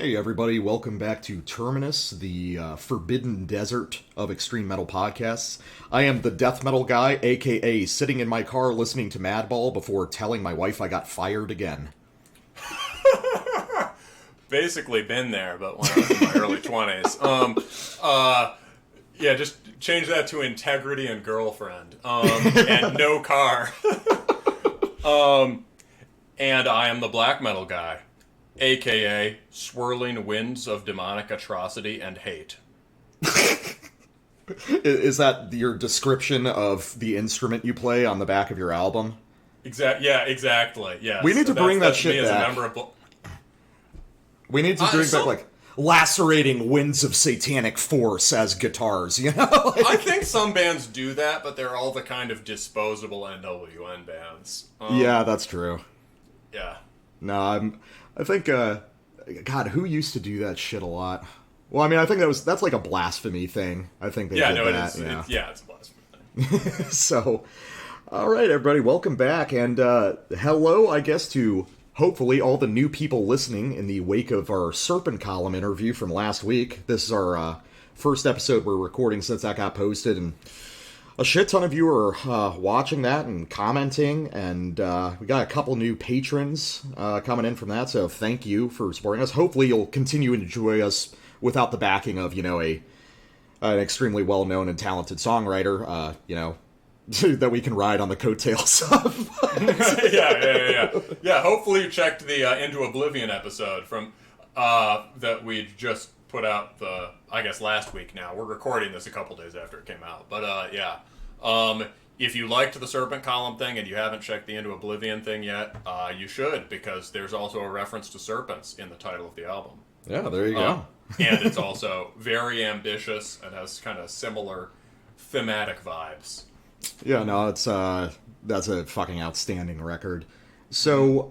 Hey everybody, welcome back to Terminus, the forbidden desert of extreme metal podcasts. I am the death metal guy, aka sitting in my car listening to Madball before telling my wife I got fired again. Basically been there, but when I was in my early 20s. Yeah, just change that to integrity and girlfriend. And no car. And I am the black metal guy. A.K.A. swirling winds of demonic atrocity and hate. Is that your description of the instrument you play on the back of your album? Yeah, exactly. Yes. We need to bring that shit me back. As a member of we need to bring back, like, lacerating winds of satanic force as guitars, you know? I think some bands do that, but they're all the kind of disposable NWN bands. Yeah, that's true. Yeah. No, I think, God, who used to do that shit a lot? Well, I mean, I think that's like a blasphemy thing. I think they did that. It's a blasphemy thing. So, all right, everybody, welcome back, and hello, I guess, to hopefully all the new people listening in the wake of our Serpent Column interview from last week. This is our first episode we're recording since that got posted, and a shit ton of you are watching that and commenting, and we got a couple new patrons coming in from that, so thank you for supporting us. Hopefully you'll continue to enjoy us without the backing of, an extremely well-known and talented songwriter, that we can ride on the coattails of. Yeah, hopefully you checked the Into Oblivion episode from that we just put out last week now. We're recording this a couple days after it came out. But, if you liked the Serpent Column thing and you haven't checked the Into Oblivion thing yet, you should, because there's also a reference to serpents in the title of the album. Yeah, there you go. And it's also very ambitious and has kind of similar thematic vibes. Yeah, no, that's a fucking outstanding record. So,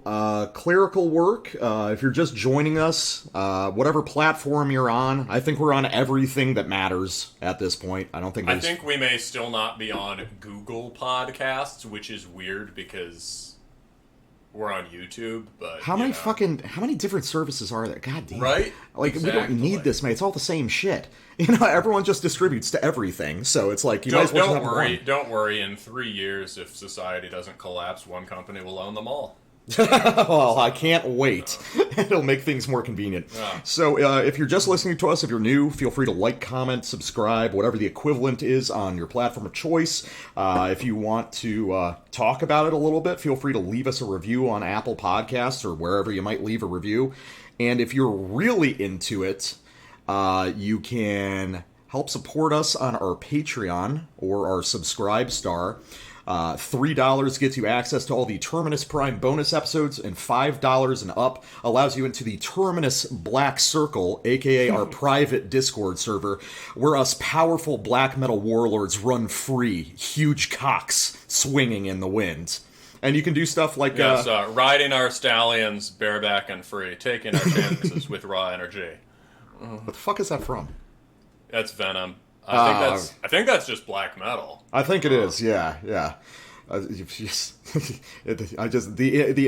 clerical work, if you're just joining us, whatever platform you're on, I think we're on everything that matters at this point. I think we may still not be on Google Podcasts, which is weird because we're on YouTube, but how many different services are there? God damn. Right? Like, exactly. We don't need this, man. It's all the same shit. Everyone just distributes to everything, so it's like, might as well don't worry. Don't worry, in 3 years, if society doesn't collapse, one company will own them all. Well, I can't wait. It'll make things more convenient. Yeah. So, if you're just listening to us, if you're new, feel free to like, comment, subscribe, whatever the equivalent is on your platform of choice. If you want to talk about it a little bit, feel free to leave us a review on Apple Podcasts or wherever you might leave a review. And if you're really into it, you can help support us on our Patreon or our Subscribe Star. $3 gets you access to all the Terminus Prime bonus episodes, and $5 and up allows you into the Terminus Black Circle, aka our private Discord server, where us powerful black metal warlords run free, huge cocks swinging in the wind. And you can do stuff like... riding our stallions bareback and free, taking our chances with raw energy. What the fuck is that from? That's Venom. I think that's just black metal. I think it is. Yeah. The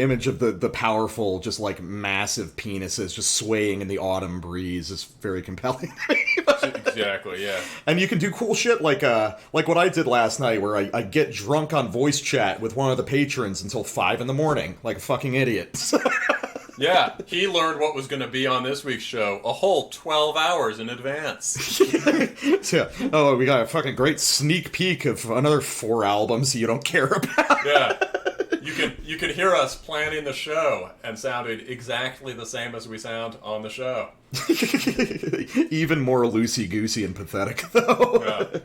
image of the powerful, just like massive penises just swaying in the autumn breeze is very compelling. Exactly. Yeah. And you can do cool shit like what I did last night, where I get drunk on voice chat with one of the patrons until 5 a.m, like a fucking idiot. Yeah, he learned what was going to be on this week's show a whole 12 hours in advance. Yeah. Oh, we got a fucking great sneak peek of another 4 albums you don't care about. Yeah. You can hear us planning the show and sounded exactly the same as we sound on the show. Even more loosey-goosey and pathetic, though. Yeah.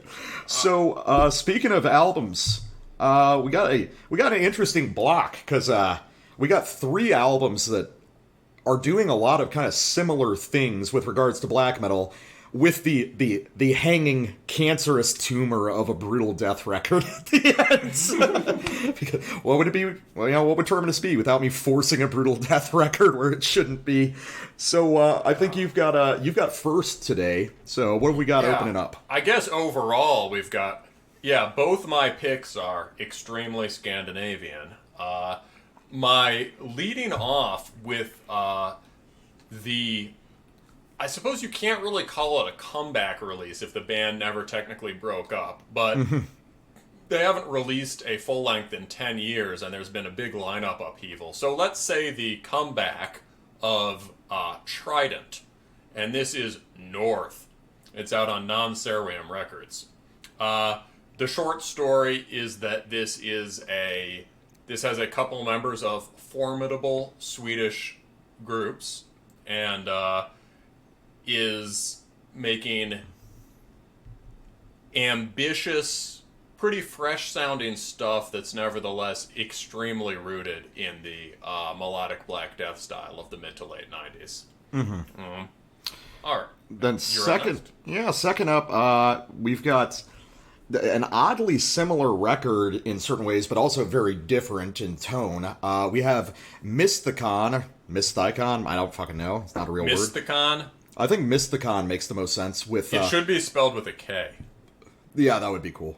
So, speaking of albums, we got an interesting block, because we got 3 albums that are doing a lot of kind of similar things with regards to black metal, with the hanging cancerous tumor of a brutal death record at the end. Because what would it be? Well, what would Terminus be without me forcing a brutal death record where it shouldn't be? So I think you've got first today. So what have we got opening up? I guess overall we've got both my picks are extremely Scandinavian. My leading off with the I suppose you can't really call it a comeback release if the band never technically broke up, but they haven't released a full length in 10 years, and there's been a big lineup upheaval. So let's say the comeback of Trident, and this is North. It's out on non-Serviam Records. The short story is that this has a couple members of formidable Swedish groups, and is making ambitious, pretty fresh-sounding stuff that's nevertheless extremely rooted in the melodic Black Death style of the mid to late 90s. All right. Then second up, we've got an oddly similar record in certain ways, but also very different in tone. We have Mysthicon, I don't fucking know. It's not a real word. Mysthicon? I think Mysthicon makes the most sense with... It should be spelled with a K. Yeah, that would be cool.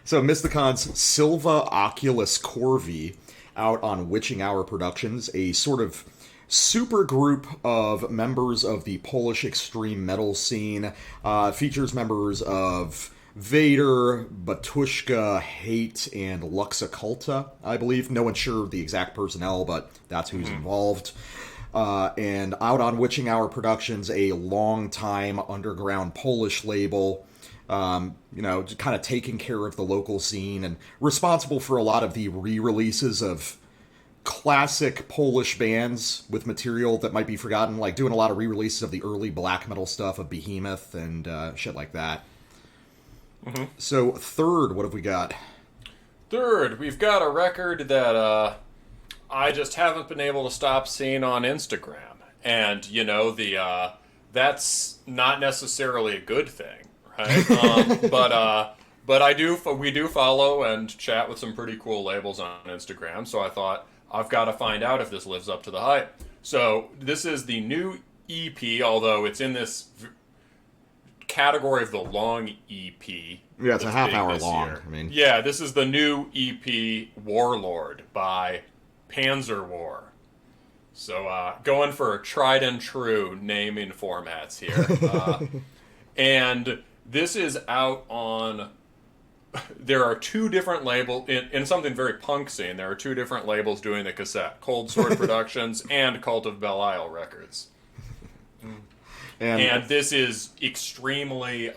So Mysticon's Silva, Oculis, Corvi, out on Witching Hour Productions, a sort of super group of members of the Polish extreme metal scene. Features members of Vader, Batushka, Hate, and Lux Occulta, I believe. No one's sure of the exact personnel, but that's who's involved. And out on Witching Hour Productions, a long-time underground Polish label, kind of taking care of the local scene and responsible for a lot of the re-releases of classic Polish bands with material that might be forgotten, like doing a lot of re-releases of the early black metal stuff of Behemoth and shit like that. So third, what have we got? Third, we've got a record that I just haven't been able to stop seeing on Instagram. And, that's not necessarily a good thing, right? But we do follow and chat with some pretty cool labels on Instagram, so I thought, I've got to find out if this lives up to the hype. So, this is the new EP, although it's in this category of the long EP. Yeah, it's a half hour long. Yeah, this is the new EP, Warlord, by Panzerwar. So, going for tried and true naming formats here. And this is out on... There are two different labels, in something very punk scene, there are two different labels doing the cassette. Cold Sword Productions and Cult of Belial Records. And this is extremely... this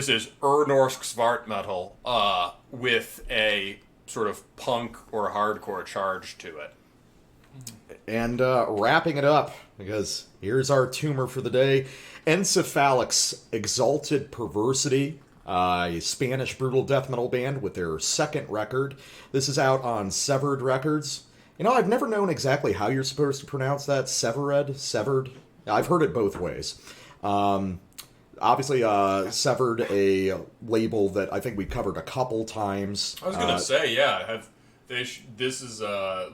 is Norsk Svartmetal with a sort of punk or hardcore charge to it. And wrapping it up, because here's our tumor for the day, Encephalic's Exalted Perversity, a Spanish brutal death metal band with their second record. This is out on Severed Records. I've never known exactly how you're supposed to pronounce that. Severed? I've heard it both ways. Obviously, Severed, a label that I think we covered a couple times. I was going to say, yeah. This is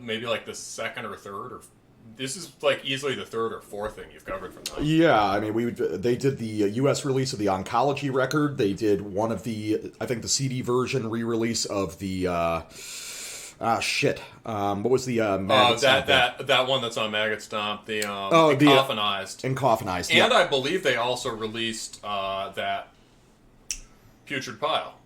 maybe like the second or third, or this is like easily the third or fourth thing you've covered from them. Yeah, they did the U.S. release of the Oncology record. They did one of the CD version re-release of the what was the Maggot Stomp? That one that's on Maggot Stomp, the Coffinized. And Coffinized, and I believe they also released that Putrid Pile.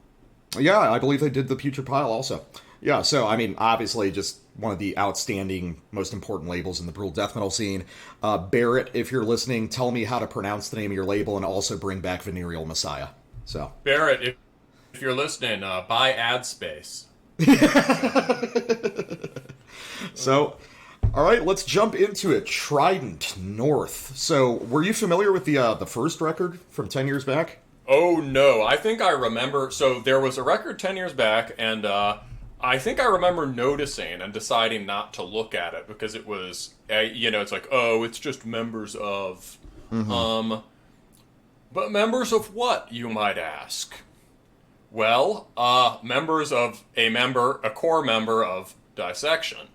Yeah, I believe they did the Putrid Pile also. Yeah, so, obviously just one of the outstanding, most important labels in the brutal death metal scene. Barrett, if you're listening, tell me how to pronounce the name of your label and also bring back Venereal Messiah. So Barrett, if you're listening, buy ad space. So, all right, let's jump into it. Trident, North. So, were you familiar with the first record from 10 years back? Oh, no. I think I remember... So, there was a record 10 years back, and I think I remember noticing and deciding not to look at it because it was, it's like, oh, it's just members of... But members of what, you might ask? Well, members of a core member of Dissection,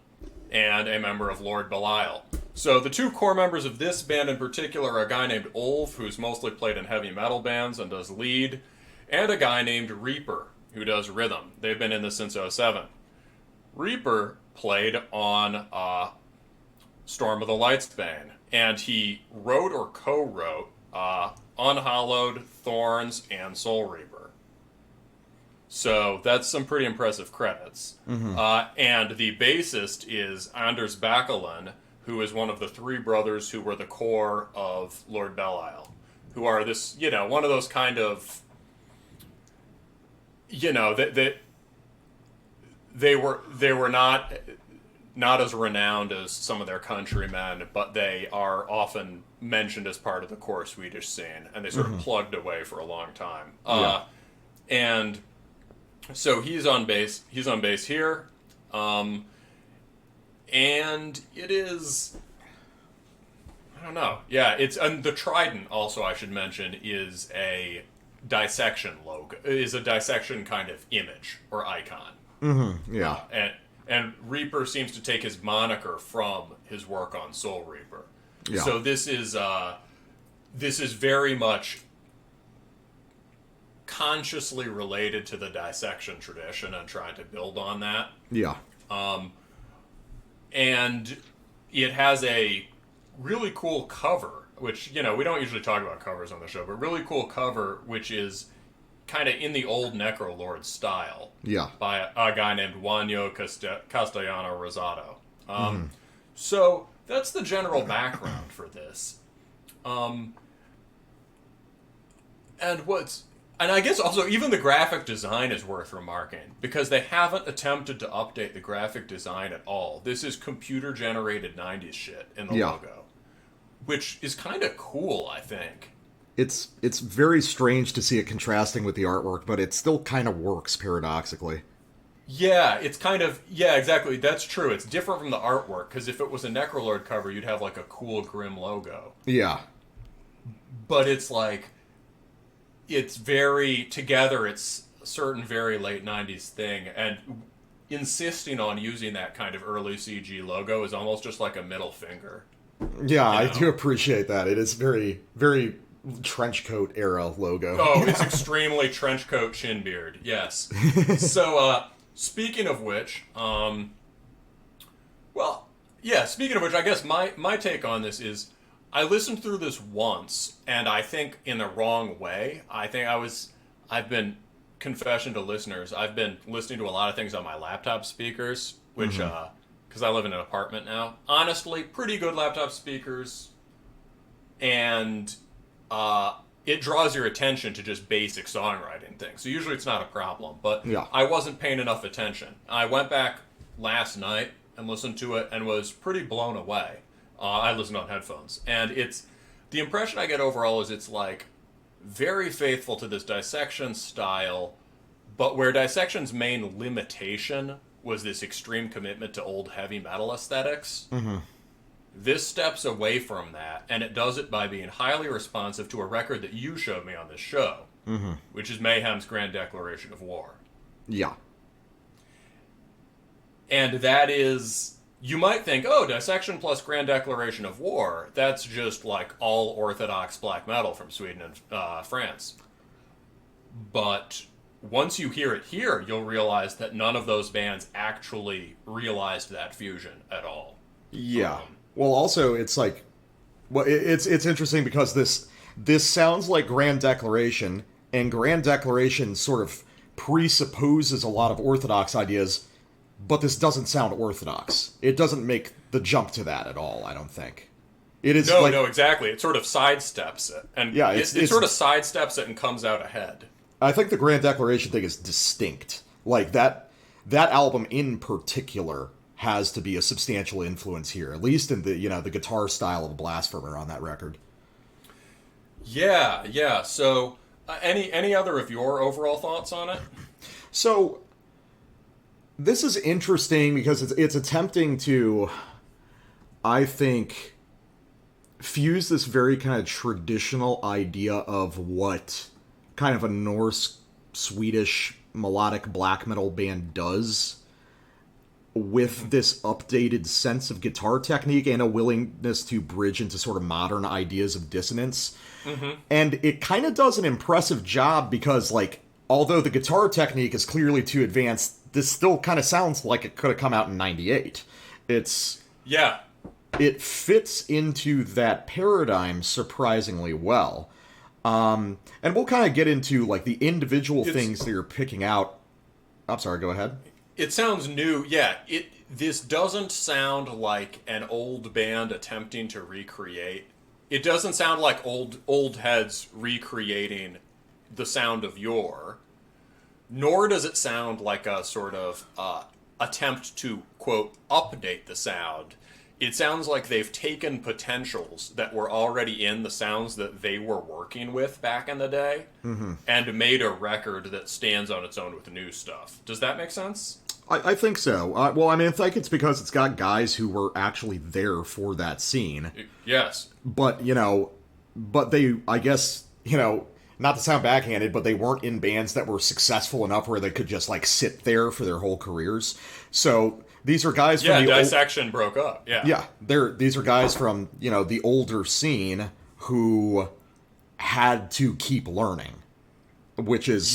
and a member of Lord Belial. So the two core members of this band in particular are a guy named Ulf, who's mostly played in heavy metal bands and does lead, and a guy named Reaper, who does rhythm. They've been in this since '07. Reaper played on Storm of the Lightsbane. And he wrote or co-wrote Unhallowed, Thorns, and Soul Reaper. So that's some pretty impressive credits. And the bassist is Anders Backelin, who is one of the three brothers who were the core of Lord Belial, who are this, one of those kind of, that they were not as renowned as some of their countrymen, but they are often mentioned as part of the core Swedish scene, and they sort of plugged away for a long time. And so he's on bass. He's on bass here, and it is. I don't know. Yeah, and the Trident also, I should mention, is a dissection logo. Is a dissection kind of image or icon. Yeah. And Reaper seems to take his moniker from his work on Soul Reaper. Yeah. So this is very much consciously related to the dissection tradition and trying to build on that. Yeah. And it has a really cool cover, which, we don't usually talk about covers on the show, but really cool cover, which is kind of in the old Necrolord style. Yeah. By a guy named Juanjo Castellano Rosado. So that's the general background for this. And I guess also even the graphic design is worth remarking, because they haven't attempted to update the graphic design at all. This is computer-generated 90s shit in the logo, which is kind of cool, I think. It's very strange to see it contrasting with the artwork, but it still kind of works, paradoxically. Yeah, it's kind of... Yeah, exactly. That's true. It's different from the artwork, because if it was a Necrolord cover, you'd have, like, a cool, grim logo. Yeah. But it's, like... It's very... Together, it's a certain very late 90s thing, and insisting on using that kind of early CG logo is almost just like a middle finger. Yeah, I do appreciate that. It is very, very... trench coat era logo. Oh, it's extremely trench coat chin beard. Yes. So, speaking of which, I guess my take on this is, I listened through this once, and I think in the wrong way. I've been, confession to listeners, I've been listening to a lot of things on my laptop speakers, which, because I live in an apartment now. Honestly, pretty good laptop speakers, and it draws your attention to just basic songwriting things. So usually it's not a problem, but I wasn't paying enough attention. I went back last night and listened to it and was pretty blown away. I listened on headphones. And the impression I get overall is it's like very faithful to this dissection style, but where dissection's main limitation was this extreme commitment to old heavy metal aesthetics. This steps away from that, and it does it by being highly responsive to a record that you showed me on this show, which is Mayhem's Grand Declaration of War. Yeah. And that is... You might think, oh, Dissection plus Grand Declaration of War, that's just like all orthodox black metal from Sweden and France. But once you hear it here, you'll realize that none of those bands actually realized that fusion at all. Yeah. Well, also, it's like... Well, it's interesting because this sounds like Grand Declaration, and Grand Declaration sort of presupposes a lot of orthodox ideas, but this doesn't sound orthodox. It doesn't make the jump to that at all, I don't think. It is No, exactly. It sort of sidesteps it. And yeah, it sort of sidesteps it and comes out ahead. I think the Grand Declaration thing is distinct. Like, that album in particular has to be a substantial influence here, at least in the guitar style of a Blasphemer on that record. Yeah. So, any other of your overall thoughts on it? So, this is interesting because it's attempting to, I think, fuse this very kind of traditional idea of what kind of a Norse-Swedish melodic black metal band does with this updated sense of guitar technique and a willingness to bridge into sort of modern ideas of dissonance. And it kind of does an impressive job because, like, although the guitar technique is clearly too advanced, this still kind of sounds like it could have come out in 98. It's... Yeah. it fits into that paradigm surprisingly well. And we'll kind of get into like the individual things that you're picking out. I'm sorry, go ahead. It sounds new. Yeah, this doesn't sound like an old band attempting to recreate. It doesn't sound like old heads recreating the sound of yore. Nor does it sound like a sort of attempt to, quote, update the sound. It sounds like they've taken potentials that were already in the sounds that they were working with back in the day and made a record that stands on its own with new stuff. Does that make sense? I think so. Well, I mean, I think it's because it's got guys who were actually there for that scene. Yes. But they, I guess, not to sound backhanded, but they weren't in bands that were successful enough where they could just, like, sit there for their whole careers. So these are guys from the Dissection broke up. Yeah. Yeah. These are guys from, the older scene who had to keep learning, which is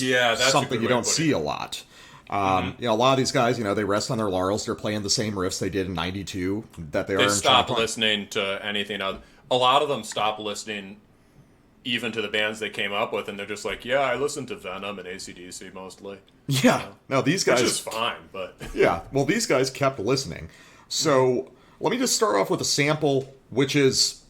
something you don't see a lot. A lot of these guys, they rest on their laurels. They're playing the same riffs they did in '92 that they stopped listening to anything other. A lot of them stopped listening even to the bands they came up with, and they're just like, yeah, I listened to Venom and AC/DC mostly. Yeah. No, these guys... Which is fine, but... Yeah. Well, these guys kept listening. So, let me just start off with a sample, which is...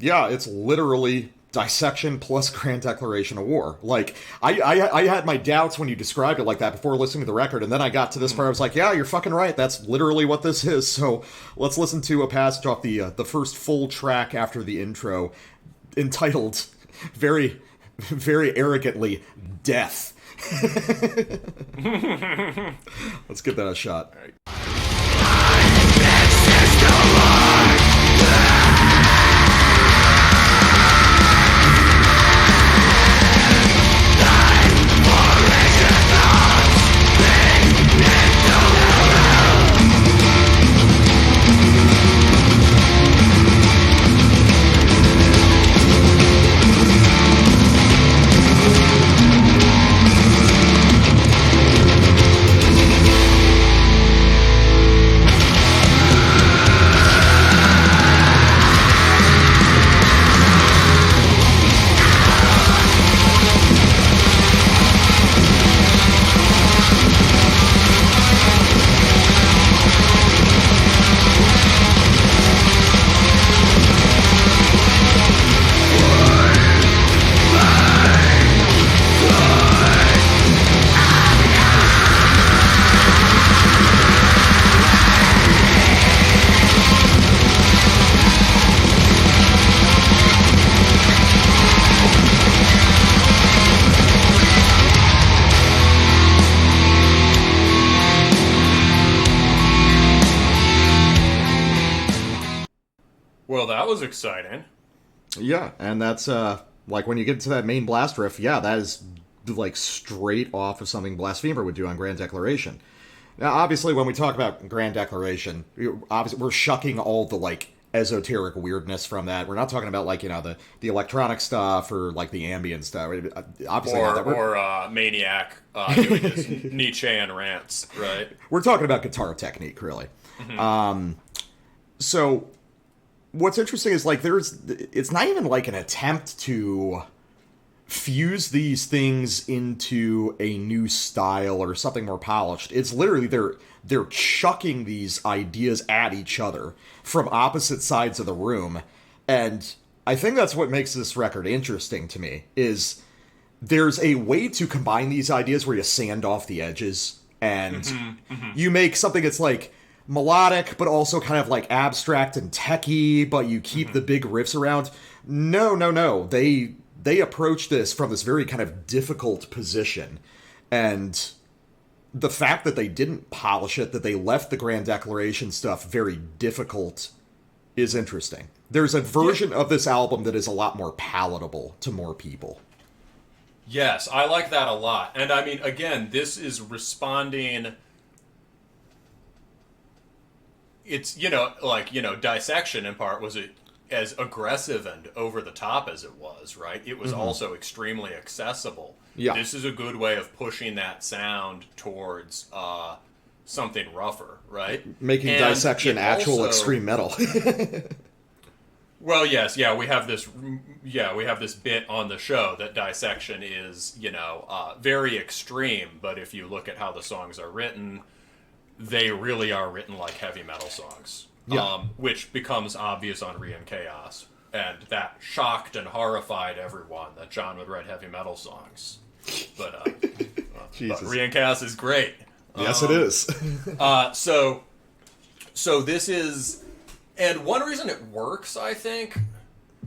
Yeah, it's literally Dissection plus Grand Declaration of War. Like, I had my doubts when you described it like that before listening to the record, and then I got to this part, I was like, yeah, you're fucking right, that's literally what this is. So, let's listen to a passage off the first full track after the intro, entitled, very, very arrogantly, Death. Let's give that a shot. All right. Well, that was exciting. Yeah, and that's, like, when you get to that main blast riff, yeah, that is, like, straight off of something Blasphemer would do on Grand Declaration. Now, obviously, when we talk about Grand Declaration, we're shucking all the, like, esoteric weirdness from that. We're not talking about, like, the electronic stuff or, like, the ambient stuff. Obviously or Maniac doing his Nietzschean rants, right? We're talking about guitar technique, really. So... what's interesting is, like, it's not even, like, an attempt to fuse these things into a new style or something more polished. It's literally they're chucking these ideas at each other from opposite sides of the room. And I think that's what makes this record interesting to me, is there's a way to combine these ideas where you sand off the edges and you make something that's, like, melodic, but also kind of like abstract and techy, but you keep the big riffs around. No. They approach this from this very kind of difficult position. And the fact that they didn't polish it, that they left the Grand Declaration stuff very difficult, is interesting. There's a version of this album that is a lot more palatable to more people. Yes, I like that a lot. And I mean, again, this is responding... It's, Dissection in part was as aggressive and over the top as it was, right? It was also extremely accessible. Yeah. This is a good way of pushing that sound towards something rougher, right? Making And dissection it actual also- extreme metal. Well, yes, yeah, we have this bit on the show that dissection is, very extreme, but if you look at how the songs are written, they really are written like heavy metal songs. Yeah. Which becomes obvious on Re and Chaos. And that shocked and horrified everyone that John would write heavy metal songs. But Re and Chaos is great. Yes, it is. So this is... And one reason it works, I think...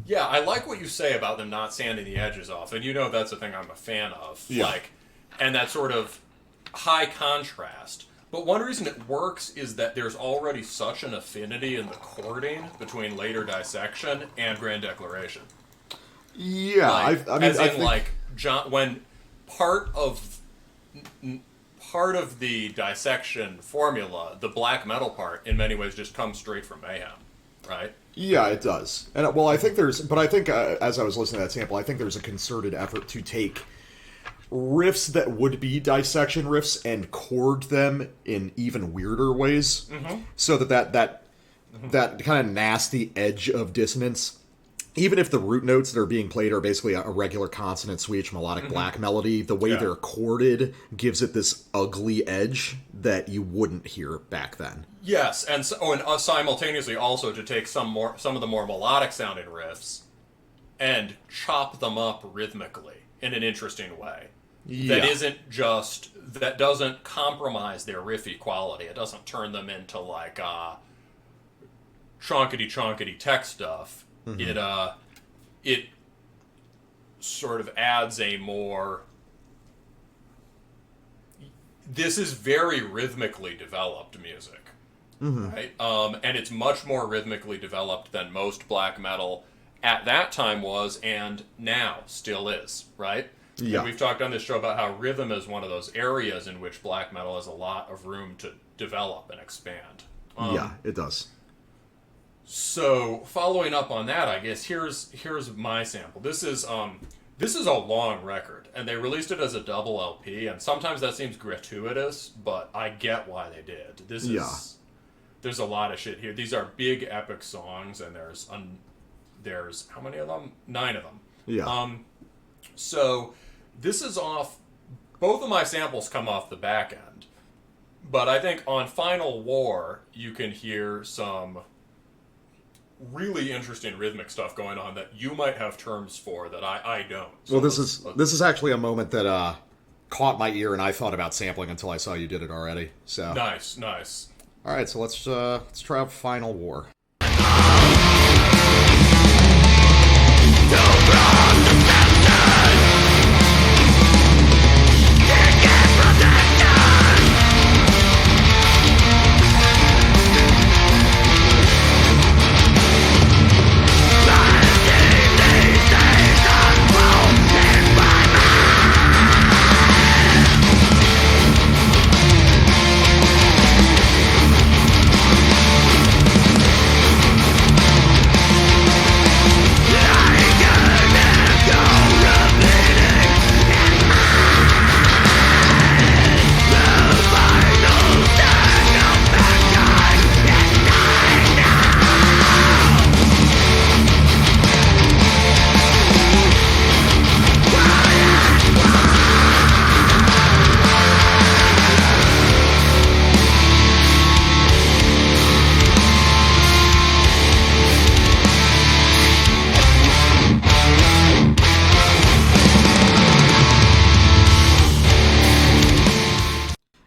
Yeah, I like what you say about them not sanding the edges off. And that's a thing I'm a fan of. Yeah. And that sort of high contrast. But one reason it works is that there's already such an affinity in the chording between later dissection and Grand Declaration. Yeah, I think... John, when part of the dissection formula, the black metal part, in many ways, just comes straight from Mayhem, right? Yeah, it does. And I think as I was listening to that sample, I think there's a concerted effort to take riffs that would be dissection riffs and chord them in even weirder ways, so that kind of nasty edge of dissonance, even if the root notes that are being played are basically a regular consonant switch melodic black melody, the way they're chorded gives it this ugly edge that you wouldn't hear back then. Yes, and simultaneously also to take some of the more melodic sounding riffs and chop them up rhythmically in an interesting way. Yeah. That doesn't compromise their riffy quality. It doesn't turn them into like chonkety tech stuff. It sort of adds a more... This is very rhythmically developed music, right? And it's much more rhythmically developed than most black metal at that time was, and now still is, right? Yeah. And we've talked on this show about how rhythm is one of those areas in which black metal has a lot of room to develop and expand. Yeah, it does. So, following up on that, I guess here's my sample. This is a long record, and they released it as a double LP, and sometimes that seems gratuitous, but I get why they did. There's a lot of shit here. These are big epic songs, and there's how many of them? 9 of them. Yeah. So this is off. Both of my samples come off the back end, but I think on Final War you can hear some really interesting rhythmic stuff going on that you might have terms for that I don't. So well, this is actually a moment that caught my ear, and I thought about sampling until I saw you did it already. So nice. All right, so let's try out Final War.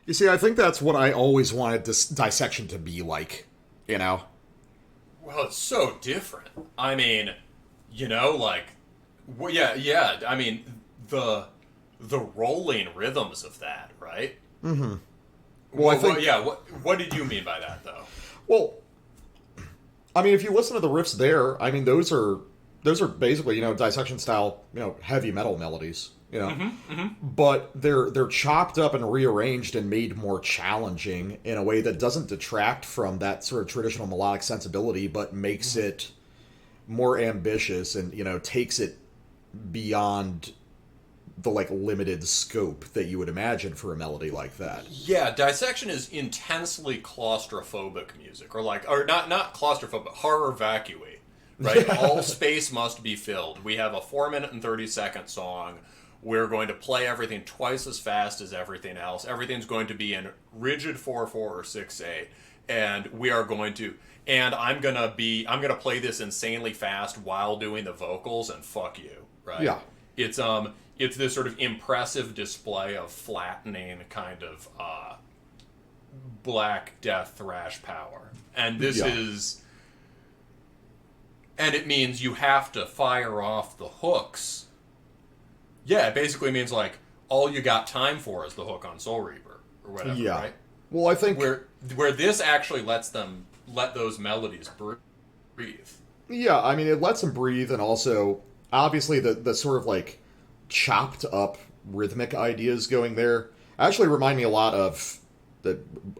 You see, I think that's what I always wanted this dissection to be like, Well, it's so different. I mean, I mean, the rolling rhythms of that, right? Mm-hmm. Well, what did you mean by that, though? Well, I mean, if you listen to the riffs there, I mean, those are basically, dissection style, heavy metal melodies. But they're chopped up and rearranged and made more challenging in a way that doesn't detract from that sort of traditional melodic sensibility, but makes it more ambitious and takes it beyond the like limited scope that you would imagine for a melody like that. Yeah, Dissection is intensely claustrophobic music, or not claustrophobic, horror vacui, right? All space must be filled. We have a 4-minute and 30-second song. We're going to play everything twice as fast as everything else. Everything's going to be in rigid 4/4 or 6/8, and we are going to. And I'm gonna play this insanely fast while doing the vocals, and fuck you, right? Yeah. It's this sort of impressive display of flattening kind of Black Death thrash power. And this is... And it means you have to fire off the hooks. Yeah, it basically means, like, all you got time for is the hook on Soul Reaper, or whatever, right? Well, I think... Where this actually let those melodies breathe. Yeah, I mean, it lets them breathe, and also, obviously, the sort of, like, chopped up rhythmic ideas going there actually remind me a lot of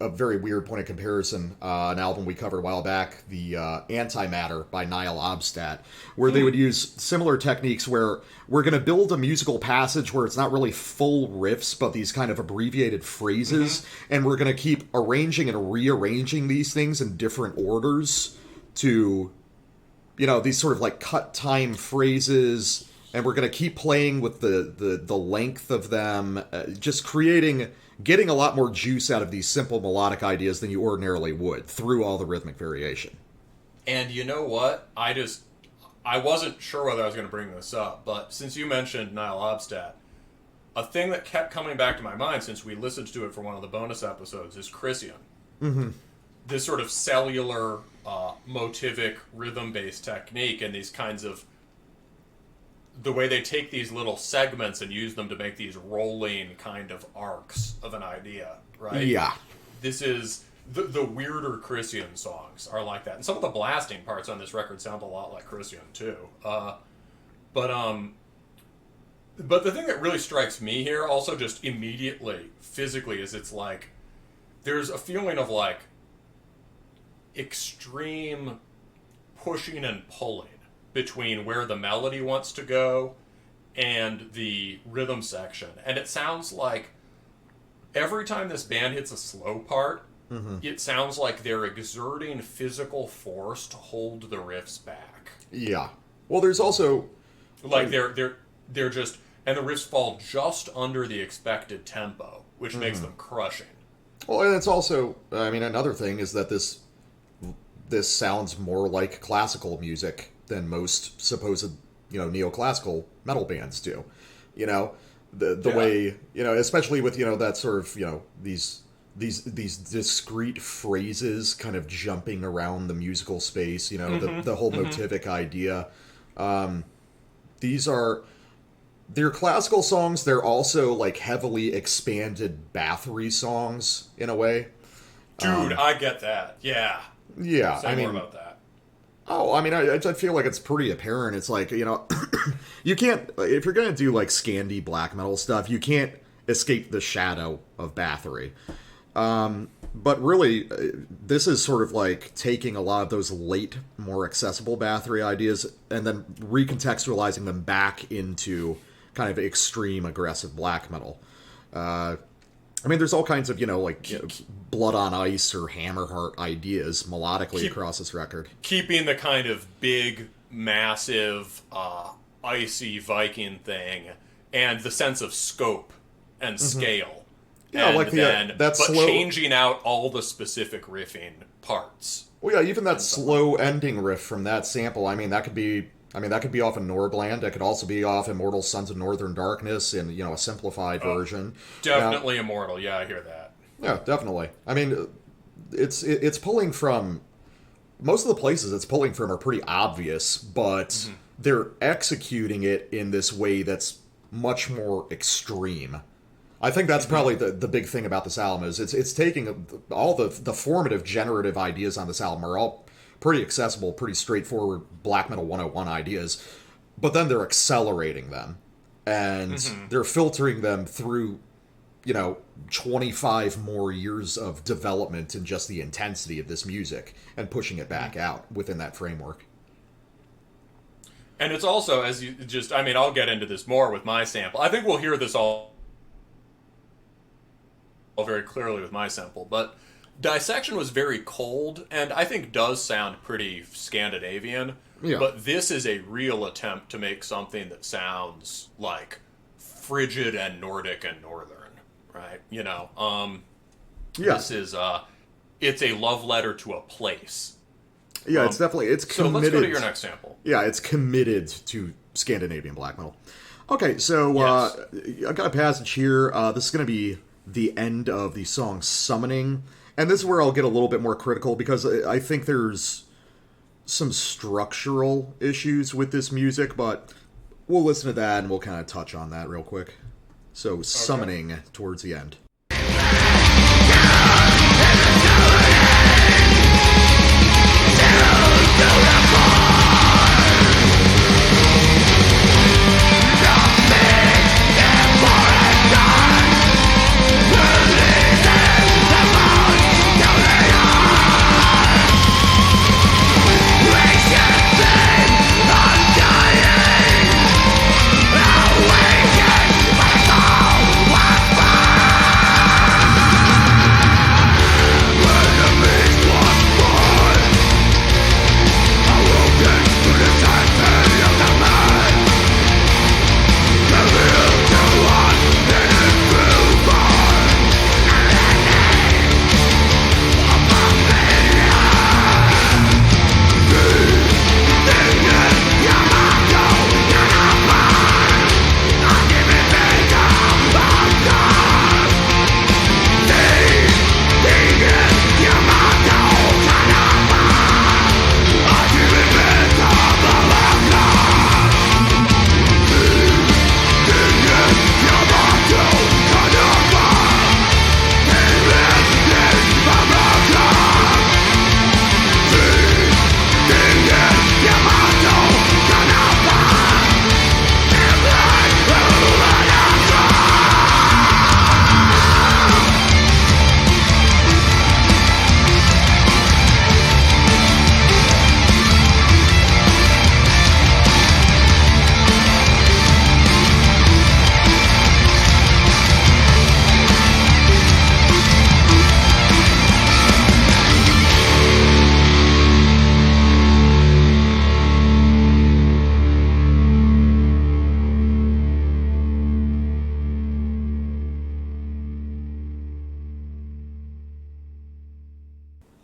a very weird point of comparison, an album we covered a while back, the Antimatter by Niall Obstat, where they would use similar techniques where we're going to build a musical passage where it's not really full riffs, but these kind of abbreviated phrases, and we're going to keep arranging and rearranging these things in different orders to, these sort of like cut time phrases. And we're going to keep playing with the length of them, just getting a lot more juice out of these simple melodic ideas than you ordinarily would through all the rhythmic variation. And you know what? I wasn't sure whether I was going to bring this up, but since you mentioned Niall Obstat, a thing that kept coming back to my mind since we listened to it for one of the bonus episodes is Chrysion. Mm-hmm. This sort of cellular, motivic, rhythm-based technique and these kinds of... the way they take these little segments and use them to make these rolling kind of arcs of an idea, right? Yeah. This is... The weirder Chrysion songs are like that. And some of the blasting parts on this record sound a lot like Chrysion, too. But the thing that really strikes me here, also just immediately, physically, is it's like... there's a feeling of, like, extreme pushing and pulling between where the melody wants to go and the rhythm section. And it sounds like every time this band hits a slow part, it sounds like they're exerting physical force to hold the riffs back. Yeah. Well, there's also... like, they're just... and the riffs fall just under the expected tempo, which makes them crushing. Well, and it's also... I mean, another thing is that this sounds more like classical music than most supposed, neoclassical metal bands do. The way, especially with, that sort of, these discrete phrases kind of jumping around the musical space, the whole motivic idea. They're classical songs. They're also like heavily expanded Bathory songs in a way. Dude, I get that. Yeah. Yeah. Say more about that. Oh, I mean, I feel like it's pretty apparent. It's like, you can't, if you're going to do like Scandi black metal stuff, you can't escape the shadow of Bathory. But really, this is sort of like taking a lot of those late, more accessible Bathory ideas and then recontextualizing them back into kind of extreme, aggressive black metal. I mean, there's all kinds of, Blood on Ice or Hammerheart ideas melodically across this record. Keeping the kind of big, massive, icy Viking thing and the sense of scope and scale. Yeah, and like but slow... changing out all the specific riffing parts. Well, yeah, even that slow ending riff from that sample, that could be off in Nordland. It could also be off Immortal Sons of Northern Darkness in, a simplified version. Definitely Immortal. Yeah, I hear that. Yeah, definitely. I mean, it's pulling from... most of the places it's pulling from are pretty obvious, but they're executing it in this way that's much more extreme. I think that's probably the big thing about this album is it's taking all the formative generative ideas on this album are all pretty accessible, pretty straightforward Black Metal 101 ideas, but then they're accelerating them, and they're filtering them through, 25 more years of development in just the intensity of this music, and pushing it back out within that framework. And it's also, as you just, I mean, I'll get into this more with my sample. I think we'll hear this all very clearly with my sample, but Dissection was very cold, and I think does sound pretty Scandinavian, but this is a real attempt to make something that sounds like frigid and Nordic and Northern, right? You know, this is, it's a love letter to a place. Yeah, it's definitely, it's committed. So let's go to your next sample. Yeah, it's committed to Scandinavian black metal. Okay, so I got a passage here. This is going to be the end of the song Summoning. And this is where I'll get a little bit more critical, because I think there's some structural issues with this music, but we'll listen to that and we'll kind of touch on that real quick. So, Summoning towards the end.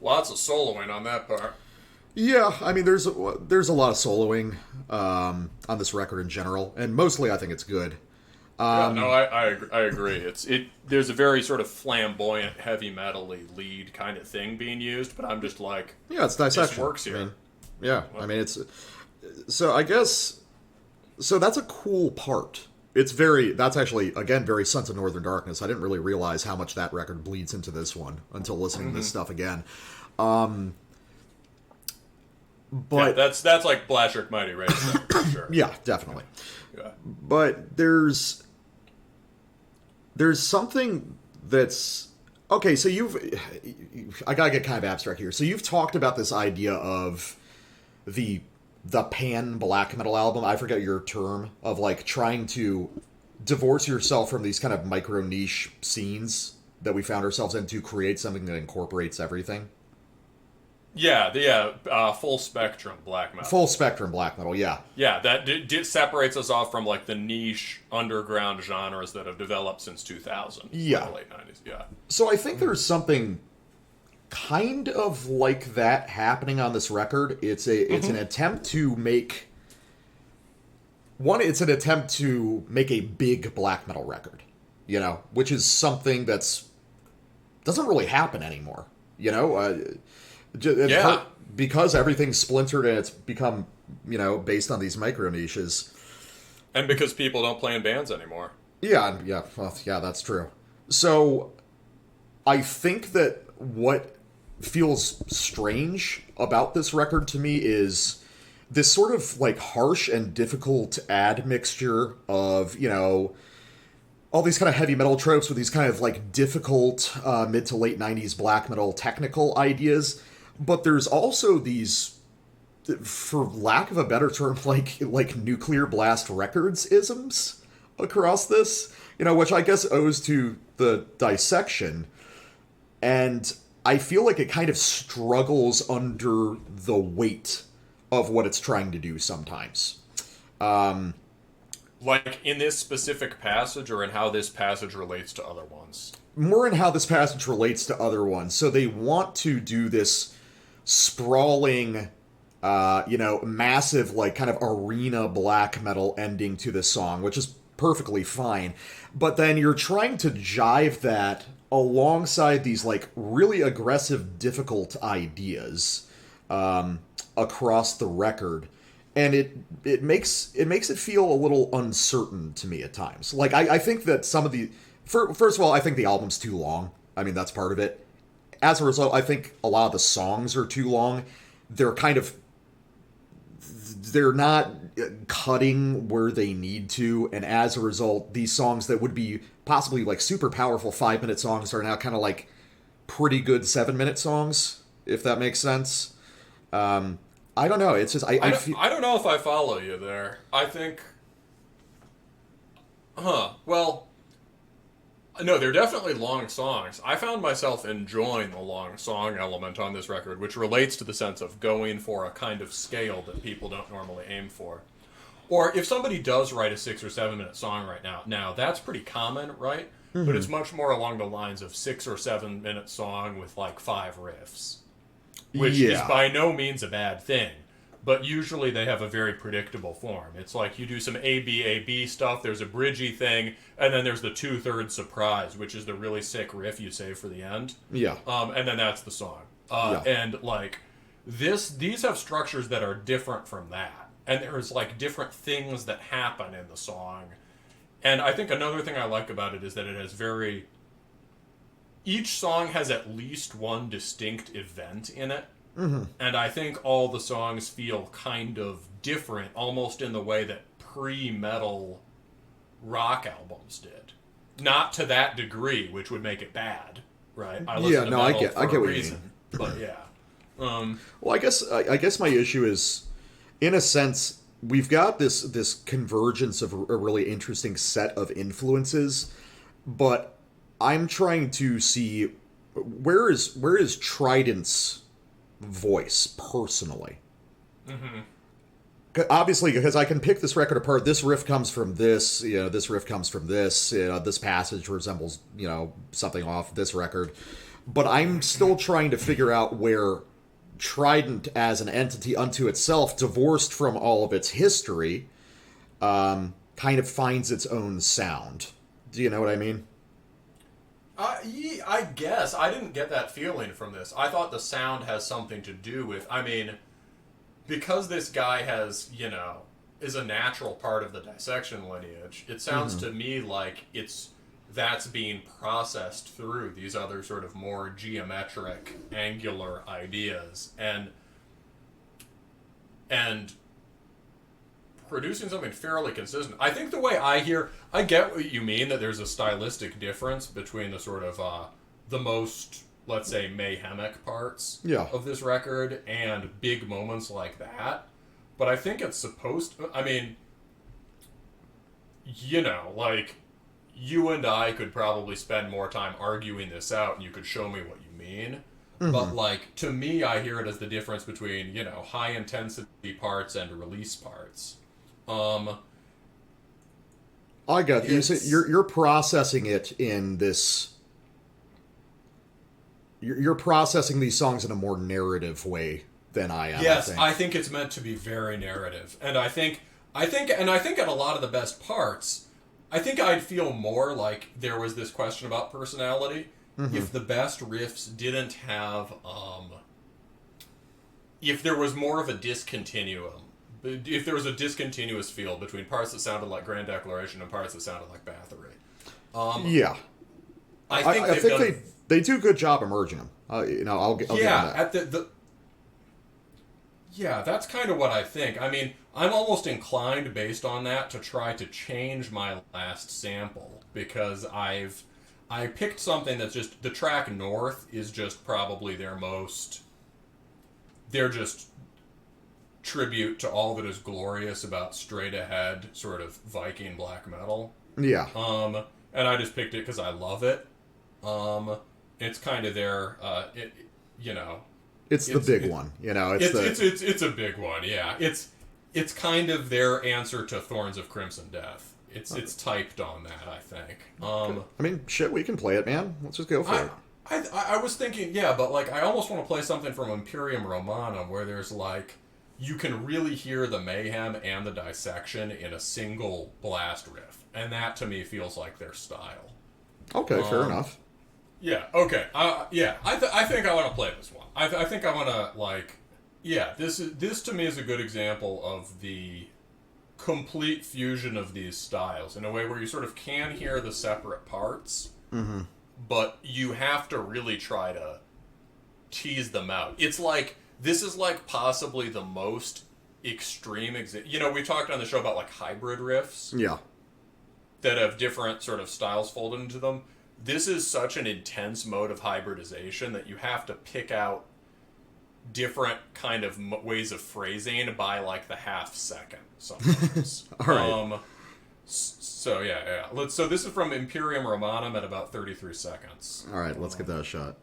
Lots of soloing on that part. Yeah, I mean, there's a lot of soloing on this record in general, and mostly I think it's good. I agree. There's a very sort of flamboyant, heavy metal-y lead kind of thing being used, but I'm just like, it's Dissection. This works here. I mean, it's so I guess so that's a cool part. That's actually, again, very Sons of Northern Darkness. I didn't really realize how much that record bleeds into this one until listening to this stuff again. But that's like Blashirk Mighty Race, for sure. Yeah, definitely. Yeah. But there's something that's okay. So I gotta get kind of abstract here. So you've talked about this idea of the pan black metal album. I forget your term of like trying to divorce yourself from these kind of micro niche scenes that we found ourselves in to create something that incorporates everything. Full spectrum black metal. Full spectrum black metal, yeah. Yeah, that separates us off from like the niche underground genres that have developed since 2000. Yeah. The late 90s, yeah. So I think there's something kind of like that happening on this record. It's an attempt to make a big black metal record, you know, which is something that's doesn't really happen anymore, you know. Because everything's splintered and it's become, you know, based on these micro niches, and because people don't play in bands anymore. Yeah, that's true. So I think that what feels strange about this record to me is this sort of like harsh and difficult admixture of, you know, all these kind of heavy metal tropes with these kind of like difficult mid to late 90s black metal technical ideas. But there's also these for lack of a better term, like nuclear blast records isms across this, which I guess owes to the dissection, and I feel like it kind of struggles under the weight of what it's trying to do sometimes. Like in this specific passage, or in how this passage relates to other ones? More in how this passage relates to other ones. So they want to do this sprawling, massive, like, kind of arena black metal ending to this song, which is perfectly fine. But then you're trying to jive that alongside these, like, really aggressive, difficult ideas across the record. And it makes it feel a little uncertain to me at times. Like, I think that some of the... First of all, I think the album's too long. I mean, that's part of it. As a result, I think a lot of the songs are too long. They're not cutting where they need to, and as a result, these songs that would be possibly, like, super powerful 5-minute songs are now kind of, like, pretty good 7-minute songs, if that makes sense. I don't know. It's just I don't know if I follow you there. I think, well, no, they're definitely long songs. I found myself enjoying the long song element on this record, which relates to the sense of going for a kind of scale that people don't normally aim for. Or if somebody does write a 6 or 7 minute song right now that's pretty common, right? Mm-hmm. But it's much more along the lines of 6 or 7 minute song with like 5 riffs. Which is by no means a bad thing, but usually they have a very predictable form. It's like you do some A-B stuff, there's a bridgy thing, and then there's the 2/3 surprise, which is the really sick riff you save for the end. Yeah. And then that's the song. And, like, these have structures that are different from that. And there's, like, different things that happen in the song. And I think another thing I like about it is that it has very... Each song has at least one distinct event in it. Mm-hmm. And I think all the songs feel kind of different, almost in the way that pre-metal rock albums did. Not to that degree, which would make it bad, right? I get what you mean. But yeah. Well, I guess my issue is, in a sense, we've got this convergence of a really interesting set of influences, but I'm trying to see where is Trident's voice personally. Mm-hmm. Obviously, because I can pick this record apart. This riff comes from this. This riff comes from this. This passage resembles something off this record. But I'm still trying to figure out where Trident, as an entity unto itself, divorced from all of its history, kind of finds its own sound. Do you know what I mean? I guess. I didn't get that feeling from this. I thought the sound has something to do with... I mean, because this guy has, is a natural part of the dissection lineage, it sounds to me like that's being processed through these other sort of more geometric, angular ideas. And producing something fairly consistent. I think the way I get what you mean, that there's a stylistic difference between the sort of, the most, let's say, mayhemic parts of this record and big moments like that. But I think it's supposed to, I mean, like, you and I could probably spend more time arguing this out and you could show me what you mean. Mm-hmm. But, like, to me, I hear it as the difference between, high-intensity parts and release parts. I got you. So you're processing it in this. You're processing these songs in a more narrative way than I am. Yes, I think it's meant to be very narrative, and I think at a lot of the best parts, I think I'd feel more like there was this question about personality if the best riffs didn't have, if there was more of a discontinuum. If there was a discontinuous feel between parts that sounded like Grand Declaration and parts that sounded like Bathory. I think they do a good job of merging them. I'll get on that. That's kind of what I think. I mean, I'm almost inclined, based on that, to try to change my last sample, because I picked something that's just, the track North is just probably their most, they're just tribute to all that is glorious about straight ahead sort of Viking black metal. Yeah. And I just picked it because I love it. It's kind of their, It's the big one, It's a big one, yeah. It's kind of their answer to Thorns of Crimson Death. It's typed on that, I think. I mean, shit, we can play it, man. Let's just go for it. I was thinking, yeah, but like I almost want to play something from Imperium Romanum where there's like you can really hear the mayhem and the dissection in a single blast riff, and that to me feels like their style. Okay, fair enough. Yeah. Okay. I think I want to play this one. I think I want to like. Yeah. This to me is a good example of the complete fusion of these styles in a way where you sort of can hear the separate parts, but you have to really try to tease them out. It's like this is like possibly the most extreme we talked on the show about like hybrid riffs. Yeah. That have different sort of styles folded into them. This is such an intense mode of hybridization that you have to pick out different kind of ways of phrasing by like the half second sometimes. All right. So yeah. So this is from Imperium Romanum at about 33 seconds. All right, let's give that a shot.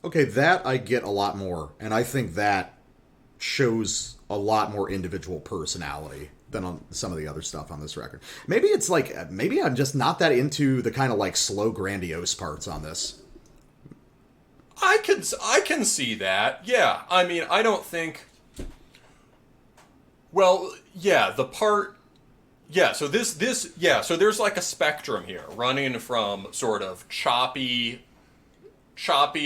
Okay, that I get a lot more, and I think that shows a lot more individual personality than on some of the other stuff on this record. Maybe it's like, maybe I'm just not that into the kind of like slow, grandiose parts on this. I can see that. Yeah, I mean, I don't think. Well, yeah, the part. Yeah, so so there's like a spectrum here, running from sort of choppy,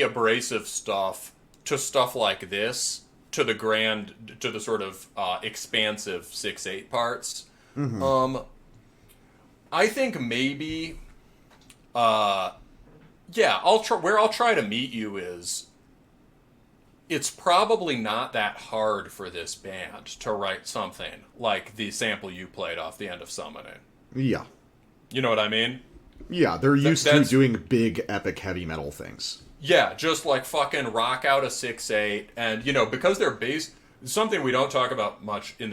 abrasive stuff to stuff like this, to the sort of expansive 6/8 parts. I think maybe, I'll try to meet you is, it's probably not that hard for this band to write something like the sample you played off the end of Summoning. Yeah. You know what I mean? Yeah, they're used to doing big, epic, heavy metal things. Yeah, just like fucking rock out a 6/8, and because they're bass, something we don't talk about much in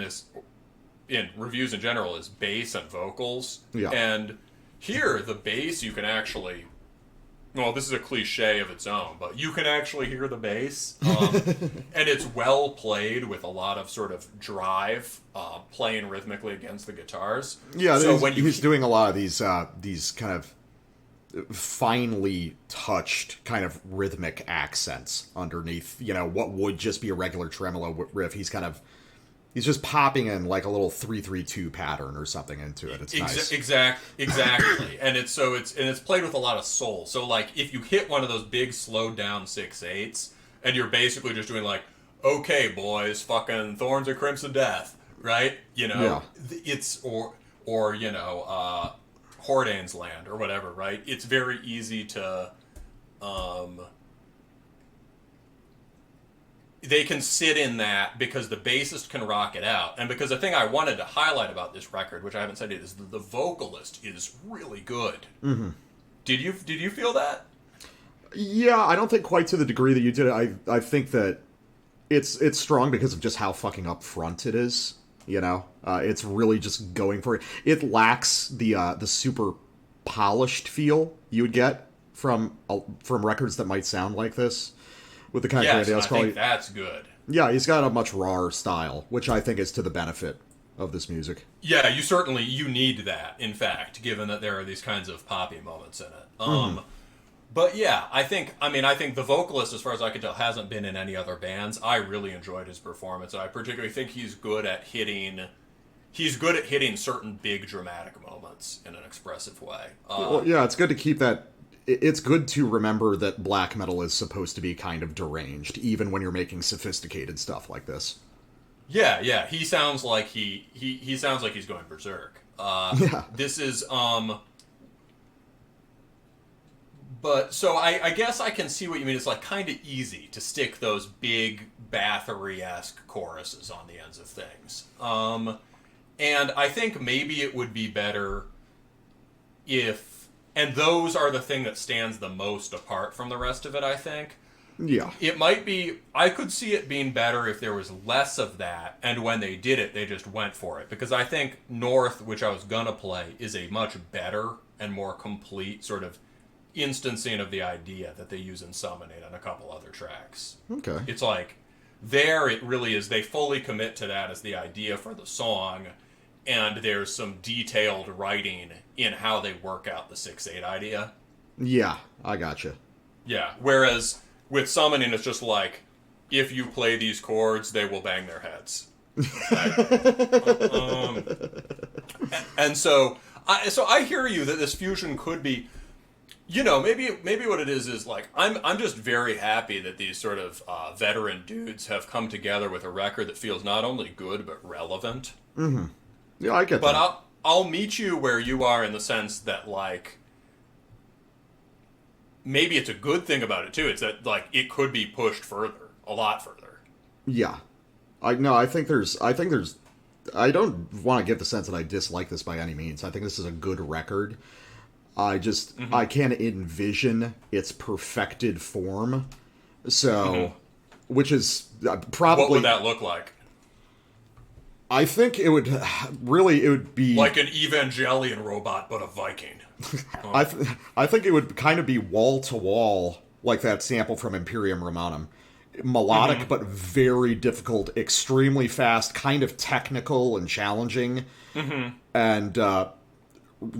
reviews in general is bass and vocals. Yeah. And here, the bass you can actually, well, this is a cliche of its own, but you can actually hear the bass, and it's well played with a lot of sort of drive, playing rhythmically against the guitars. Yeah, so he's doing a lot of these kind of finely touched kind of rhythmic accents underneath, what would just be a regular tremolo riff. He's just popping in like a little 3-3-2 pattern or something into it. It's nice. Exactly. And it's played with a lot of soul. So like if you hit one of those big slowed down 6/8s and you're basically just doing like, okay boys, fucking Thorns of Crimson Death, right? It's or Hordane's Land or whatever, right? It's very easy to they can sit in that because the bassist can rock it out. And because the thing I wanted to highlight about this record, which I haven't said yet, is the vocalist is really good. Mm-hmm. Did you feel that? Yeah, I don't think quite to the degree that you did. I think that it's strong because of just how fucking upfront it is. It's really just going for it. It lacks the super polished feel you would get from records that might sound like this, with the kind of grandiose quality. I think that's good. Yeah, he's got a much rawer style, which I think is to the benefit of this music. Yeah, you need that. In fact, given that there are these kinds of poppy moments in it. But yeah, I think the vocalist, as far as I can tell, hasn't been in any other bands. I really enjoyed his performance. I particularly think he's good at hitting certain big dramatic moments in an expressive way. Well, yeah, it's good to keep that. It's good to remember that black metal is supposed to be kind of deranged, even when you're making sophisticated stuff like this. Yeah, he sounds like he sounds like he's going berserk. Yeah. This is But, so I guess I can see what you mean. It's like kind of easy to stick those big Bathory-esque choruses on the ends of things. And I think maybe it would be better if... And those are the thing that stands the most apart from the rest of it, I think. Yeah. It might be... I could see it being better if there was less of that, and when they did it, they just went for it. Because I think North, which I was gonna play, is a much better and more complete sort of instancing of the idea that they use in Summoning and a couple other tracks. Okay. It's like, there it really is, they fully commit to that as the idea for the song, and there's some detailed writing in how they work out the 6/8 idea. Yeah, I gotcha. Yeah, whereas with Summoning, it's just like, if you play these chords, they will bang their heads. And so I hear you that this fusion could be... You know, maybe what it is like I'm just very happy that these sort of veteran dudes have come together with a record that feels not only good but relevant. Mm-hmm. Yeah, I get that. But I'll meet you where you are in the sense that like maybe it's a good thing about it too. It's that like it could be pushed further, a lot further. Yeah, I think there's. I don't want to get the sense that I dislike this by any means. I think this is a good record. I can't envision its perfected form. So, which is probably... What would that look like? I think it would be... Like an Evangelion robot, but a Viking. I think it would kind of be wall-to-wall, like that sample from Imperium Romanum. Melodic, but very difficult, extremely fast, kind of technical and challenging. And,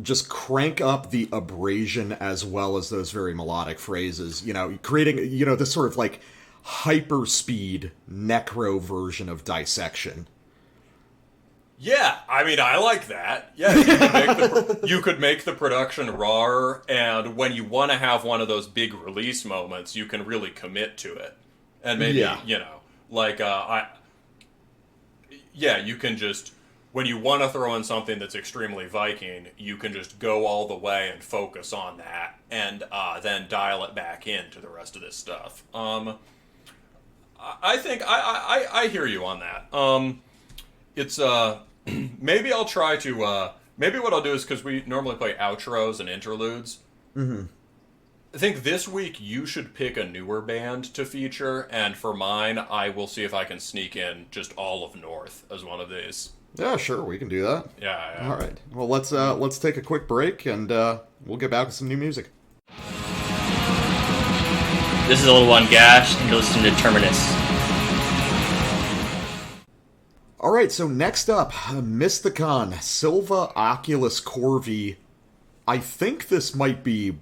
just crank up the abrasion as well as those very melodic phrases, creating, this sort of like hyper-speed necro version of Dissection. Yeah, I mean, I like that. Yeah, you could make the production raw, and when you want to have one of those big release moments, you can really commit to it. And maybe, you can just... When you want to throw in something that's extremely Viking, you can just go all the way and focus on that, and then dial it back into the rest of this stuff. I think I hear you on that. It's maybe I'll try to maybe what I'll do is because we normally play outros and interludes. I think this week you should pick a newer band to feature, and for mine, I will see if I can sneak in just all of North as one of these. Yeah, sure, we can do that. Yeah. All right. Well, let's take a quick break, and we'll get back with some new music. This is a little one Gash, and you're listening to Terminus. All right, so next up, Mysthicon, Silva, Oculis, Corvi. I think this might be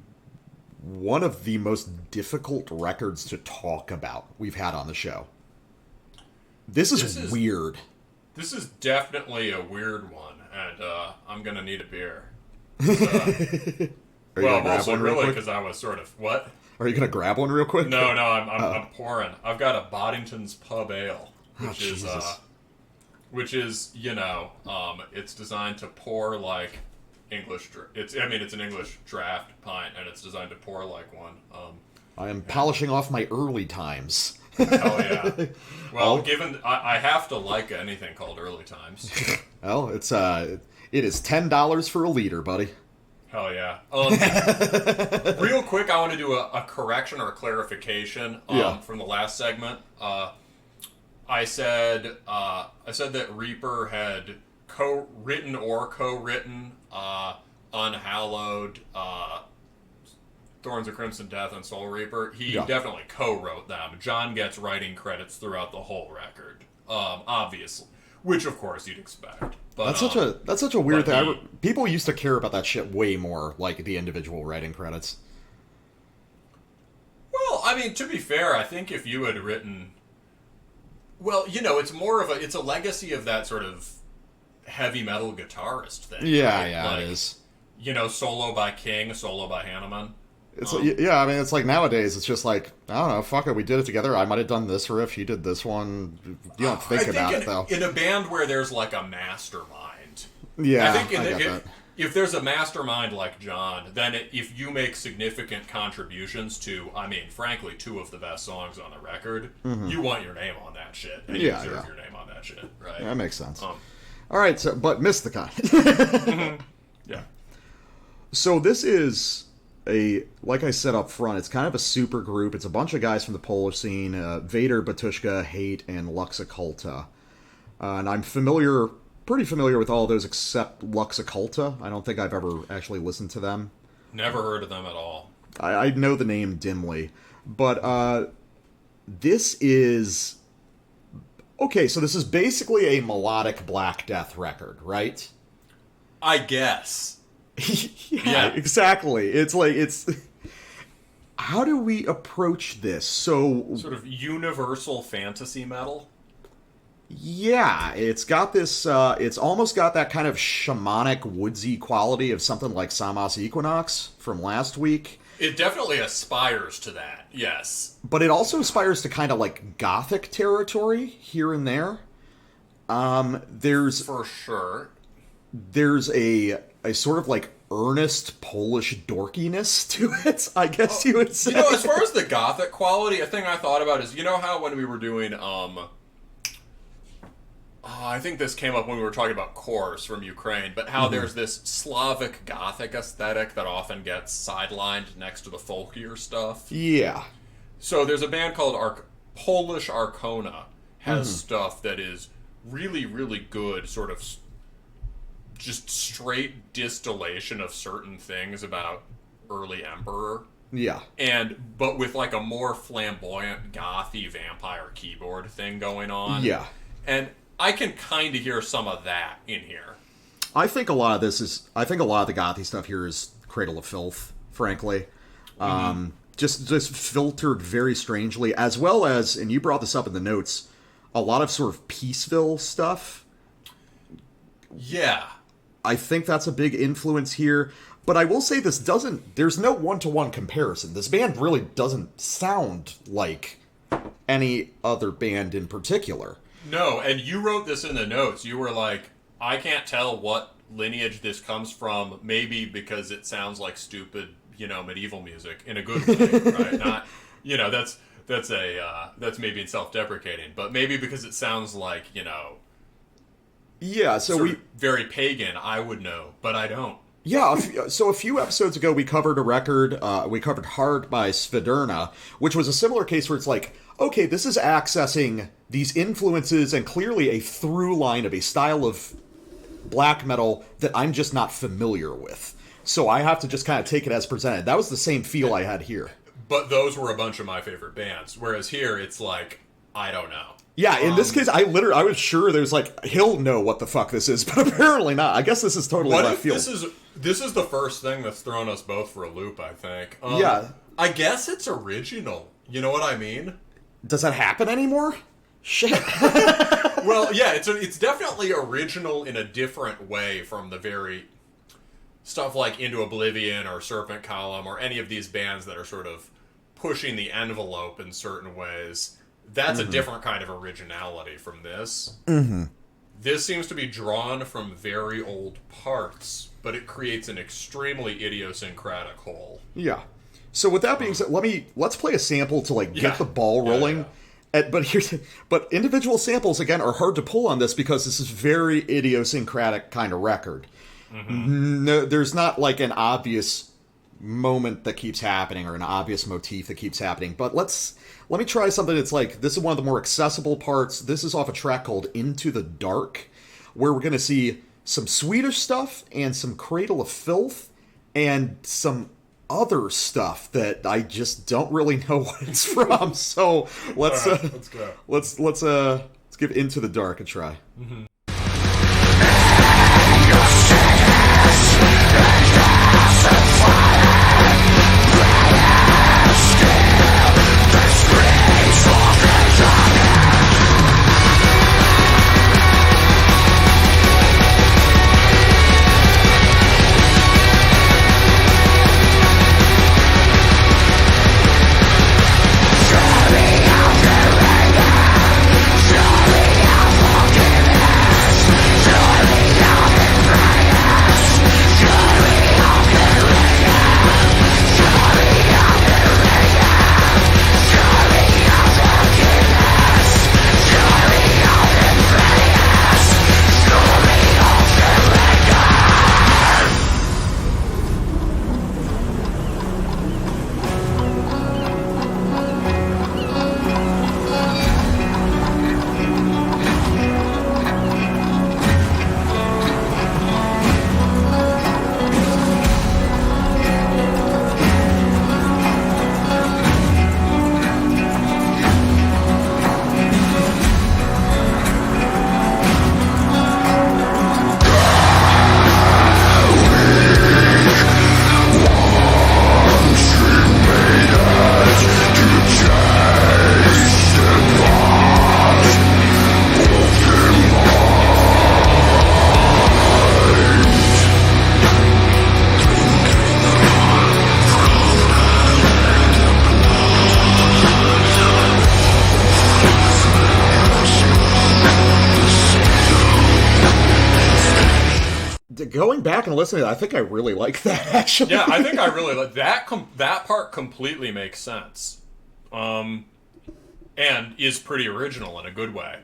one of the most difficult records to talk about we've had on the show. This is weird. This is definitely a weird one, and I'm gonna need a beer. Well, also really because I was sort of what? Are you gonna grab one real quick? No, I'm pouring. I've got a Boddington's Pub Ale, which is it's designed to pour like English. It's an English draft pint, and it's designed to pour like one. I am polishing off my early times. Oh yeah. Well, given I have to like anything called early times. Well, it is $10 for a liter, buddy. Hell yeah. Real quick, I want to do a correction or a clarification from the last segment. I said that Reaper had co-written Unhallowed, Thorns of Crimson Death, and Soul Reaper. He definitely co-wrote them. John gets writing credits throughout the whole record, obviously, which of course you'd expect. But that's such a weird thing. People used to care about that shit way more, like the individual writing credits. I mean, to be fair, I think if you had written... Well, it's more of it's a legacy of that sort of heavy metal guitarist thing. Yeah, right? yeah, it is. Solo by King, solo by Hanneman. It's I mean, it's like nowadays, it's just like, I don't know, fuck it, we did it together. I might have done this riff, he did this one. You don't think about it, though. In a band where there's like a mastermind. Yeah, I think if there's a mastermind like John, then if you make significant contributions to, I mean, frankly, 2 of the best songs on the record, you want your name on that shit. And you deserve your name on that shit, right? That makes sense. All right, so, but Mysthicon. Yeah. So this is like I said up front, it's kind of a super group. It's a bunch of guys from the Polish scene, Vader, Batushka, Hate, and Lux Occulta. And I'm pretty familiar with all of those except Lux Occulta. I don't think I've ever actually listened to them. Never heard of them at all. I know the name dimly. But this is... Okay, so this is basically a melodic Black Death record, right? I guess. yeah, exactly. It's like, how do we approach this? So sort of universal fantasy metal? Yeah, it's got this, it's almost got that kind of shamanic, woodsy quality of something like Samos Equinox from last week. It definitely aspires to that, yes. But it also aspires to kind of like gothic territory here and there. There's... For sure. There's a sort of like earnest Polish dorkiness to it, I guess you would say. As far as the gothic quality, a thing I thought about is, how when we were doing, I think this came up when we were talking about Kors from Ukraine, but how there's this Slavic gothic aesthetic that often gets sidelined next to the folkier stuff. Yeah. So there's a band called Polish Arcona has stuff that is really, really good, sort of just straight distillation of certain things about early Emperor. Yeah. But with like a more flamboyant, gothy vampire keyboard thing going on. Yeah. And I can kind of hear some of that in here. I think a lot of the gothy stuff here is Cradle of Filth, frankly. Just filtered very strangely, as well as, and you brought this up in the notes, a lot of sort of Peaceville stuff. Yeah. I think that's a big influence here. But I will say there's no one-to-one comparison. This band really doesn't sound like any other band in particular. No, and you wrote this in the notes. You were like, I can't tell what lineage this comes from, maybe because it sounds like stupid, medieval music in a good way, right? Not, that's maybe self-deprecating, but maybe because it sounds like, yeah, so very pagan, I would know, but I don't. Yeah, so a few episodes ago we covered a record, we covered Hard by Svedurna, which was a similar case where it's like, okay, this is accessing these influences and clearly a through line of a style of black metal that I'm just not familiar with. So I have to just kind of take it as presented. That was the same feel I had here. But those were a bunch of my favorite bands, whereas here it's like, I don't know. Yeah, in this case, I was sure there's like, he'll know what the fuck this is, but apparently not. I guess this is totally left field. This is the first thing that's thrown us both for a loop, I think. Yeah. I guess it's original. You know what I mean? Does that happen anymore? Shit. Well, yeah, it's definitely original in a different way from the very stuff like Into Oblivion or Serpent Column or any of these bands that are sort of pushing the envelope in certain ways. That's a different kind of originality from this. This seems to be drawn from very old parts, but it creates an extremely idiosyncratic whole. Yeah. So with that being said, let's play a sample to get the ball rolling. Yeah. But individual samples again are hard to pull on this because this is very idiosyncratic kind of record. No, there's not like an obvious moment that keeps happening or an obvious motif that keeps happening. But let me try something that's like, this is one of the more accessible parts. This is off a track called Into the Dark, where we're going to see some Swedish stuff and some Cradle of Filth and some other stuff that I just don't really know what it's from. So let's go. Let's give Into the Dark a try. going back and listening, I think I really like that, actually. Yeah, I think I really like that. That part completely makes sense, and is pretty original in a good way.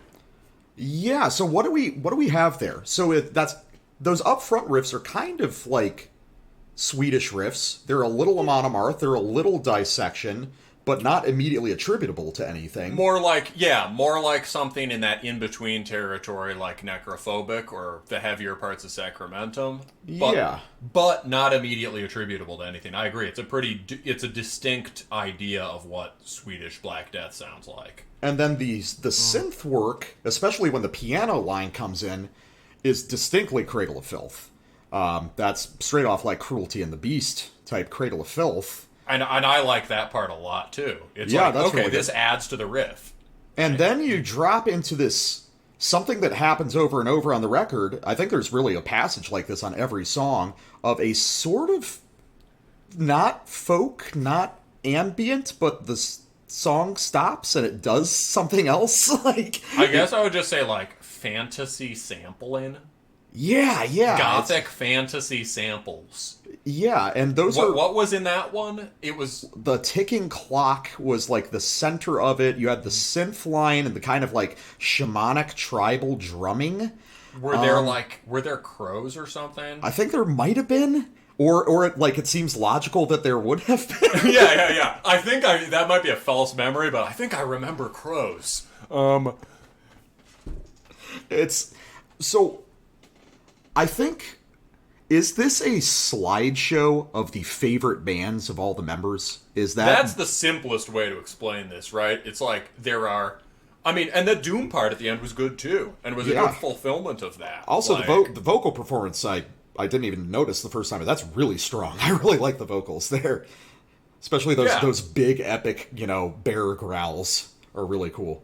Yeah. So what do we have there? So that's those upfront riffs are kind of like Swedish riffs. They're a little Amon Amarth. They're a little dissection, but not immediately attributable to anything. More like something in that in-between territory, like Necrophobic or the heavier parts of Sacramentum. But not immediately attributable to anything. I agree. It's a distinct idea of what Swedish Black Death sounds like. And then the synth work, especially when the piano line comes in, is distinctly Cradle of Filth. That's straight off like Cruelty and the Beast type Cradle of Filth. And I like that part a lot, too. It's like, that's okay, really this adds to the riff. And then you drop into this, something that happens over and over on the record. I think there's really a passage like this on every song, of a sort of, not folk, not ambient, but the song stops and it does something else. Like, I guess I would just say, like, fantasy sampling. Yeah. Gothic fantasy samples. Yeah, and what was in that one? It was... The ticking clock was, like, the center of it. You had the synth line and the kind of, like, shamanic tribal drumming. Were there crows or something? I think there might have been. Or it seems logical that there would have been. Yeah. I think that might be a false memory, but I think I remember crows. It's... So, I think... Is this a slideshow of the favorite bands of all the members? That's the simplest way to explain this, right? It's like there are... I mean, and the Doom part at the end was good, too. And was a good fulfillment of that. Also, the vocal performance, I didn't even notice the first time, but that's really strong. I really like the vocals there. Especially those big, epic, bear growls are really cool.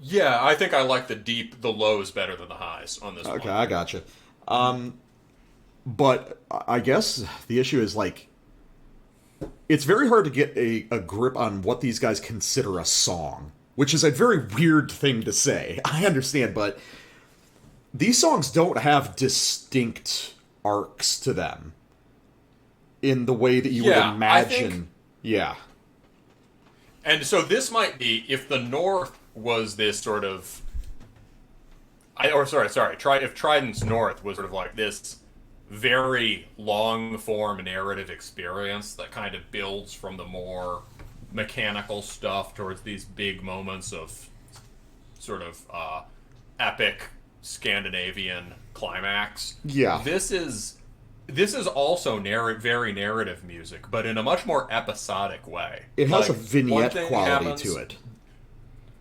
Yeah, I think I like the lows better than the highs on this one. Okay, I gotcha. But I guess the issue is, like, it's very hard to get a grip on what these guys consider a song, which is a very weird thing to say. I understand, but these songs don't have distinct arcs to them in the way that you would imagine. Yeah. And so this might be, if the North was this sort of... if Trident's North was sort of like this very long-form narrative experience that kind of builds from the more mechanical stuff towards these big moments of sort of epic Scandinavian climax. Yeah. This is also very narrative music, but in a much more episodic way. It has a vignette quality to it.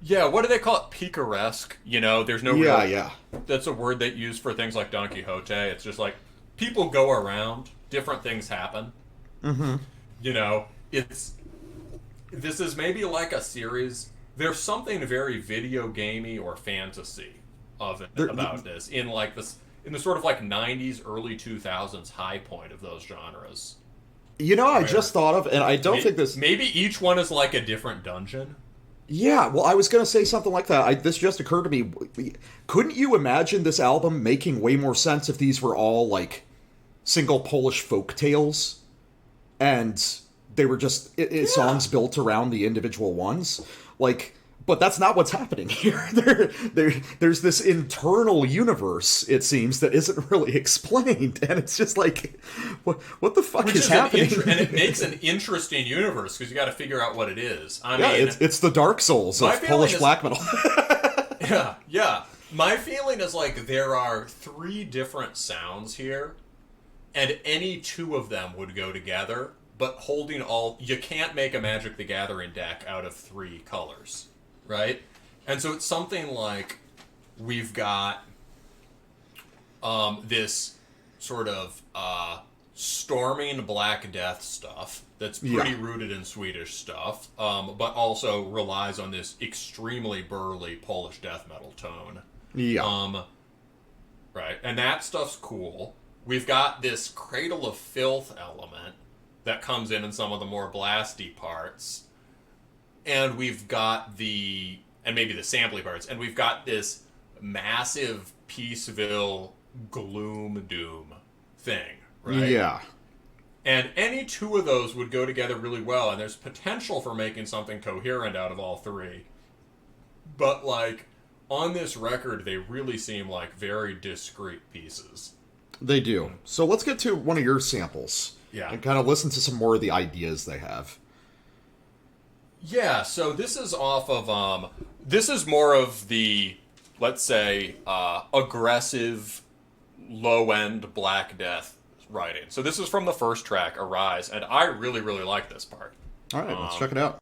Yeah, what do they call it? Picaresque. There's no real... Yeah. That's a word they use for things like Don Quixote. It's just like, people go around, different things happen. Mm-hmm. This is maybe like a series. There's something very video gamey or fantasy of it about this in the sort of like 90s, early 2000s high point of those genres. I just thought of, and I don't think this... Maybe each one is like a different dungeon. Yeah, well, I was going to say something like that. This just occurred to me. Couldn't you imagine this album making way more sense if these were all, like, single Polish folk tales? And they were just songs built around the individual ones? Like, but that's not what's happening here. There's this internal universe, it seems, that isn't really explained. And it's just like, what the fuck is happening? And it makes an interesting universe, because you got to figure out what it is. I mean, it's the Dark Souls of Polish black metal. Yeah. My feeling is like there are 3 different sounds here, and any 2 of them would go together, but holding all... You can't make a Magic the Gathering deck out of 3 colors. Right? And so it's something like we've got this sort of storming Black Death stuff that's pretty rooted in Swedish stuff, but also relies on this extremely burly Polish death metal tone. Yeah. Right. And that stuff's cool. We've got this Cradle of Filth element that comes in some of the more blasty parts. And we've got and maybe the samply parts, and we've got this massive Peaceville gloom doom thing, right? Yeah. And any two of those would go together really well, and there's potential for making something coherent out of all three. But, like, on this record, they really seem like very discrete pieces. They do. So let's get to one of your samples. Yeah. And kind of listen to some more of the ideas they have. Yeah, so this is off of, this is more of the, let's say, aggressive, low-end Black Death writing. So this is from the first track, Arise, and I really, really like this part. All right, let's check it out.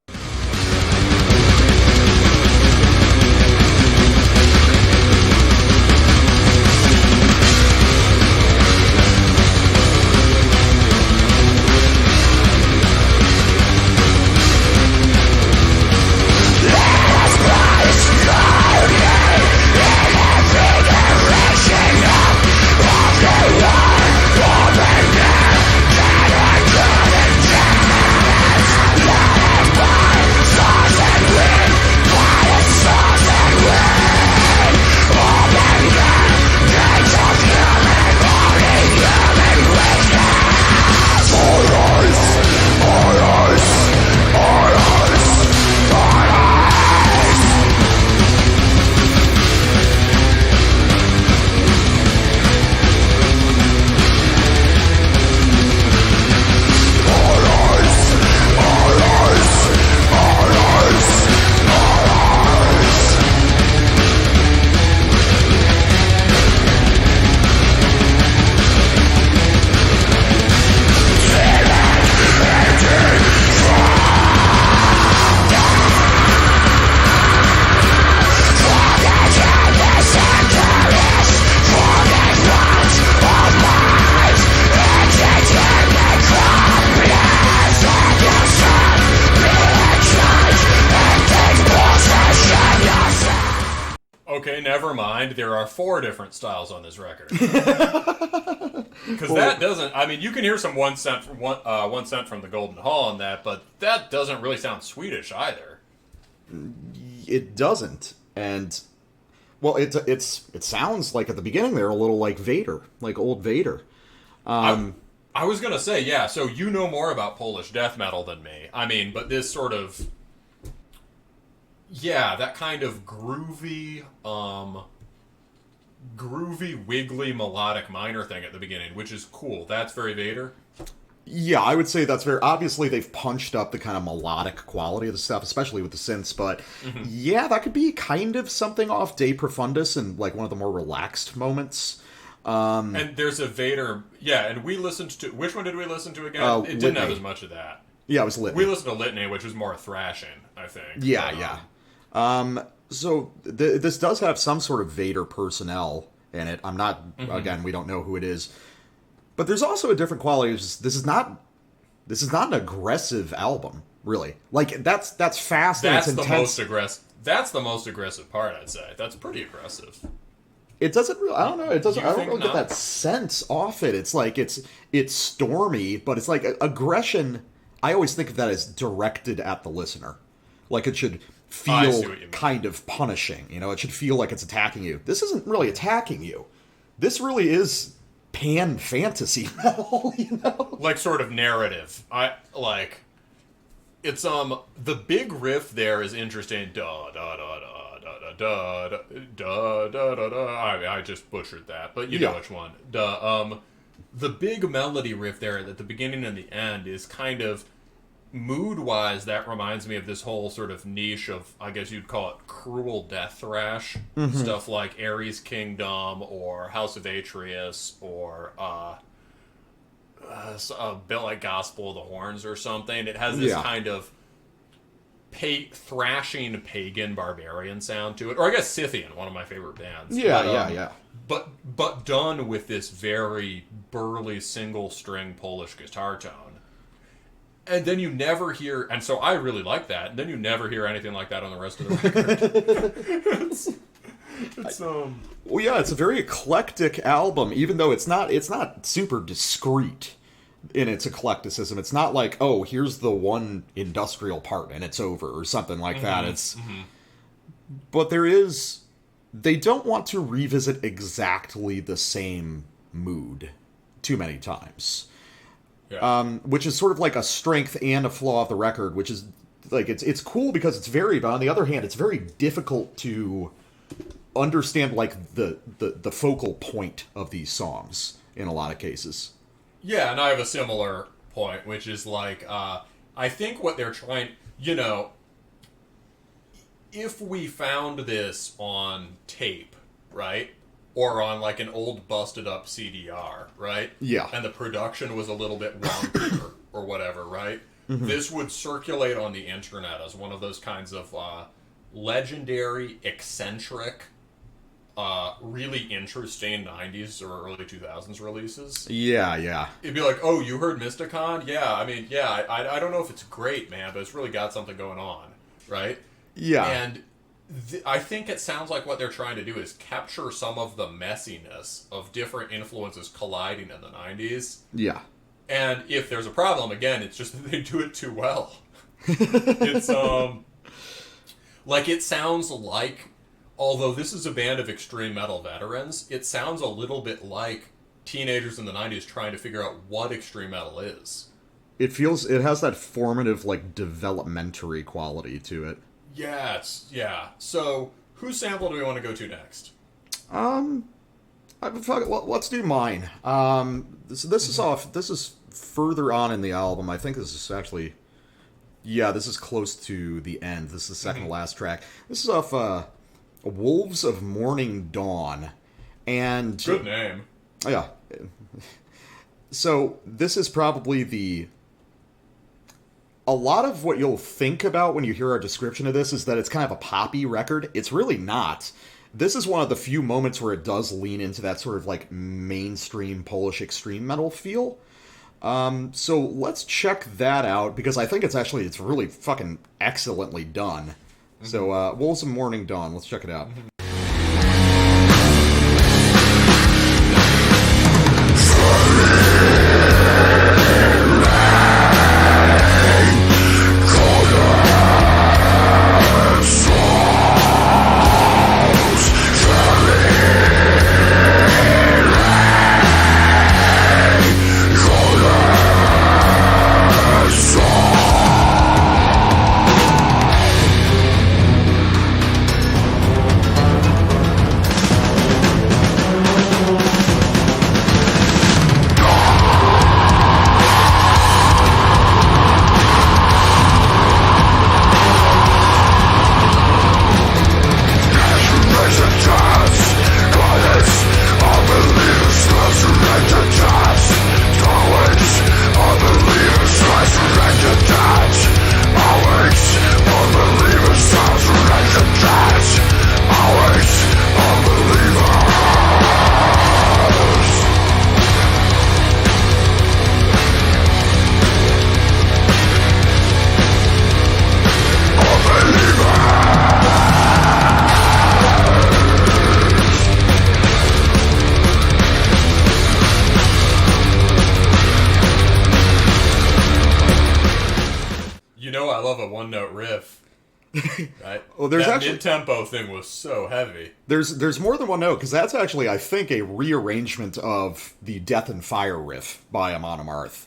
Okay, never mind. There are 4 different styles on this record. Because that doesn't... I mean, you can hear some one cent from the Golden Hall in that, but that doesn't really sound Swedish either. It doesn't. And, well, it sounds like at the beginning they're a little like Vader, like old Vader. I was going to say, yeah, so you know more about Polish death metal than me. I mean, but this sort of... Yeah, that kind of groovy, wiggly, melodic minor thing at the beginning, which is cool. That's very Vader. Yeah, I would say that's very... Obviously, they've punched up the kind of melodic quality of the stuff, especially with the synths, but yeah, that could be kind of something off De Profundis and, like, one of the more relaxed moments. And there's a Vader... Yeah, and we listened to... Which one did we listen to again? It didn't have as much of that. Yeah, it was Litany. We listened to Litany, which was more thrashing, I think. Yeah, yeah. So this does have some sort of Vader personnel in it. I'm not, again, we don't know who it is. But there's also a different quality. This is not an aggressive album, really. Like, that's fast and it's intense. That's the most aggressive part, I'd say. That's pretty aggressive. It doesn't really, I don't know, I don't really get that sense off it. It's like, it's stormy, but it's like aggression. I always think of that as directed at the listener. Like, it should feel kind of punishing, you know? It should feel like it's attacking you. This isn't really attacking you. This really is pan-fantasy metal, you know? Like, sort of narrative. It's, the big riff there is interesting. Da, da, da, da, da, da, da, da, da, da, da. I just butchered that, but you know which one. The big melody riff there at the beginning and the end is kind of... Mood-wise, that reminds me of this whole sort of niche of, I guess you'd call it cruel death thrash. Stuff like Ares Kingdom or House of Atreus or a bit like Gospel of the Horns or something. It has this kind of thrashing pagan barbarian sound to it. Or I guess Scythian, one of my favorite bands. Yeah. But done with this very burly single-string Polish guitar tone. And then you never hear... And so I really like that. And then you never hear anything like that on the rest of the record. Well, yeah, it's a very eclectic album, even though it's not super discreet in its eclecticism. It's not like, oh, here's the one industrial part and it's over, or something like that. But there is they don't want to revisit exactly the same mood too many times. Yeah. Which is sort of like a strength and a flaw of the record, which is like it's cool because it's varied, but on the other hand, it's very difficult to understand like the focal point of these songs in a lot of cases. Yeah, and I have a similar point, which is like I think what they're trying, if we found this on tape, right? Or on like an old busted up CDR, right? Yeah. And the production was a little bit wonky or whatever, right? Mm-hmm. This would circulate on the internet as one of those kinds of legendary, eccentric, really interesting 90s or early 2000s releases. Yeah. It'd be like, oh, you heard Mysthicon? Yeah, I don't know if it's great, man, but it's really got something going on, right? Yeah. And I think it sounds like what they're trying to do is capture some of the messiness of different influences colliding in the 90s. Yeah. And if there's a problem, again, it's just that they do it too well. It's, like, it sounds like, although this is a band of extreme metal veterans, it sounds a little bit like teenagers in the 90s trying to figure out what extreme metal is. It has that formative, like, developmentary quality to it. Yeah. So, whose sample do we want to go to next? Let's do mine. This is further on in the album. I think this is actually, this is close to the end. This is the second to last track. This is off Wolves of Morning Dawn, and good name. Yeah. So this is probably a lot of what you'll think about when you hear our description of this is that it's kind of a poppy record. It's really not. This is one of the few moments where it does lean into that sort of like mainstream Polish extreme metal feel. So let's check that out because I think it's really fucking excellently done. Mm-hmm. So Wolves of Morning Dawn, let's check it out. Mm-hmm. Right? Well, there's that actually mid-tempo thing was so heavy. There's more than one note because that's actually I think a rearrangement of the Death and Fire riff by Amon Amarth.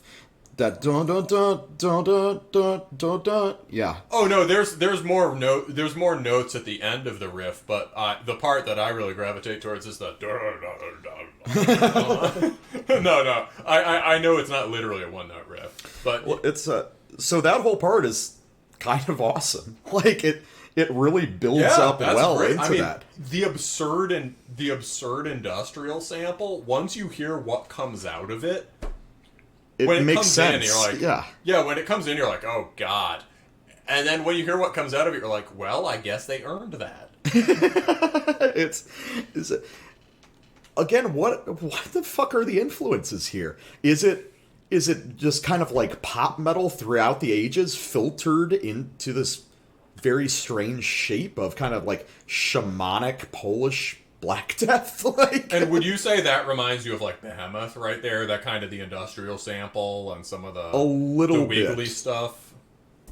That dun dun dun dun dun dun dun dun. Yeah. Oh no, there's more notes at the end of the riff, but the part that I really gravitate towards is the no. I know it's not literally a one note riff, but it's so that whole part is kind of awesome. Like it really builds up well great. into that. The absurd industrial sample. Once you hear what comes out of it, when it makes comes sense. in, you're like, yeah. When it comes in, you're like, oh god. And then when you hear what comes out of it, you're like, well, I guess they earned that. Again, what the fuck are the influences here? Is it just kind of like pop metal throughout the ages filtered into this very strange shape of kind of like shamanic Polish Black Death? And would you say that reminds you of like Behemoth right there? That kind of the industrial sample and some of the wiggly stuff?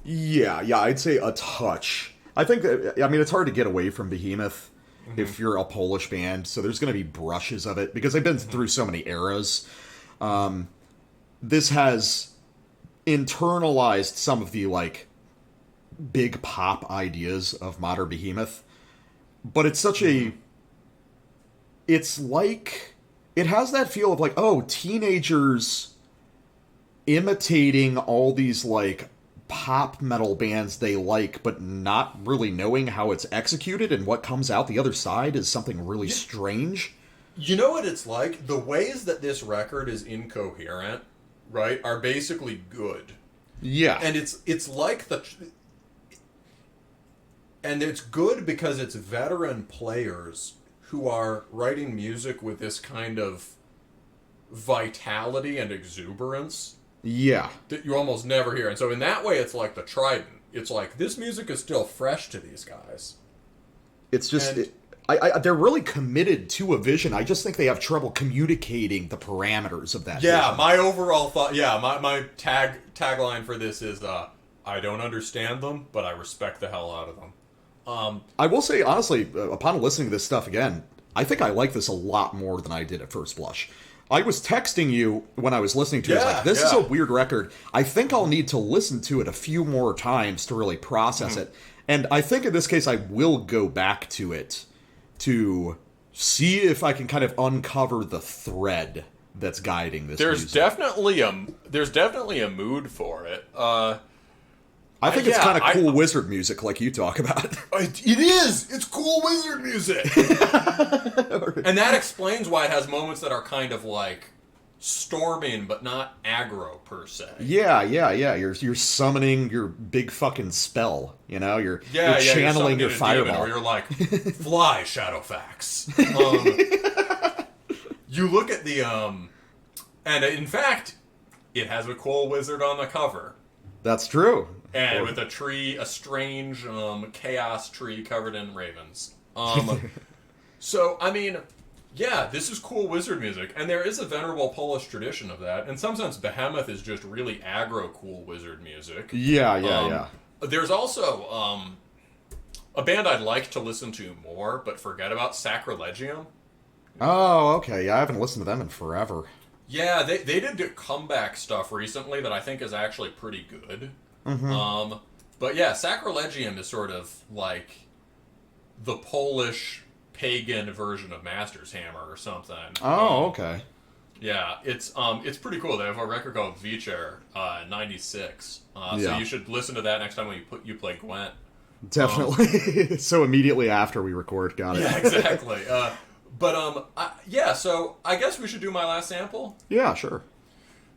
Yeah, I'd say a touch. I think it's hard to get away from Behemoth. if you're a Polish band. So there's going to be brushes of it because they've been through so many eras. This has internalized some of the like big pop ideas of modern Behemoth, but it's such a... It's like... It has that feel of like, oh, teenagers imitating all these like pop metal bands they like, but not really knowing how it's executed, and what comes out the other side is something really strange. You know what it's like? The ways that this record is incoherent, right, are basically good. Yeah. And it's like and it's good because it's veteran players who are writing music with this kind of vitality and exuberance. Yeah. That you almost never hear. And so in that way, it's like the Trident. It's like, this music is still fresh to these guys. It's just... they're really committed to a vision. I just think they have trouble communicating the parameters of that vision. My overall thought... Yeah, my tagline for this is, I don't understand them, but I respect the hell out of them. I will say, honestly, upon listening to this stuff again, I think I like this a lot more than I did at first blush. I was texting you when I was listening to it. I was like, this is a weird record. I think I'll need to listen to it a few more times to really process it. And I think in this case, I will go back to it to see if I can kind of uncover the thread that's guiding this music. There's definitely a mood for it. I think it's kind of cool wizard music like you talk about. It is! It's cool wizard music! And that explains why it has moments that are kind of like storming, but not aggro per se. Yeah. You're summoning your big fucking spell, you know? You're channeling your fireball. Or you're like, fly, Shadowfax. You look at the, and in fact, it has a cool wizard on the cover. That's true. And with a tree, a strange chaos tree covered in ravens. So, I mean, yeah, this is cool wizard music. And there is a venerable Polish tradition of that. In some sense, Behemoth is just really aggro cool wizard music. Yeah. There's also a band I'd like to listen to more, but forget about, Sacrilegium. Oh, okay. Yeah, I haven't listened to them in forever. Yeah, they did do comeback stuff recently that I think is actually pretty good. Mm-hmm. But yeah, Sacrilegium is sort of like the Polish pagan version of Master's Hammer or something. Oh, okay. Yeah, it's pretty cool. They have a record called Vicher, 96. So you should listen to that next time when you play Gwent. Definitely. So immediately after we record, got it. Yeah, exactly. So I guess we should do my last sample. Yeah, sure.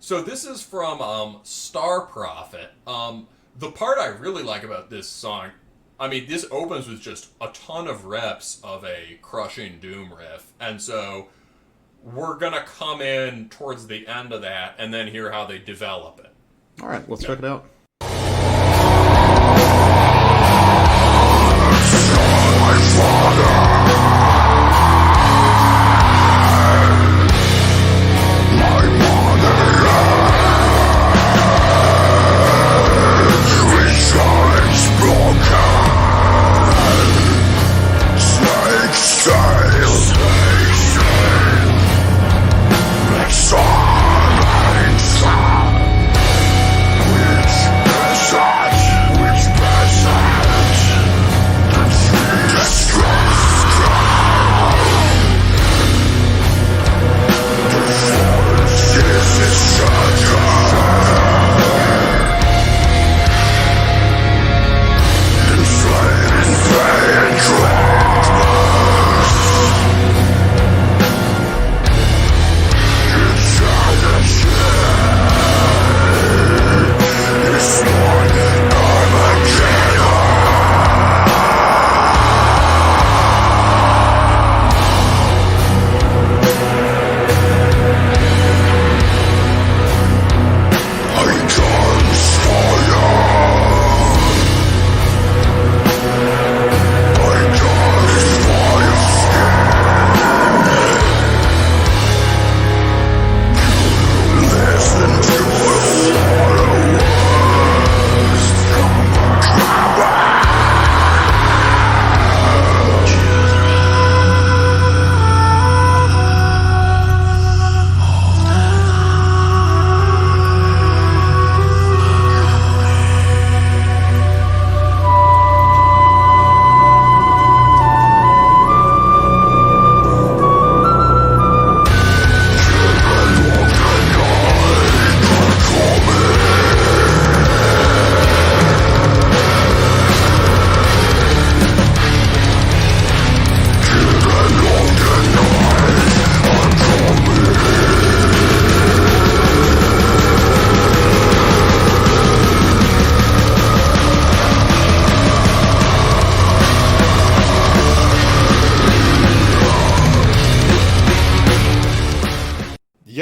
So this is from Star Prophet. The part I really like about this song, I mean, this opens with just a ton of reps of a crushing doom riff. And so we're going to come in towards the end of that and then hear how they develop it. All right, let's check it out. Which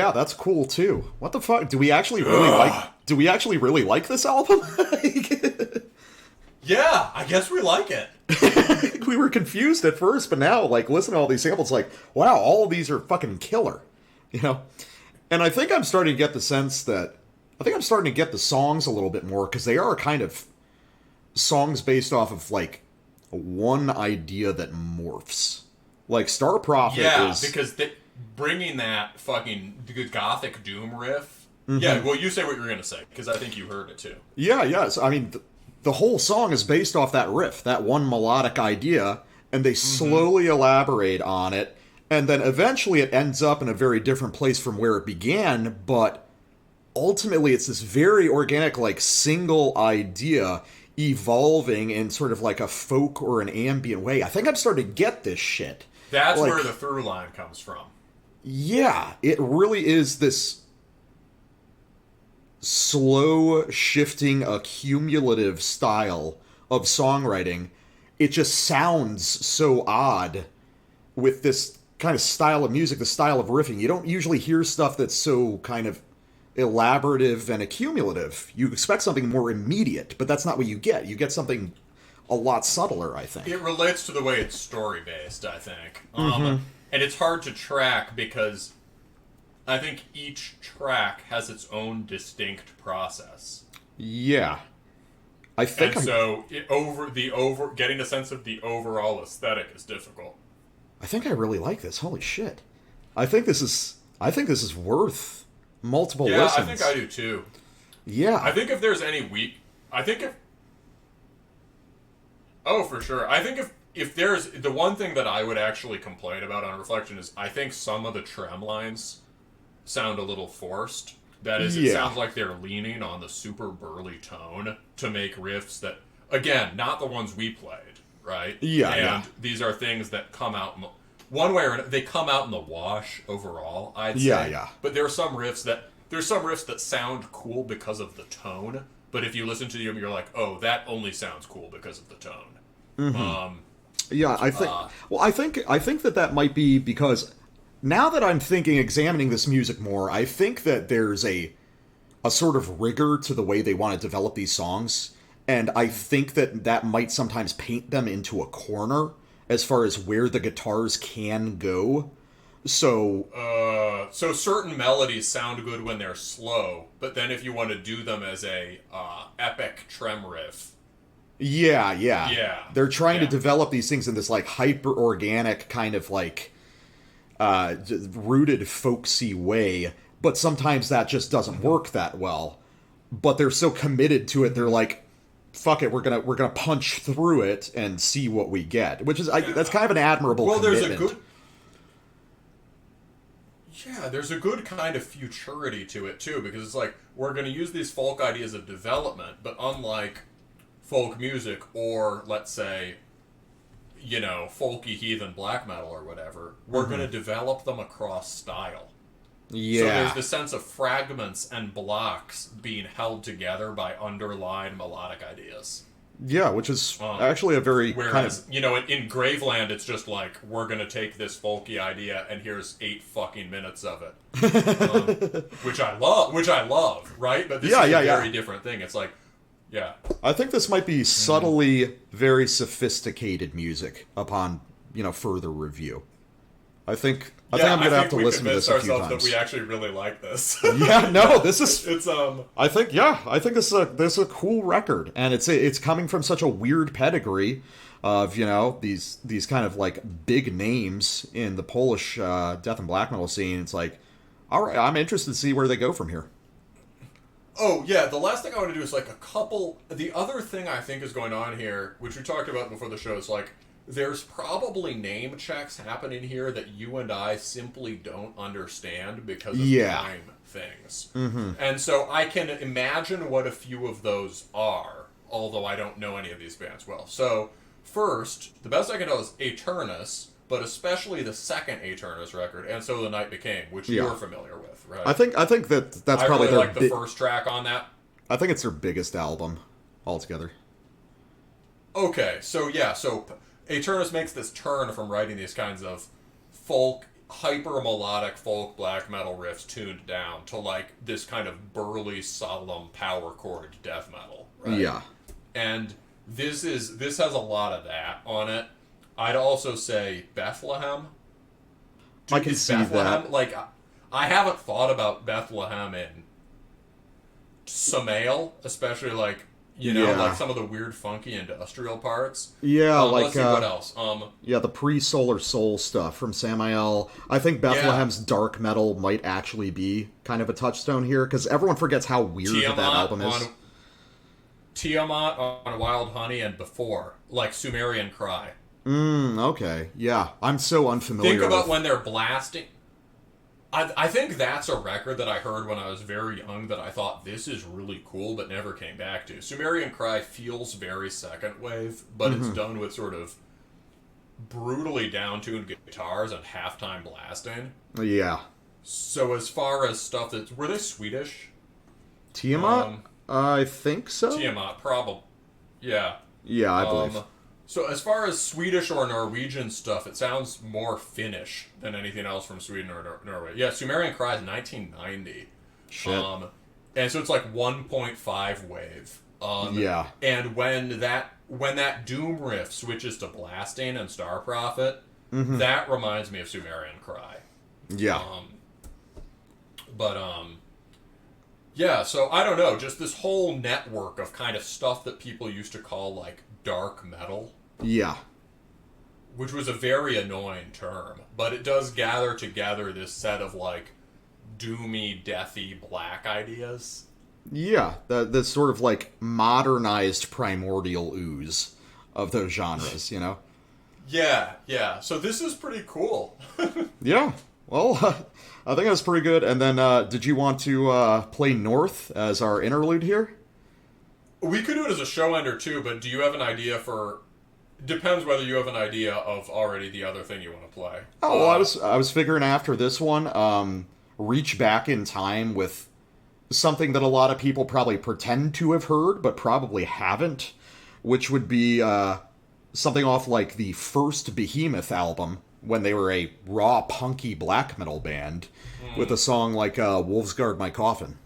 yeah, that's cool too. What the fuck? Do we actually really like this album? Yeah, I guess we like it. We were confused at first, but now, like, listen to all these samples, like, wow, all of these are fucking killer, you know? And I think I'm starting to get the sense that, I think I'm starting to get the songs a little bit more, because they are kind of songs based off of, like, one idea that morphs. Like, Star Prophet is... Yeah, because bringing that fucking gothic doom riff... Mm-hmm. Yeah, well, you say what you're going to say, because I think you heard it, too. Yeah, yes. I mean, the whole song is based off that riff, that one melodic idea, and they slowly elaborate on it, and then eventually it ends up in a very different place from where it began, but ultimately it's this very organic, like, single idea evolving in sort of like a folk or an ambient way. I think I'm starting to get this shit. That's like, where the through line comes from. Yeah, it really is this slow, shifting, accumulative style of songwriting. It just sounds so odd with this kind of style of music, the style of riffing. You don't usually hear stuff that's so kind of elaborative and accumulative. You expect something more immediate, but that's not what you get. You get something a lot subtler, I think. It relates to the way it's story-based, I think. And it's hard to track because I think each track has its own distinct process. Yeah. I think getting a sense of the overall aesthetic is difficult. I think I really like this. Holy shit. I think this is worth multiple listens. Yeah, I think I do too. Yeah. I think if there's any Oh, for sure. I think if there's... The one thing that I would actually complain about on reflection is I think some of the trem lines sound a little forced. That is, it sounds like they're leaning on the super burly tone to make riffs that, again, not the ones we played, right? Yeah, and these are things that come out... One way or another, they come out in the wash overall, I'd say. Yeah. But there's some riffs that sound cool because of the tone, but if you listen to them, you're like, oh, that only sounds cool because of the tone. Yeah, I think. I think that might be because now that I'm examining this music more, I think that there's a sort of rigor to the way they want to develop these songs, and I think that might sometimes paint them into a corner as far as where the guitars can go. So certain melodies sound good when they're slow, but then if you want to do them as a epic trem riff. Yeah. They're trying to develop these things in this like hyper organic kind of like rooted folksy way, but sometimes that just doesn't work that well. But they're so committed to it, they're like, fuck it, we're gonna punch through it and see what we get, which is that's kind of an admirable commitment. There's a good kind of futurity to it too, because it's like we're gonna use these folk ideas of development, but unlike folk music or let's say, folky heathen black metal or whatever, we're gonna develop them across style. Yeah. So there's the sense of fragments and blocks being held together by underlying melodic ideas. Yeah, which is actually a very whereas, in Graveland, it's just like, we're going to take this folky idea and here's 8 fucking minutes of it. Which I love, right? But this is a very different thing. It's like, I think this might be subtly very sophisticated music upon, further review. I think I'm going to have to listen to this a few times. That we actually really like this. This is. It's I think this is a cool record, and it's coming from such a weird pedigree of these kind of like big names in the Polish death and black metal scene. It's like, all right, I'm interested to see where they go from here. Oh yeah, the last thing I want to do is like a couple. The other thing I think is going on here, which we talked about before the show, is like, there's probably name checks happening here that you and I simply don't understand because of time things. And so I can imagine what a few of those are, although I don't know any of these bands well. So first, the best I can know is Eternus, but especially the second Eternus record, And So the Night Became, which you're familiar with, right? I think that's probably really like the first track on that. I think it's their biggest album altogether. Okay, so Eternus makes this turn from writing these kinds of folk hyper melodic folk black metal riffs tuned down to like this kind of burly, solemn power chord death metal. Right? Yeah. And this has a lot of that on it. I'd also say Bethlehem. I can see that. Like, I haven't thought about Bethlehem in Samael, especially like, you know, like some of the weird, funky industrial parts. Yeah, like let's see what else. Yeah, the pre-Solar Soul stuff from Samael. I think Bethlehem's dark metal might actually be kind of a touchstone here, because everyone forgets how weird that album is. Tiamat on Wild Honey and before, like Sumerian Cry. Okay. Yeah, I'm so unfamiliar Think about with... when they're blasting... I think that's a record that I heard when I was very young that I thought, this is really cool, but never came back to. Sumerian Cry feels very second wave, but it's done with sort of brutally down-tuned guitars and halftime blasting. Yeah. So as far as stuff that's... Were they Swedish? Tiamat? I think so. Tiamat, probably. Yeah. Yeah, I believe. So as far as Swedish or Norwegian stuff, it sounds more Finnish than anything else from Sweden or Norway. Yeah, Sumerian Cry is 1990. Shit. And so it's like 1.5 wave. Yeah. And when that Doom riff switches to blasting and Star Prophet, that reminds me of Sumerian Cry. Yeah. Yeah, so I don't know, just this whole network of kind of stuff that people used to call like dark metal. Yeah. Which was a very annoying term, but it does gather together this set of like doomy, deathy, black ideas. Yeah, the sort of like modernized primordial ooze of those genres, you know? Yeah. So this is pretty cool. Yeah. Well, I think that's pretty good. And then, did you want to play North as our interlude here? We could do it as a show ender too, but do you have an idea for... Depends whether you have an idea of already the other thing you want to play. Oh, well, I was figuring after this one, reach back in time with something that a lot of people probably pretend to have heard, but probably haven't, which would be something off like the first Behemoth album, when they were a raw, punky black metal band, with a song like Wolves Guard My Coffin.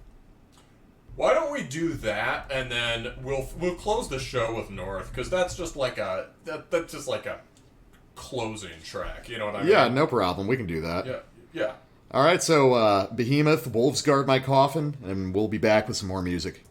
Why don't we do that, and then we'll close the show with North, because that's just like that's just like a closing track, you know what I mean? Yeah, no problem. We can do that. Yeah. All right, so Behemoth, Wolves Guard My Coffin, and we'll be back with some more music.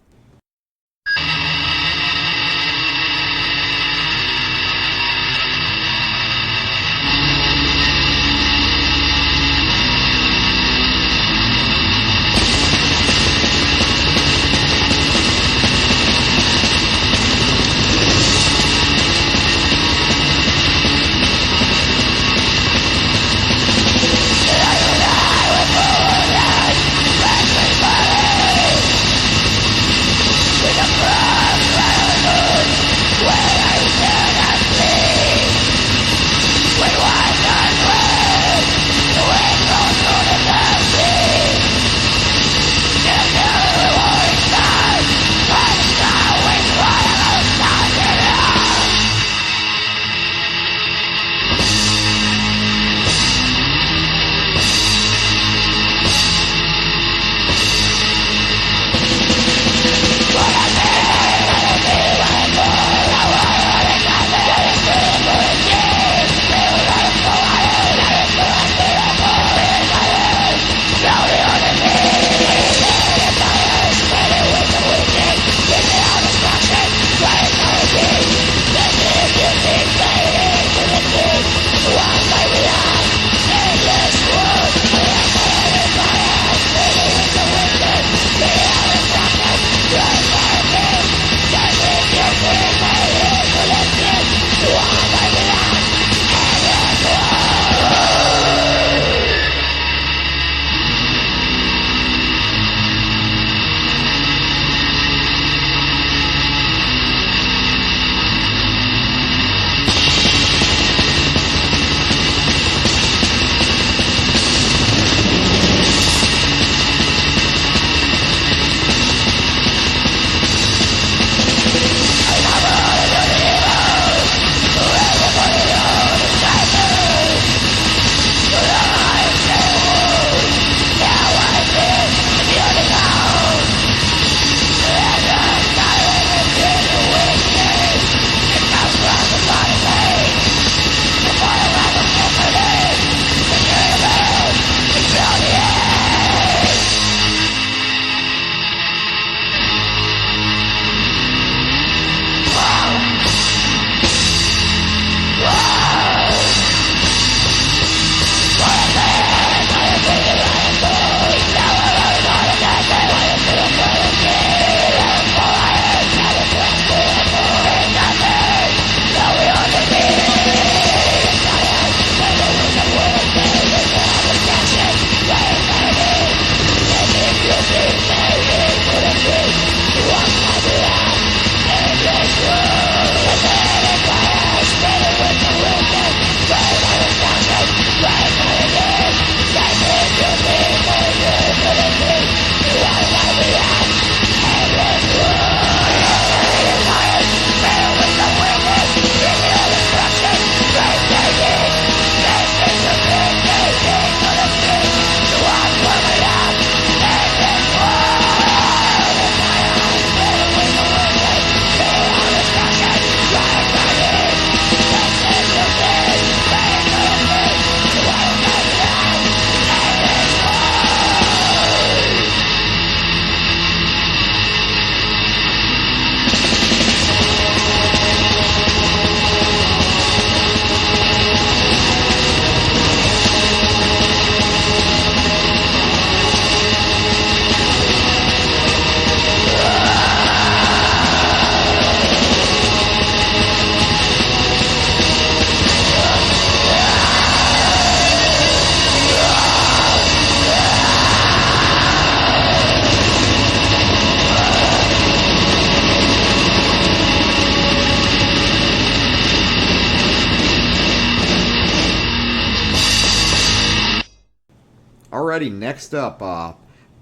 Alrighty, next up,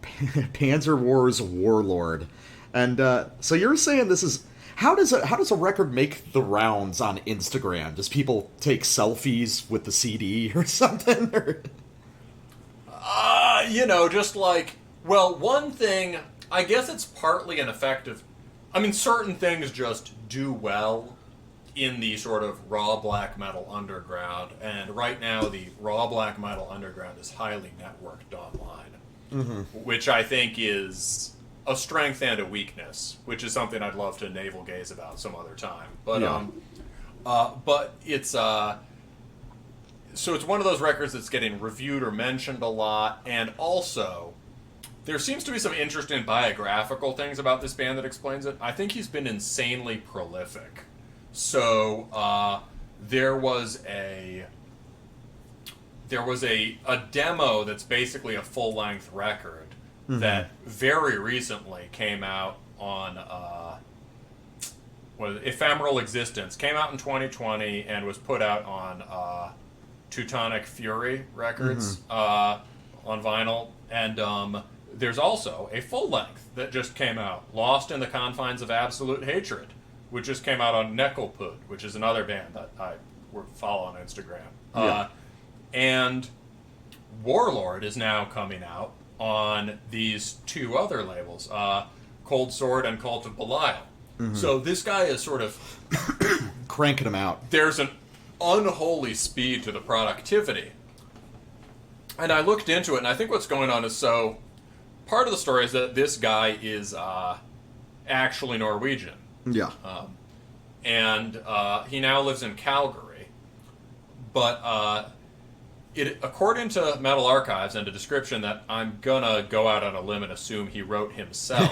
Panzerwar's Warlord. And so you're saying this is... How does a record make the rounds on Instagram? Does people take selfies with the CD or something? Just like... Well, one thing... I guess it's partly an effective... I mean, certain things just do well in the sort of raw black metal underground, and right now the raw black metal underground is highly networked online, which I think is a strength and a weakness, which is something I'd love to navel gaze about some other time. But but it's so it's one of those records that's getting reviewed or mentioned a lot, and also there seems to be some interesting biographical things about this band that explains it. I think he's been insanely prolific. So there was a demo that's basically a full-length record that very recently came out on Ephemeral Existence. Came out in 2020 and was put out on Teutonic Fury Records on vinyl. And there's also a full-length that just came out, Lost in the Confines of Absolute Hatred, which just came out on Neckelpud, which is another band that I follow on Instagram. And Warlord is now coming out on these two other labels, Cold Sword and Cult of Belial. So this guy is sort of... cranking them out. There's an unholy speed to the productivity. And I looked into it, and I think what's going on is part of the story is that this guy is actually Norwegian. Yeah. And he now lives in Calgary. But according to Metal Archives and a description that I'm gonna go out on a limb and assume he wrote himself,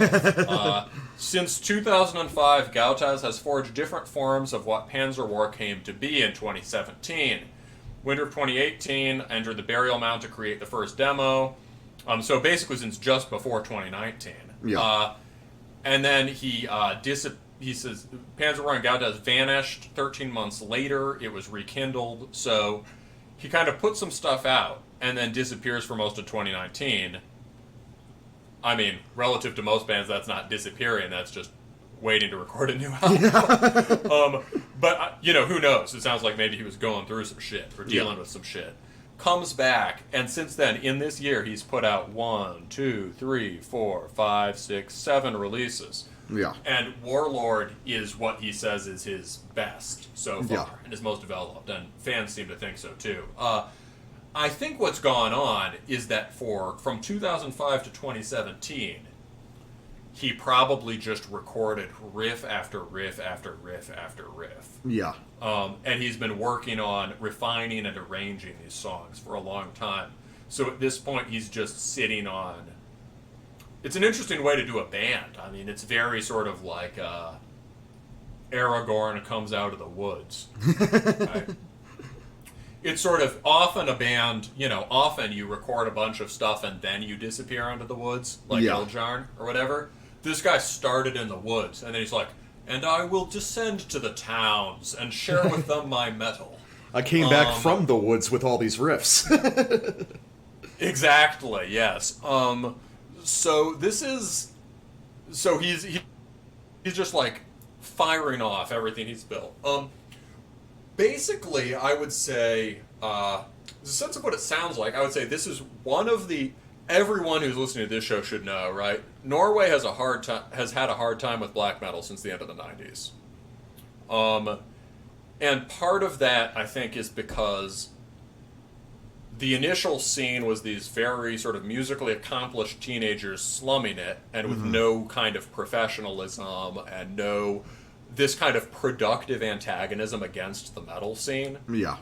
since 2005, Gautaz has forged different forms of what Panzerwar came to be in 2017. Winter of 2018, entered the Burial Mound to create the first demo. So basically since just before 2019. Yeah. And then he says Panzerwar and Gautaz vanished 13 months later. It was rekindled. So he kind of put some stuff out and then disappears for most of 2019. I mean, relative to most bands, that's not disappearing. That's just waiting to record a new album. But, who knows? It sounds like maybe he was going through some shit or dealing with some shit. Comes back, and since then, in this year, he's put out 1, 2, 3, 4, 5, 6, 7 releases. Yeah. And Warlord is what he says is his best so far, and his most developed, and fans seem to think so too. I think what's gone on is that from 2005 to 2017, he probably just recorded riff after riff after riff after riff. Yeah. And he's been working on refining and arranging these songs for a long time. So at this point, he's just sitting on... It's an interesting way to do a band. I mean, it's very sort of like Aragorn comes out of the woods. Right? It's sort of often a band, often you record a bunch of stuff and then you disappear into the woods, like Eljarn or whatever. This guy started in the woods, and then he's like, and I will descend to the towns and share with them my metal. I came back from the woods with all these riffs. Exactly, yes. So this is... So he's just, like, firing off everything he's built. Basically, I would say... the sense of what it sounds like, I would say this is one of the... Everyone who's listening to this show should know, right? Norway has had a hard time with black metal since the end of the 90s. And part of that, I think, is because the initial scene was these very sort of musically accomplished teenagers slumming it, and with no kind of professionalism and no this kind of productive antagonism against the metal scene. Yeah.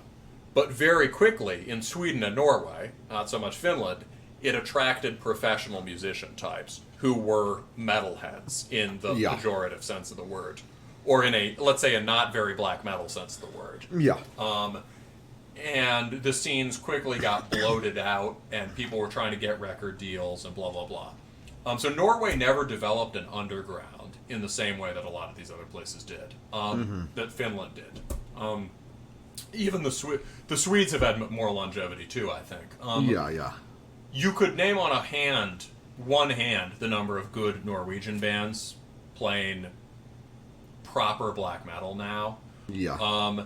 But very quickly, in Sweden and Norway, not so much Finland, it attracted professional musician types who were metalheads in the pejorative sense of the word. Or in a, let's say, a not very black metal sense of the word. Yeah. And the scenes quickly got bloated out, and people were trying to get record deals and blah, blah, blah. So Norway never developed an underground in the same way that a lot of these other places did, that Finland did. Even the Swedes have had more longevity, too, I think. you could name on one hand, the number of good Norwegian bands playing proper black metal now. Yeah.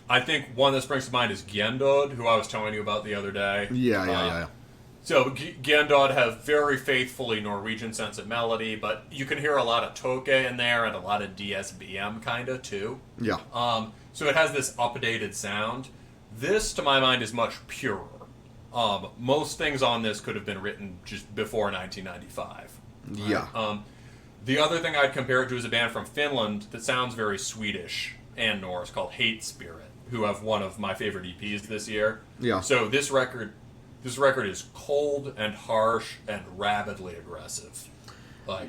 I think one that springs to mind is Gjendod, who I was telling you about the other day. Yeah. So Gjendod have very faithfully Norwegian sense of melody, but you can hear a lot of Toke in there and a lot of DSBM kind of too. Yeah. So it has this updated sound. This, to my mind, is much purer. Most things on this could have been written just before 1995. Right? Yeah. The other thing I'd compare it to is a band from Finland that sounds very Swedish and Norse called Hate Spirit, who have one of my favorite EPs this year. Yeah. So this record is cold and harsh and rabidly aggressive.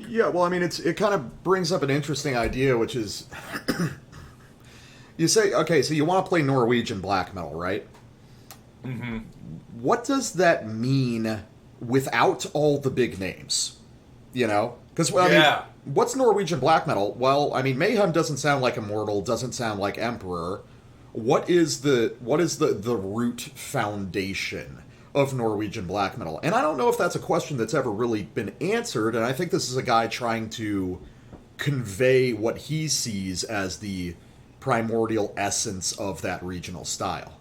Yeah, well, I mean, it kind of brings up an interesting idea, which is, you say, okay, so you want to play Norwegian black metal, right? Mm-hmm. What does that mean without all the big names? You know? Because, well, I mean, what's Norwegian black metal? Well, I mean, Mayhem doesn't sound like Immortal, doesn't sound like Emperor. What is the root foundation of Norwegian black metal? And I don't know if that's a question that's ever really been answered, and I think this is a guy trying to convey what he sees as the primordial essence of that regional style.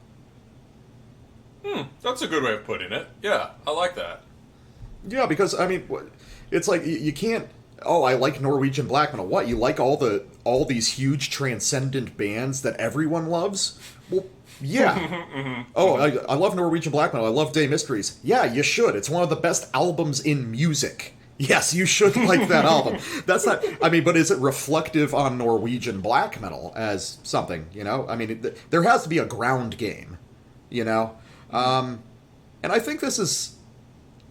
That's a good way of putting it. Yeah, I like that. Yeah, because, I mean, it's like, you can't, oh, I like Norwegian black metal. What, you like all these huge transcendent bands that everyone loves? Well, yeah. Oh, I love Norwegian black metal. I love Day Mysteries. Yeah, you should. It's one of the best albums in music. Yes, you should like that album. That's not, I mean, but is it reflective on Norwegian black metal as something, you know? I mean, there has to be a ground game, you know? And I think this is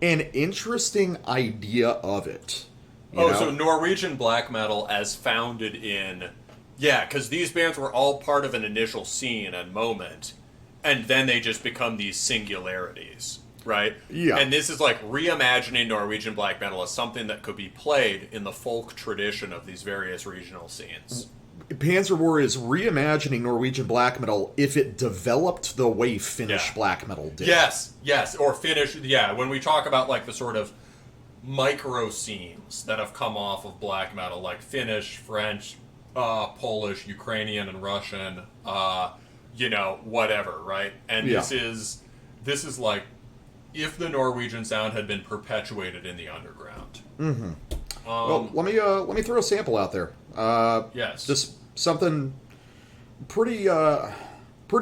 an interesting idea of it. You know? So Norwegian black metal as founded in... Yeah, because these bands were all part of an initial scene and moment, and then they just become these singularities, right? Yeah. And this is like reimagining Norwegian black metal as something that could be played in the folk tradition of these various regional scenes. Panzerwar is reimagining Norwegian black metal if it developed the way Finnish black metal did. Yes, or Finnish, when we talk about like the sort of micro scenes that have come off of black metal, like Finnish, French, Polish, Ukrainian, and Russian, whatever, right? And this is like if the Norwegian sound had been perpetuated in the underground. Mm-hmm. Well, let me throw a sample out there. Yes, just something pretty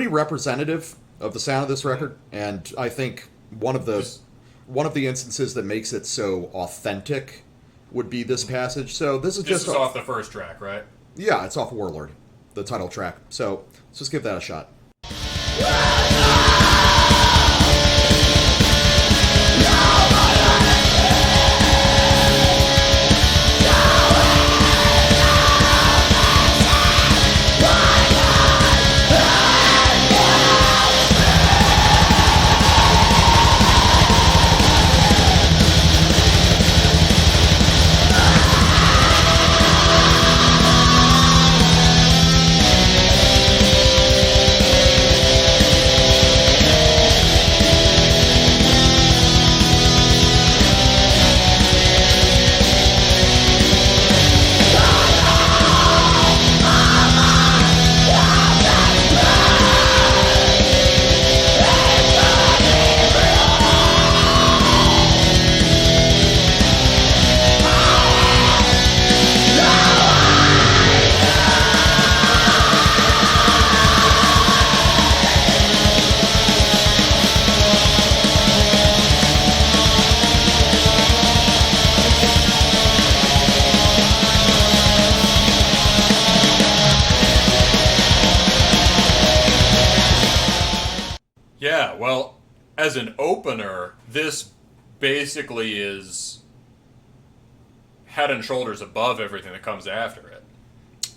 representative of the sound of this record, and I think one of the instances that makes it so authentic would be this passage. So this is off the first track, right? Yeah, it's off Warlord, the title track. So let's just give that a shot. Yeah, well, as an opener, this basically is head and shoulders above everything that comes after it.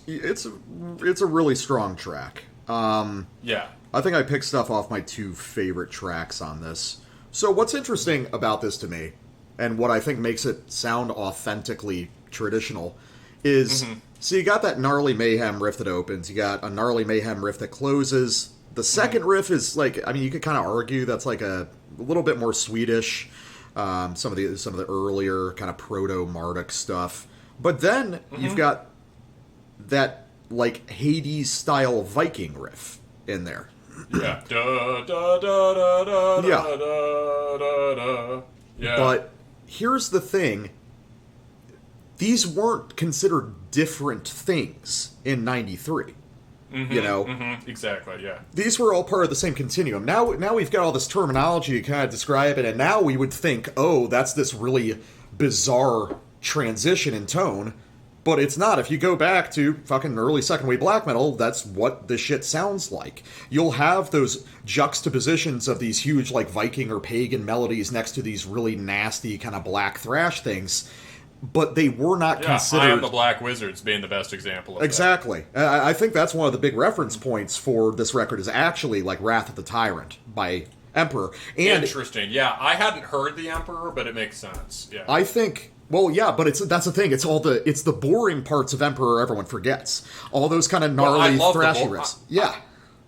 It's a really strong track. Yeah. I think I picked stuff off my two favorite tracks on this. So what's interesting about this to me, and what I think makes it sound authentically traditional, is, so you got that gnarly mayhem riff that opens, you got a gnarly mayhem riff that closes. The second riff is like, I mean, you could kind of argue that's like a little bit more Swedish. some of the earlier kind of proto-Marduk stuff. But then you've got that like Hades-style Viking riff in there. Yeah. Da, da, da, da, da, Yeah. da, da, da. Yeah. But here's the thing. These weren't considered different things in 93. You know? Exactly, yeah. These were all part of the same continuum. Now we've got all this terminology to kind of describe it, and now we would think, oh, that's this really bizarre transition in tone. But it's not. If you go back to fucking early second wave black metal, that's what this shit sounds like. You'll have those juxtapositions of these huge, like, Viking or pagan melodies next to these really nasty kind of black thrash things, but they were not considered... I Am the Black Wizards being the best example of exactly. I think that's one of the big reference points for this record is actually, like, Wrath of the Tyrant by Emperor. And interesting. Yeah, I hadn't heard the Emperor, but it makes sense. Yeah. I think... Well, yeah, but that's the thing. It's the boring parts of Emperor everyone forgets. All those kind of gnarly, thrashy riffs.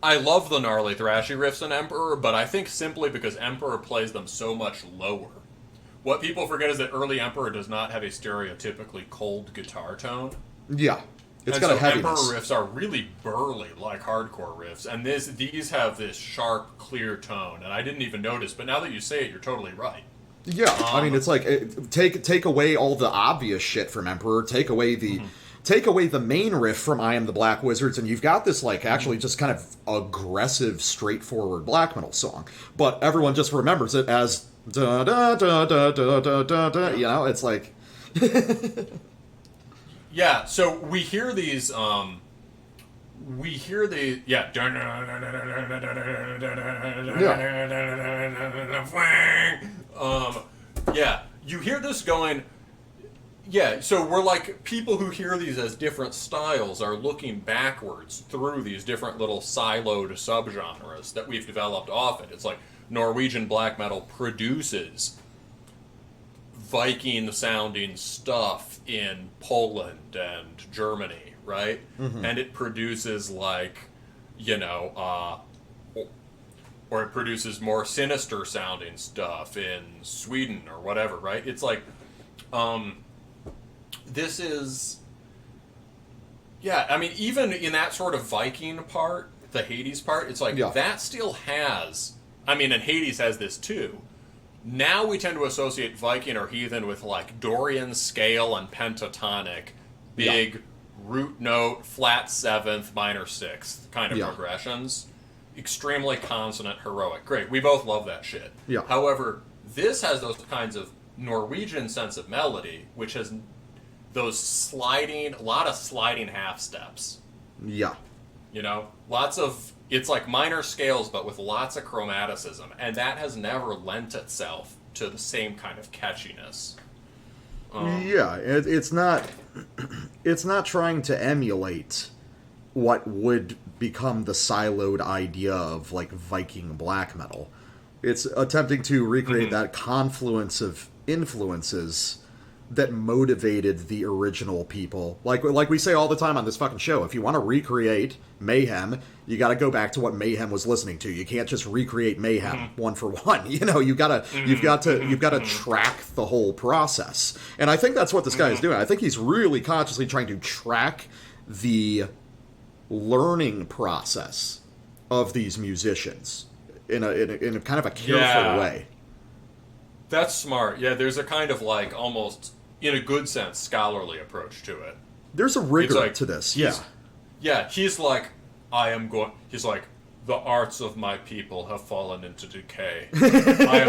I love the gnarly, thrashy riffs in Emperor, but I think simply because Emperor plays them so much lower. What people forget is that early Emperor does not have a stereotypically cold guitar tone. Yeah, it's and got so a heaviness. Emperor riffs are really burly, like hardcore riffs, and these have this sharp, clear tone. And I didn't even notice, but now that you say it, you're totally right. Yeah, I mean, it's like take away all the obvious shit from Emperor, take away the main riff from I Am the Black Wizards, and you've got this like actually just kind of aggressive, straightforward black metal song. But everyone just remembers it as da da da da da da da da. You know, it's like yeah. So we hear these. Yeah. Yeah, you hear this going, yeah, so we're like, people who hear these as different styles are looking backwards through these different little siloed subgenres that we've developed off it. It's like Norwegian black metal produces Viking-sounding stuff in Poland and Germany, right? And it produces, like, you know, or it produces more sinister sounding stuff in Sweden or whatever, right? It's like, this is, yeah, I mean, even in that sort of Viking part, the Hades part, it's like, that still has, I mean, and Hades has this too. Now we tend to associate Viking or Heathen with, like, Dorian scale and pentatonic, big root note, flat seventh, minor sixth kind of progressions. Extremely consonant, heroic. Great, we both love that shit. Yeah. However, this has those kinds of Norwegian sense of melody, which has those a lot of sliding half steps. Yeah. You know, it's like minor scales, but with lots of chromaticism, and that has never lent itself to the same kind of catchiness. It's not trying to emulate what would become the siloed idea of, like, Viking black metal. It's attempting to recreate that confluence of influences that motivated the original people. Like we say all the time on this fucking show, if you want to recreate Mayhem, you got to go back to what Mayhem was listening to. You can't just recreate Mayhem one for one. You know, you've got to track the whole process. And I think that's what this guy is doing. I think he's really consciously trying to track the learning process of these musicians in a kind of a careful way. That's smart. Yeah, there's a kind of, like, almost, in a good sense, scholarly approach to it. There's a rigor to this, yeah. He's like, he's like, the arts of my people have fallen into decay. I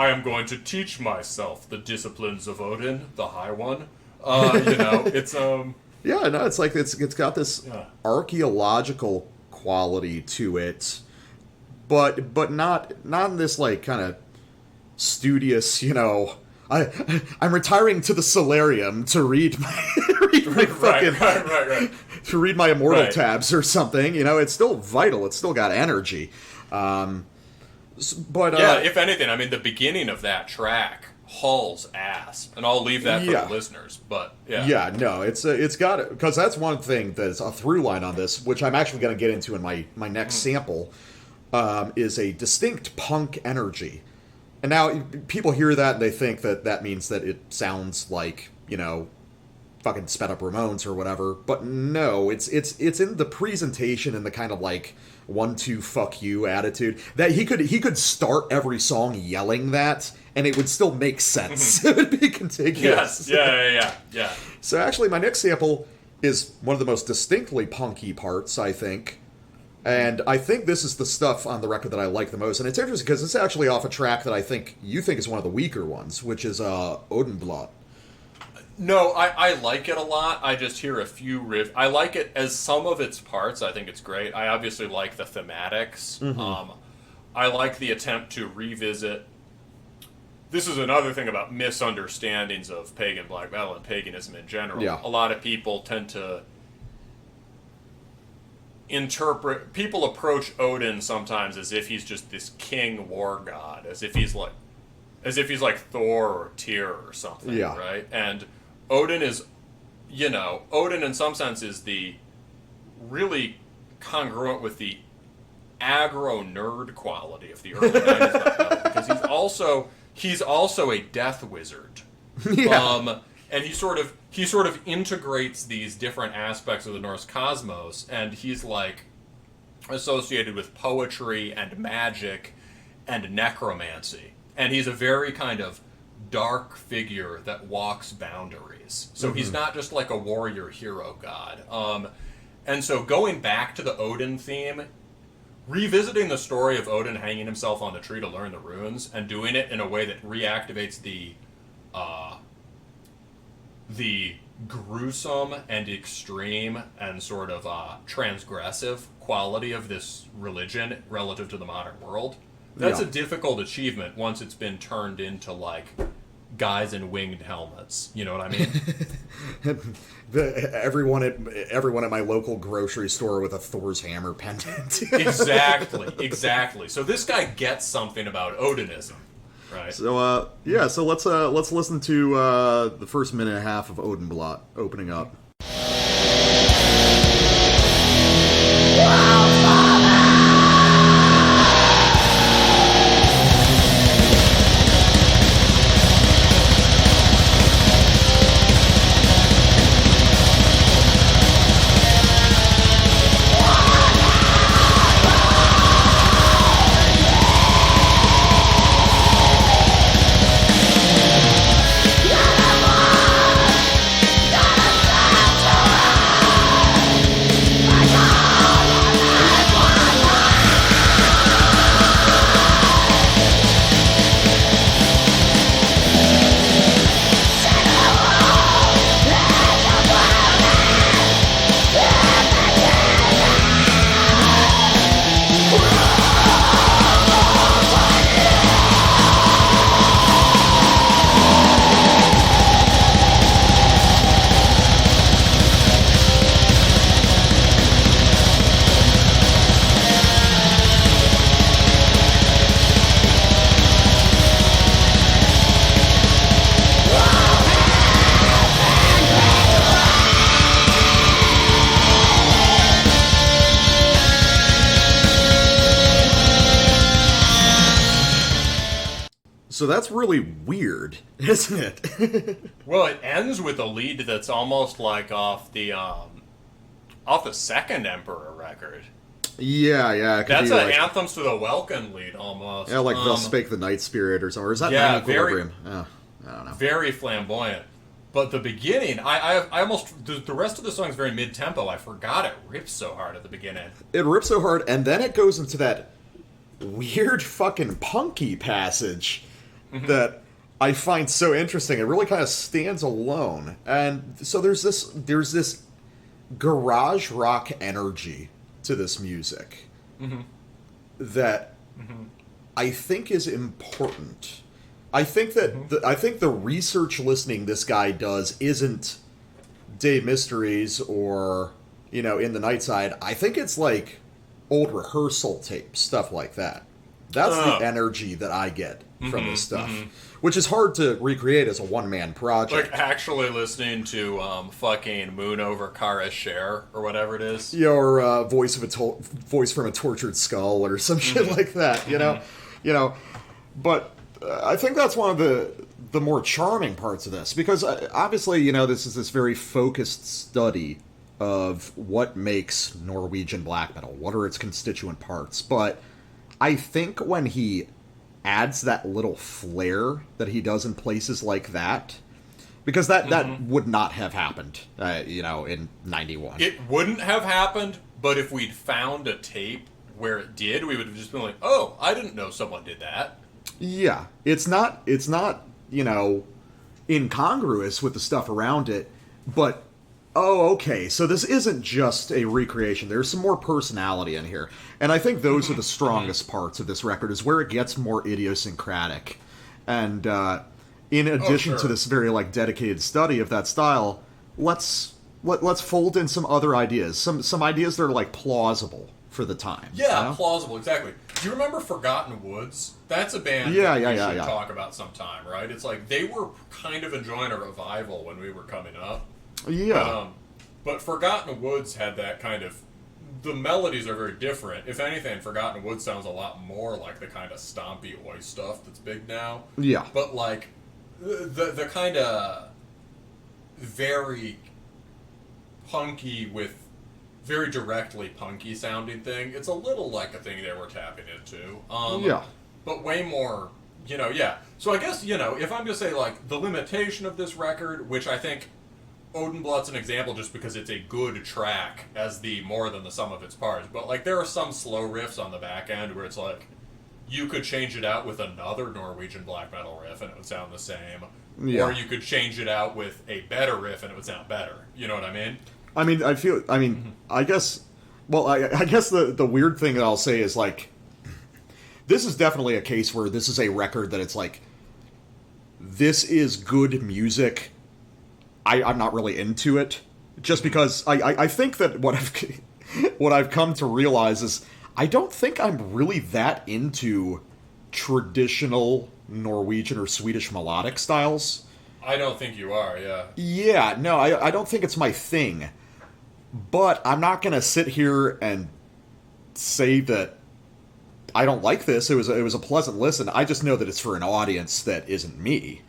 am going to teach myself the disciplines of Odin, the High One. You know, it's, Yeah, no, it's like, it's got this archaeological quality to it, but not in this, like, kind of studious, you know, I'm retiring to the solarium to read my to read my immortal tabs or something. You know, it's still vital. It's still got energy. If anything, I mean, the beginning of that track hauls ass, and I'll leave that for the listeners. But it's got it, because that's one thing that's a through line on this, which I'm actually going to get into in my next sample, is a distinct punk energy And now people hear that and they think that that means that it sounds like, fucking sped up Ramones or whatever. But no, it's in the presentation and the kind of like 1-2 fuck you attitude that he could start every song yelling that and it would still make sense. It would be contiguous. Yes. Yeah. So actually my next sample is one of the most distinctly punky parts, I think. And I think this is the stuff on the record that I like the most. And it's interesting because it's actually off a track that I think you think is one of the weaker ones, which is Odenblot. No, I like it a lot. I just hear a few riffs. I like it as some of its parts. I think it's great. I obviously like the thematics. I like the attempt to revisit. This is another thing about misunderstandings of pagan black metal and paganism in general. Yeah. A lot of people tend to people approach Odin sometimes as if he's just this king war god, as if he's like Thor or Tyr or something, right? And Odin is, Odin in some sense is the really congruent with the aggro nerd quality of the early 90s because he's also a death wizard. And he sort of integrates these different aspects of the Norse cosmos, and he's like associated with poetry and magic and necromancy. And he's a very kind of dark figure that walks boundaries. So he's not just like a warrior hero god. And so going back to the Odin theme, revisiting the story of Odin hanging himself on the tree to learn the runes and doing it in a way that reactivates the gruesome and extreme and sort of transgressive quality of this religion relative to the modern world. That's a difficult achievement once it's been turned into, like, guys in winged helmets. You know what I mean? Everyone at my local grocery store with a Thor's hammer pendant. Exactly. So this guy gets something about Odinism. Right. So so let's listen to the first minute and a half of Odenblot opening up. So that's really weird, isn't it? Well, it ends with a lead that's almost like off the Second Emperor record. Yeah. That's an Anthems to the Welkin lead, almost. Yeah, like Thus Spake the Night Spirit or something. Or is that Man Equilibrium? I don't know. Very flamboyant. But the beginning, I almost... The rest of the song is very mid-tempo. I forgot it rips so hard at the beginning. It rips so hard, and then it goes into that weird fucking punky passage that I find so interesting. It really kind of stands alone. And so there's this garage rock energy to this music that I think is important. I think that I think the research listening this guy does isn't Day Mysteries or, In the Nightside. I think it's like old rehearsal tapes, stuff like that. That's the energy that I get from this stuff, which is hard to recreate as a one-man project. Like actually listening to fucking Moon over Kara Share or whatever it is. Yeah, or voice from a tortured skull or some shit like that, you know? But I think that's one of the more charming parts of this, because obviously, you know, this is this very focused study of what makes Norwegian black metal, what are its constituent parts, but I think when he adds that little flair that he does in places like that, because that would not have happened, you know, in 91. It wouldn't have happened, but if we'd found a tape where it did, we would have just been like, oh, I didn't know someone did that. Yeah, it's not, you know, incongruous with the stuff around it, but, oh, okay, so this isn't just a recreation. There's some more personality in here. And I think those are the strongest parts of this record, is where it gets more idiosyncratic. And in addition to this very, like, dedicated study of that style, let's fold in some other ideas, some ideas that are, like, plausible for the time. Yeah, you know? plausible, exactly. Do you remember Forgotten Woods? That's a band we should talk about sometime, right? It's like they were kind of enjoying a revival when we were coming up. Yeah. But Forgotten Woods had that kind of... The melodies are very different. If anything, Forgotten Woods sounds a lot more like the kind of stompy oi stuff that's big now. Yeah. But like, the kind of very punky with... very directly punky sounding thing. It's a little like a thing they were tapping into. Yeah. But way more, you know, yeah. So I guess, you know, if I'm going to say, like, the limitation of this record, which I think Odenblad's an example just because it's a good track as the more than the sum of its parts. But, like, there are some slow riffs on the back end where it's like, you could change it out with another Norwegian black metal riff and it would sound the same. Yeah. Or you could change it out with a better riff and it would sound better. You know what I mean? I guess, well, I guess the weird thing that I'll say is, like, this is definitely a case where this is a record that it's like, this is good music. I'm not really into it, just because I think that what I've come to realize is I don't think I'm really that into traditional Norwegian or Swedish melodic styles. I don't think you are, yeah. Yeah, no, I don't think it's my thing. But I'm not going to sit here and say that I don't like this. It was a pleasant listen. I just know that it's for an audience that isn't me.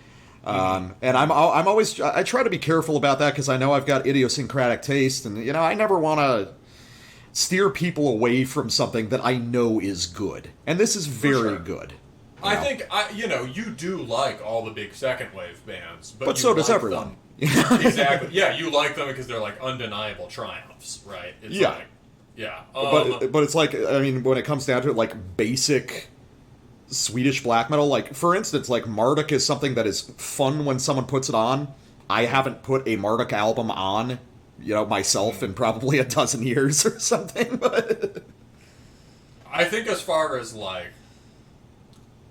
And I try to be careful about that because I know I've got idiosyncratic taste, and you know I never want to steer people away from something that I know is good. And this is very good. I think you do like all the big second wave bands, but so does everyone. Exactly. Yeah, you like them because they're like undeniable triumphs, right? It's like, yeah. But it's like, I mean, when it comes down to it, like basic Swedish black metal, like for instance, like Marduk is something that is fun when someone puts it on. I haven't put a Marduk album on, you know, myself in probably a dozen years or something. But I think as far as like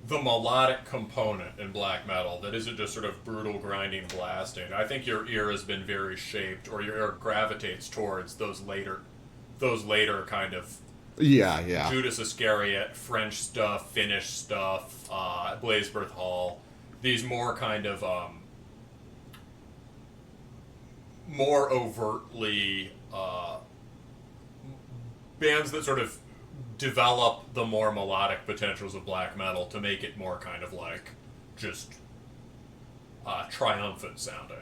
the melodic component in black metal that isn't just sort of brutal grinding blasting, I think your ear has been very shaped, or your ear gravitates towards those later kind of Judas Iscariot, French stuff, Finnish stuff, Blazebirth Hall, these more kind of more overtly bands that sort of develop the more melodic potentials of black metal to make it more kind of like just triumphant sounding.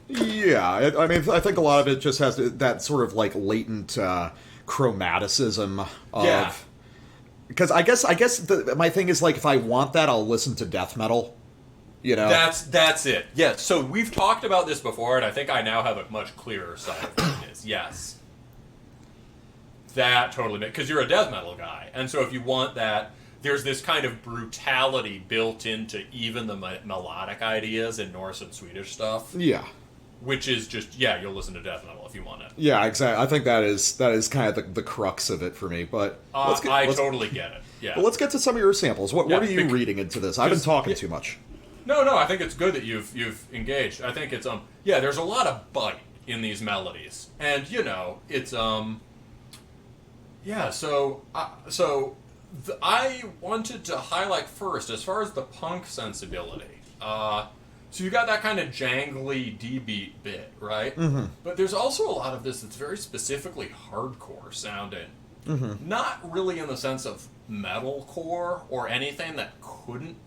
Yeah, I mean, I think a lot of it just has that sort of like latent chromaticism of... Because I guess my thing is like, if I want that, I'll listen to death metal. You know, that's it. Yeah. So we've talked about this before, and I think I now have a much clearer side of what it is. Yes. That totally makes... Because you're a death metal guy. And so if you want that, there's this kind of brutality built into even the melodic ideas in Norse and Swedish stuff. Yeah. Which is just, you'll listen to death metal if you want it. Yeah, exactly. I think that is kind of the crux of it for me. But I totally get it. Yeah. Well, let's get to some of your samples. What are you reading into this? I've been talking too much. No, I think it's good that you've engaged. I think it's there's a lot of bite in these melodies. And you know, it's I wanted to highlight first, as far as the punk sensibility. So you got that kind of jangly D-beat bit, right? Mm-hmm. But there's also a lot of this that's very specifically hardcore sounding. Mm-hmm. Not really in the sense of metalcore or anything that couldn't.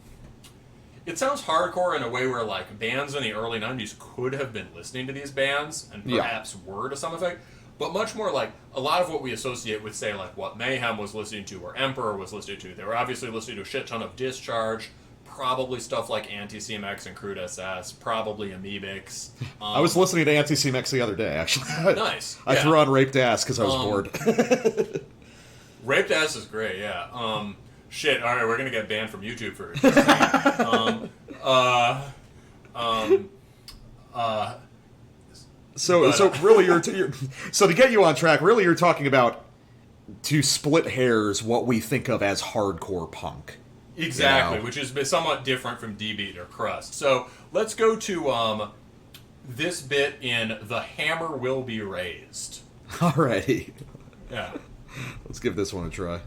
it sounds hardcore in a way where, like, bands in the early 90s could have been listening to these bands and perhaps were to some effect, but much more like a lot of what we associate with, say, like what Mayhem was listening to or Emperor was listening to. They were obviously listening to a shit ton of Discharge, probably stuff like Anti-CMX and Crude SS, probably Amoebics. I was listening to Anti-CMX the other day, actually. Nice. I threw on Raped Ass because I was bored. Raped Ass is great, yeah. Shit, alright, we're gonna get banned from YouTube for So really, so to get you on track, really, you're talking about, to split hairs, what we think of as hardcore punk. Exactly, You know? which is somewhat different from D-Beat or Crust. So let's go to this bit in The Hammer Will Be Raised. Alrighty. Yeah. Let's give this one a try.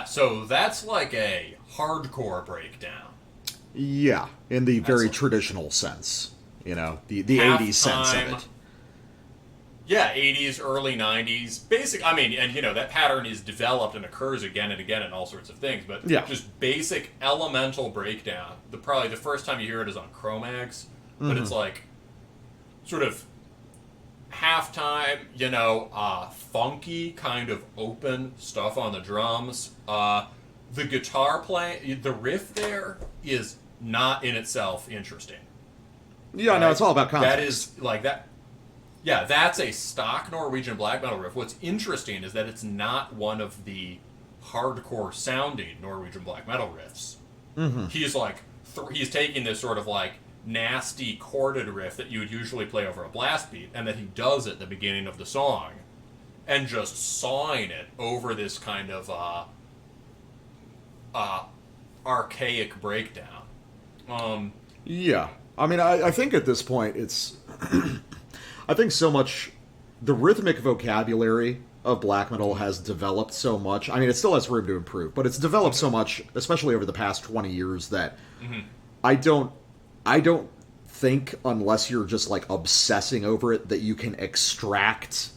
So that's like a hardcore breakdown. Yeah, in the very traditional sense. You know, the 80s sense of it. Yeah, 80s, early 90s. I mean, and that pattern is developed and occurs again and again in all sorts of things, but just basic elemental breakdown. Probably the first time you hear it is on Chromags, but it's like sort of halftime, funky kind of open stuff on the drums. The guitar playing, the riff there is not in itself interesting. Yeah, right? No, it's all about context. That is like that. Yeah, that's a stock Norwegian black metal riff. What's interesting is that it's not one of the hardcore sounding Norwegian black metal riffs. Mm-hmm. He's like, he's taking this sort of like nasty chorded riff that you would usually play over a blast beat, and that he does at the beginning of the song, and just sawing it over this kind of archaic breakdown. Yeah, I mean, I think at this point it's, I think so much, the rhythmic vocabulary of black metal has developed so much. I mean, it still has room to improve, but it's developed so much, especially over the past 20 years, that I don't think, unless you're just like obsessing over it, that you can extract.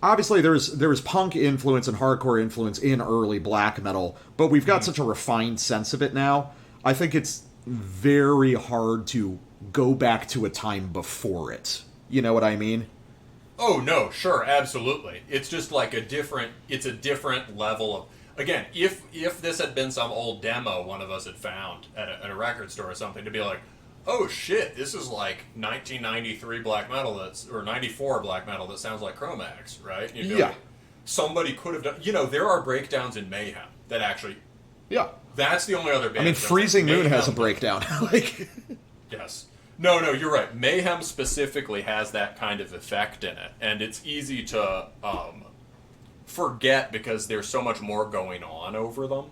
Obviously, there was punk influence and hardcore influence in early black metal, but we've got such a refined sense of it now. I think it's very hard to go back to a time before it. You know what I mean? Oh, no, sure, absolutely. It's just like a different level of... Again, if this had been some old demo one of us had found at a record store or something, to be like, oh shit, this is like 1993 black metal or 94 black metal that sounds like Chromags, right? Like, somebody could have done... there are breakdowns in Mayhem that actually... Yeah. That's the only other band... I mean, Freezing Moon has a breakdown. Yes. No, you're right. Mayhem specifically has that kind of effect in it, and it's easy to forget because there's so much more going on over them.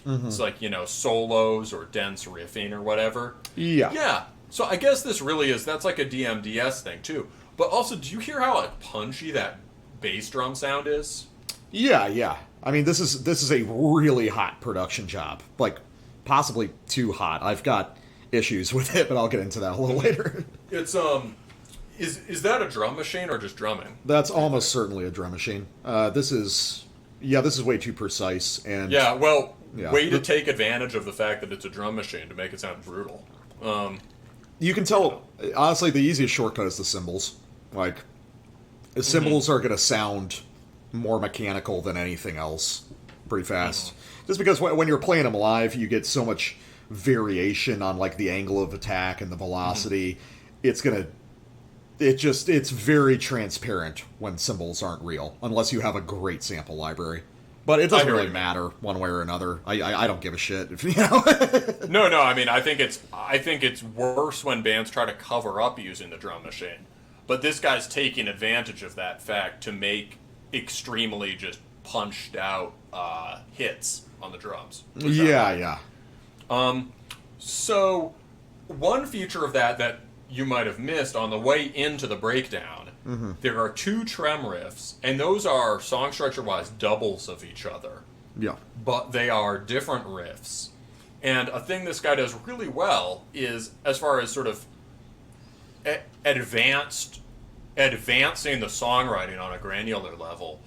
It's like, solos or dense riffing or whatever. Yeah. Yeah. So I guess this really is, that's like a DMDS thing too. But also, do you hear how punchy that bass drum sound is? Yeah. I mean, this is a really hot production job. Like, possibly too hot. I've got issues with it, but I'll get into that a little later. It's is that a drum machine or just drumming? That's almost certainly a drum machine. This is way too precise, and way to take advantage of the fact that it's a drum machine to make it sound brutal. You can tell, honestly, the easiest shortcut is the cymbals. Like, the cymbals are going to sound more mechanical than anything else pretty fast. Just because when you're playing them live, you get so much variation on, like, the angle of attack and the velocity. It's very transparent when cymbals aren't real, unless you have a great sample library. But it doesn't really matter one way or another. I don't give a shit. If, No. I mean, I think it's worse when bands try to cover up using the drum machine. But this guy's taking advantage of that fact to make extremely just punched out hits on the drums. Yeah. So one feature of that you might have missed on the way into the breakdown. There are 2 trem riffs, and those are, song structure-wise, doubles of each other. Yeah. But they are different riffs. And a thing this guy does really well is, as far as sort of advancing the songwriting on a granular level,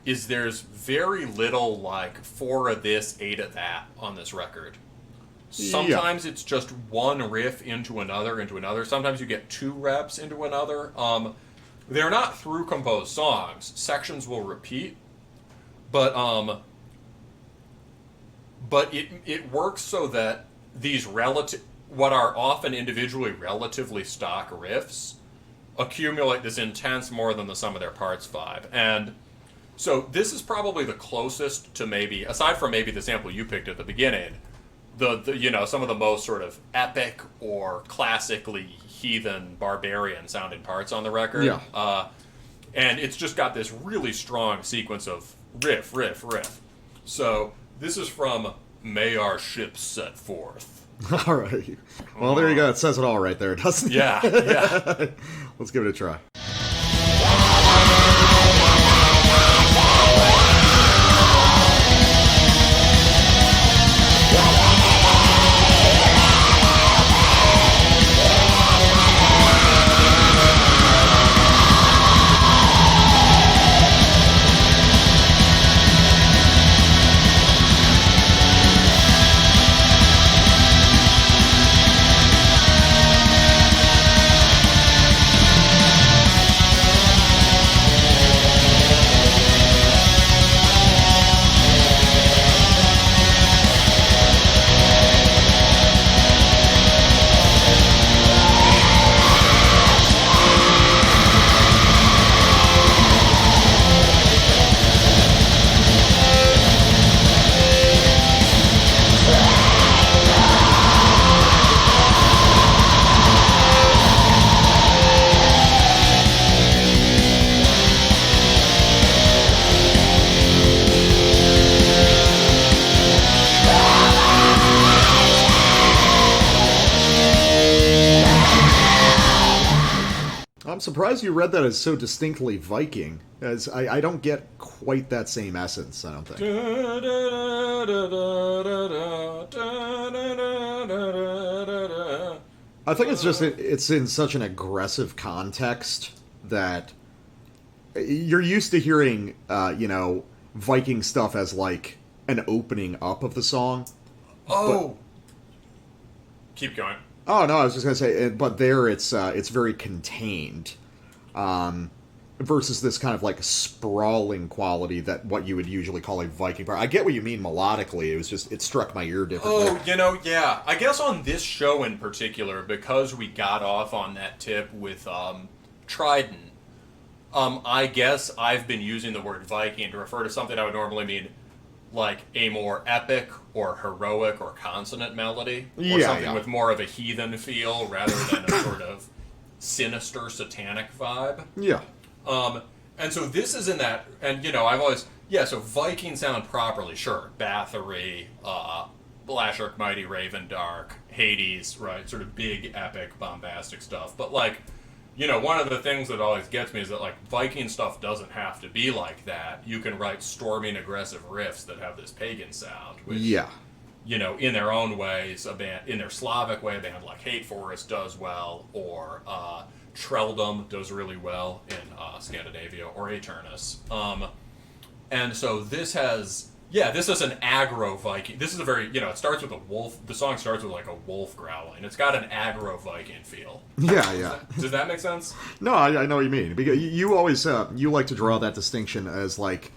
is there's very little, like, 4 of this, 8 of that on this record. Sometimes it's just one riff into another. Sometimes you get 2 reps into another. They're not through composed songs. Sections will repeat, but it works so that these what are often individually relatively stock riffs accumulate this intense more than the sum of their parts vibe. And so this is probably the closest to, maybe, aside from maybe the sample you picked at the beginning, the some of the most sort of epic or classically heathen barbarian sounding parts on the record. Yeah. And it's just got this really strong sequence of riff. So this is from May Our Ships Set Forth. All right. Well, there you go. It says it all right there, doesn't it? Yeah. Let's give it a try. I'm surprised you read that as so distinctly Viking, as I don't get quite that same essence, I don't think. I think it's just, it's in such an aggressive context that you're used to hearing, Viking stuff as, like, an opening up of the song. Oh! Keep going. Oh, no, I was just going to say, but there it's very contained, versus this kind of, like, sprawling quality that what you would usually call a Viking part. I get what you mean melodically, it struck my ear differently. Oh, yeah. I guess on this show in particular, because we got off on that tip with Trident, I guess I've been using the word Viking to refer to something I would normally mean like a more epic or heroic or consonant melody, or something with more of a heathen feel rather than a sort of sinister satanic vibe. Yeah. And so this is in that, and I've always, so Viking sound properly, sure, Bathory, Blashirk Mighty, Raven Dark, Hades, right, sort of big, epic, bombastic stuff, but like, one of the things that always gets me is that, like, Viking stuff doesn't have to be like that. You can write storming, aggressive riffs that have this pagan sound, which, in their own ways, in their Slavic way, a band like Hate Forest does well, or Treldom does really well in Scandinavia, or Aternus. And so this has Yeah, this is an aggro Viking. This is a very, it starts with a wolf. The song starts with like a wolf growling. It's got an aggro Viking feel. Yeah. Does that make sense? No, I know what you mean. Because you always you like to draw that distinction as like,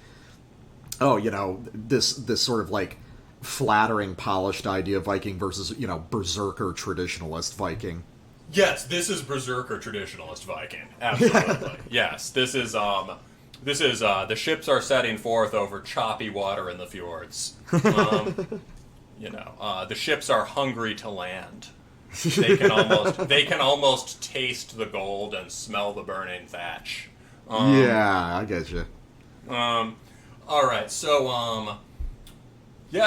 this sort of like flattering, polished idea of Viking versus berserker traditionalist Viking. Yes, this is berserker traditionalist Viking. Absolutely. Yes, this is the ships are setting forth over choppy water in the fjords. The ships are hungry to land. They can almost taste the gold and smell the burning thatch. I get you. All right, so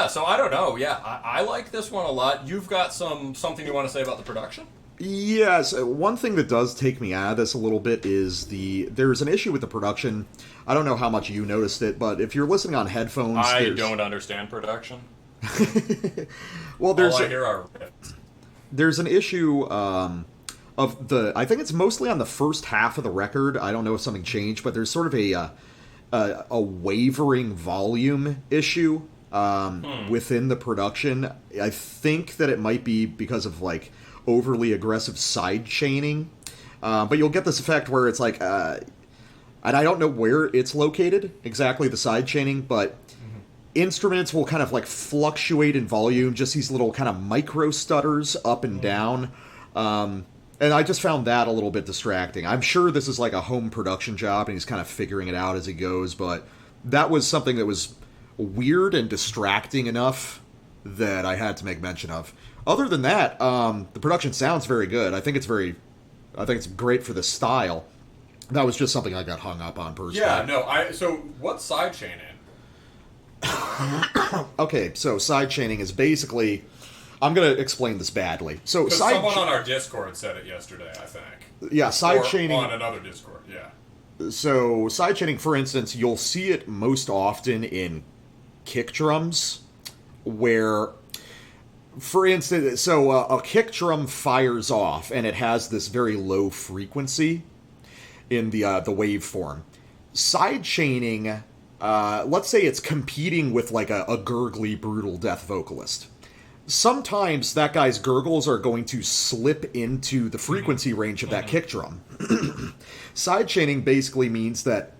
so I don't know. Yeah, I like this one a lot. You've got something you want to say about the production? Yes, one thing that does take me out of this a little bit is there's an issue with the production. I don't know how much you noticed it, but if you're listening on headphones... I don't understand production. Well, all I hear are riffs. There's an issue I think it's mostly on the first half of the record. I don't know if something changed, but there's sort of a wavering volume issue within the production. I think that it might be because of like overly aggressive side chaining, but you'll get this effect where it's like, and I don't know where it's located exactly, the side chaining, but instruments will kind of like fluctuate in volume, just these little kind of micro stutters up and down, and I just found that a little bit distracting. I'm sure this is like a home production job and he's kind of figuring it out as he goes, but that was something that was weird and distracting enough that I had to make mention of. Other than that, the production sounds very good. I think it's great for the style. That was just something I got hung up on personally. Yeah, no, so what's side chaining? Okay, so side chaining is basically... I'm going to explain this badly. So someone on our Discord said it yesterday, I think. Yeah, side chaining... on another Discord, yeah. So side chaining, for instance, you'll see it most often in kick drums, where... For instance, a kick drum fires off, and it has this very low frequency in the waveform. Side chaining, let's say it's competing with like a gurgly, brutal death vocalist. Sometimes that guy's gurgles are going to slip into the frequency range of that kick drum. Side chaining basically means that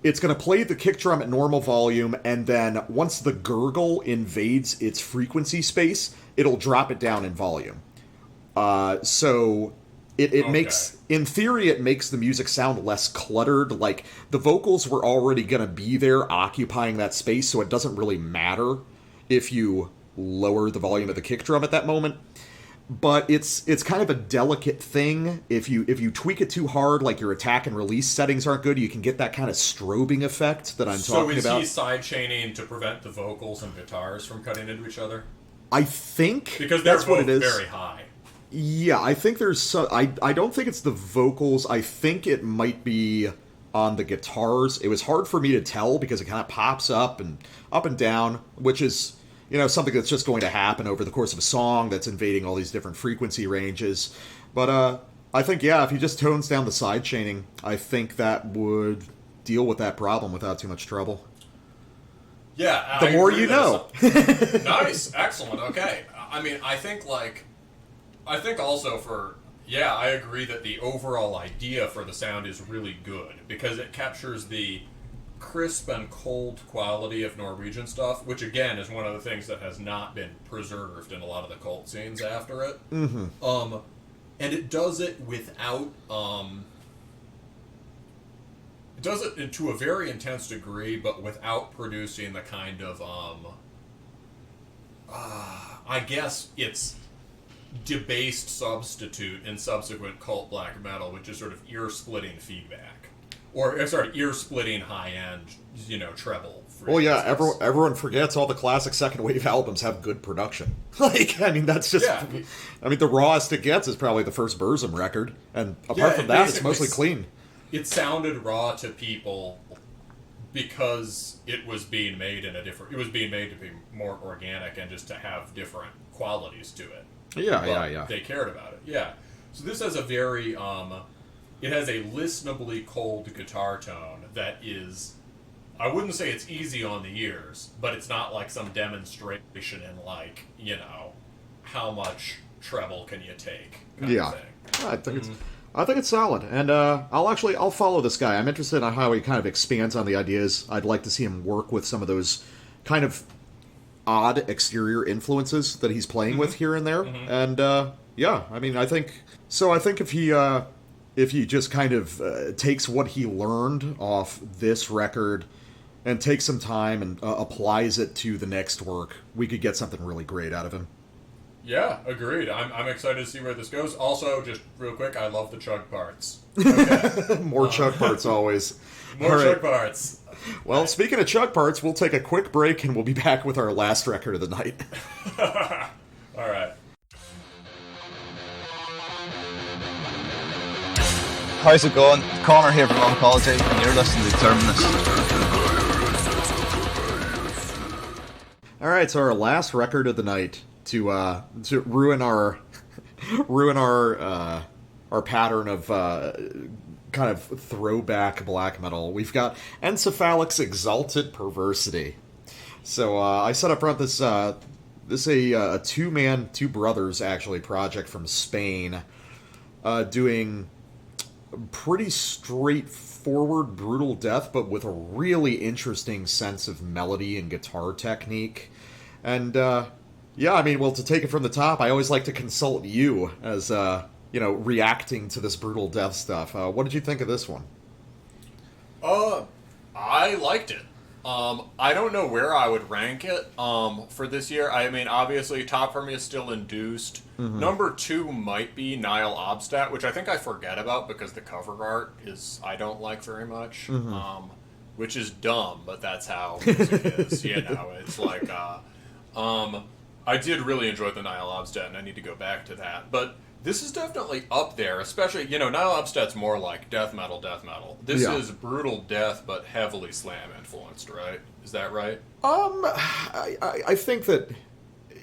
it's going to play the kick drum at normal volume, and then once the gurgle invades its frequency space, it'll drop it down in volume. So it makes, in theory, it makes the music sound less cluttered. Like, the vocals were already going to be there occupying that space, so it doesn't really matter if you lower the volume of the kick drum at that moment. But it's kind of a delicate thing. If you tweak it too hard, like your attack and release settings aren't good, you can get that kind of strobing effect that I'm talking about. So is he side chaining to prevent the vocals and guitars from cutting into each other? I think because they're that's what both it is. Very high. Yeah, I think there's I don't think it's the vocals. I think it might be on the guitars. It was hard for me to tell because it kind of pops up and down, which is, something that's just going to happen over the course of a song that's invading all these different frequency ranges. But I think, if he just tones down the side chaining, I think that would deal with that problem without too much trouble. Yeah, the more you know. Nice, excellent, okay. I mean, I think also I agree that the overall idea for the sound is really good, because it captures the crisp and cold quality of Norwegian stuff, which again is one of the things that has not been preserved in a lot of the cult scenes after it. Mm-hmm. And it does it without it does it to a very intense degree, but without producing the kind of I guess it's debased substitute in subsequent cult black metal, which is sort of ear-splitting feedback. Or, ear-splitting high-end, treble. Well, yeah, everyone forgets all the classic second wave albums have good production. That's just... Yeah. The rawest it gets is probably the first Burzum record, and apart from that, it's mostly clean. It sounded raw to people because it was being made it was being made to be more organic and just to have different qualities to it. Yeah. They cared about it, yeah. So this has a very... it has a listenably cold guitar tone that is I wouldn't say it's easy on the ears, but it's not like some demonstration in like, how much treble can you take kind of thing. I think it's solid, and I'll follow this guy. I'm interested in how he kind of expands on the ideas. I'd like to see him work with some of those kind of odd exterior influences that he's playing with here and there. And I think if he just kind of takes what he learned off this record and takes some time and applies it to the next work, we could get something really great out of him. Yeah, agreed. I'm excited to see where this goes. Also, just real quick, I love the chug parts. Okay. More chug parts always. More chug parts. Well, speaking of chug parts, we'll take a quick break and we'll be back with our last record of the night. All right. How's it going? Connor here from Oncology, and you're listening to Terminus. All right, so our last record of the night to ruin our pattern of kind of throwback black metal. We've got Encephalic's Exalted Perversity. So I set up front this a two brothers actually project from Spain, doing pretty straightforward brutal death, but with a really interesting sense of melody and guitar technique. And to take it from the top, I always like to consult you as reacting to this brutal death stuff. What did you think of this one? I liked it. I don't know where I would rank it for this year. I mean, obviously, top for me is still Induced. Number 2 might be Nihil Obstat, which I think I forget about because the cover art I don't like very much, which is dumb, but that's how music is. It's like, I did really enjoy the Nihil Obstat, and I need to go back to that. But this is definitely up there, especially, Nihil Obstat's more like death metal. This is brutal death, but heavily slam influenced, right? Is that right? I think that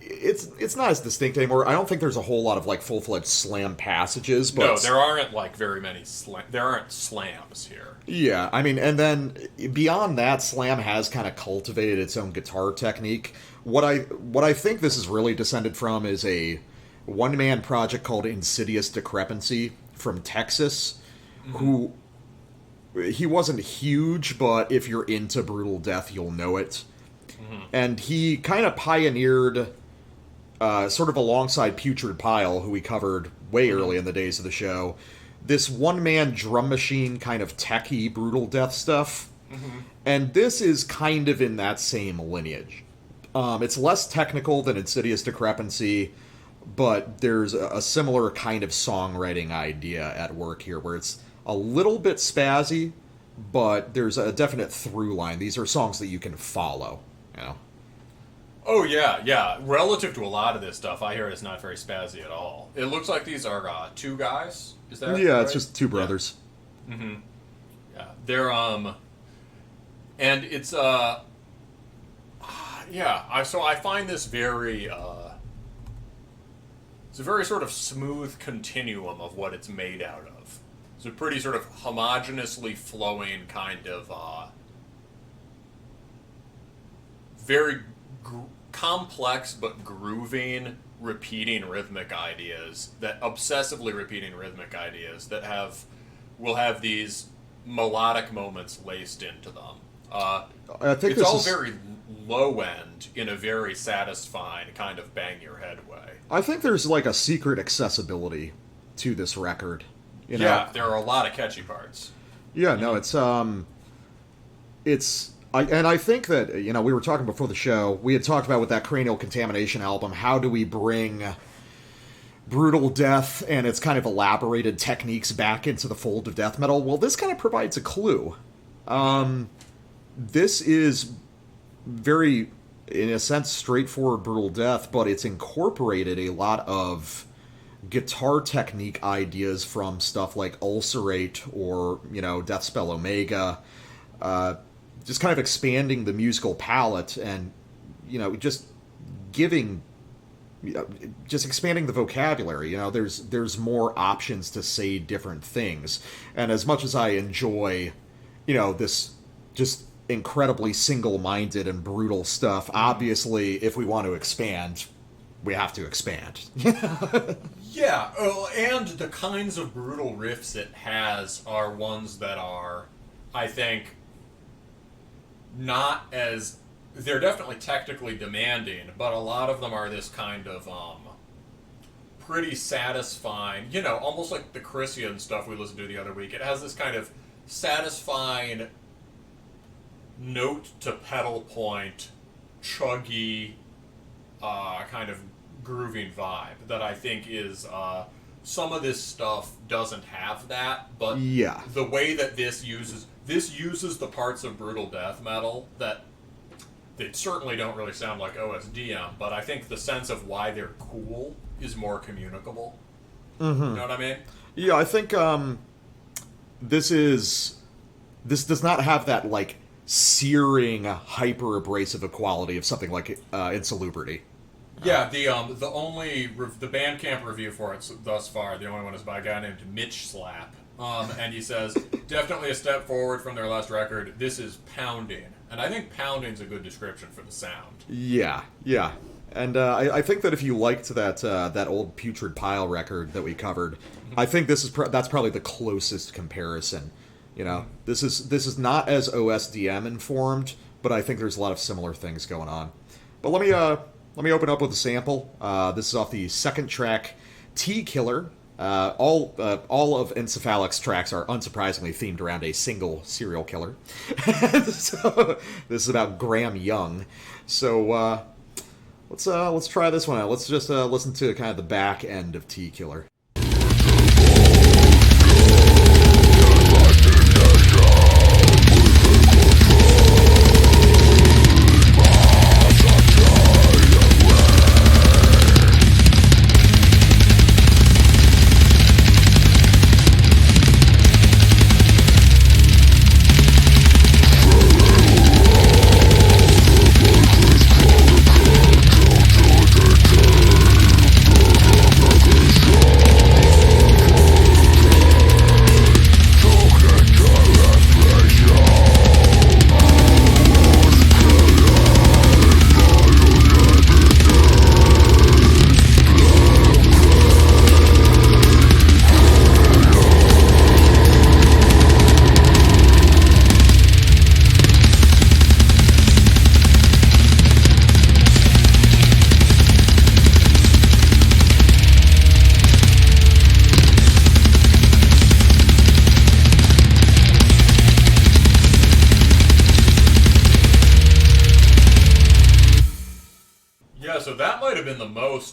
it's not as distinct anymore. I don't think there's a whole lot of like full-fledged slam passages. But no, there aren't like very many there aren't slams here. Yeah, I mean, and then beyond that, slam has kind of cultivated its own guitar technique. What I think this is really descended from is a one-man project called Insidious Decrepancy from Texas, who he wasn't huge, but if you're into brutal death, you'll know it. And he kind of pioneered, sort of alongside Putrid Pile, who we covered way early in the days of the show, this one-man drum machine kind of techie brutal death stuff. And this is kind of in that same lineage. It's less technical than Insidious Decrepancy, but there's a similar kind of songwriting idea at work here, where it's a little bit spazzy, but there's a definite through line. These are songs that you can follow, Oh, yeah. Relative to a lot of this stuff, I hear it's not very spazzy at all. It looks like these are 2 guys, is that right? Yeah, it's just 2 brothers. Yeah. They're, and it's, so I find this very, it's a very sort of smooth continuum of what it's made out of. It's a pretty sort of homogeneously flowing kind of, very complex but grooving, obsessively repeating rhythmic ideas that will have these melodic moments laced into them. I think it's all very low end in a very satisfying kind of bang your head way. I think there's like a secret accessibility to this record. Yeah, there are a lot of catchy parts. Yeah, no, I think that, we were talking before the show, we had talked about with that Cranial Contamination album, how do we bring brutal death and its kind of elaborated techniques back into the fold of death metal? Well, this kind of provides a clue. This is very, in a sense, straightforward brutal death, but it's incorporated a lot of guitar technique ideas from stuff like Ulcerate or, Deathspell Omega, just kind of expanding the musical palette and, just expanding the vocabulary. There's more options to say different things. And as much as I enjoy, this just incredibly single-minded and brutal stuff. Obviously, if we want to expand, we have to expand. Yeah, and the kinds of brutal riffs it has are ones that are, I think, not as... They're definitely technically demanding, but a lot of them are this kind of pretty satisfying, almost like the Chrysian stuff we listened to the other week. It has this kind of satisfying note to pedal point, chuggy, kind of grooving vibe that I think is some of this stuff doesn't have that, but yeah, the way that this uses the parts of brutal death metal that certainly don't really sound like OSDM, but I think the sense of why they're cool is more communicable. Mm-hmm. You know what I mean? Yeah, I think this does not have that like searing, hyper abrasive quality of something like Insalubrity. Yeah, the Bandcamp review for it thus far, the only one is by a guy named Mitch Slap, and he says definitely a step forward from their last record. This is pounding, and I think pounding's a good description for the sound. Yeah, and I think that if you liked that old Putrid Pile record that we covered, I think that's probably the closest comparison. This is not as OSDM informed, but I think there's a lot of similar things going on. But let me open up with a sample. This is off the second track, Tea Killer. All of Encephalic's tracks are unsurprisingly themed around a single serial killer. So this is about Graham Young. So let's try this one out. Let's just listen to kind of the back end of Tea Killer.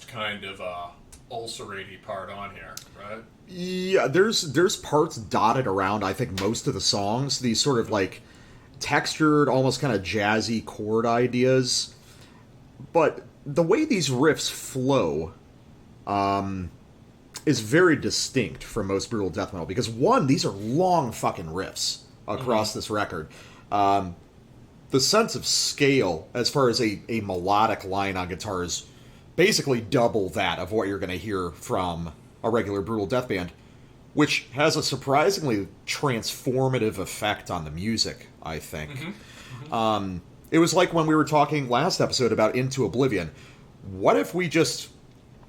Kind of ulcerating part on here, right? Yeah, there's parts dotted around, I think, most of the songs, these sort of like textured, almost kind of jazzy chord ideas. But the way these riffs flow is very distinct from most brutal death metal, because one, these are long fucking riffs across this record. The sense of scale, as far as a melodic line on guitar, is basically double that of what you're going to hear from a regular brutal death band, which has a surprisingly transformative effect on the music, I think. It was like when we were talking last episode about Into Oblivion. What if we just...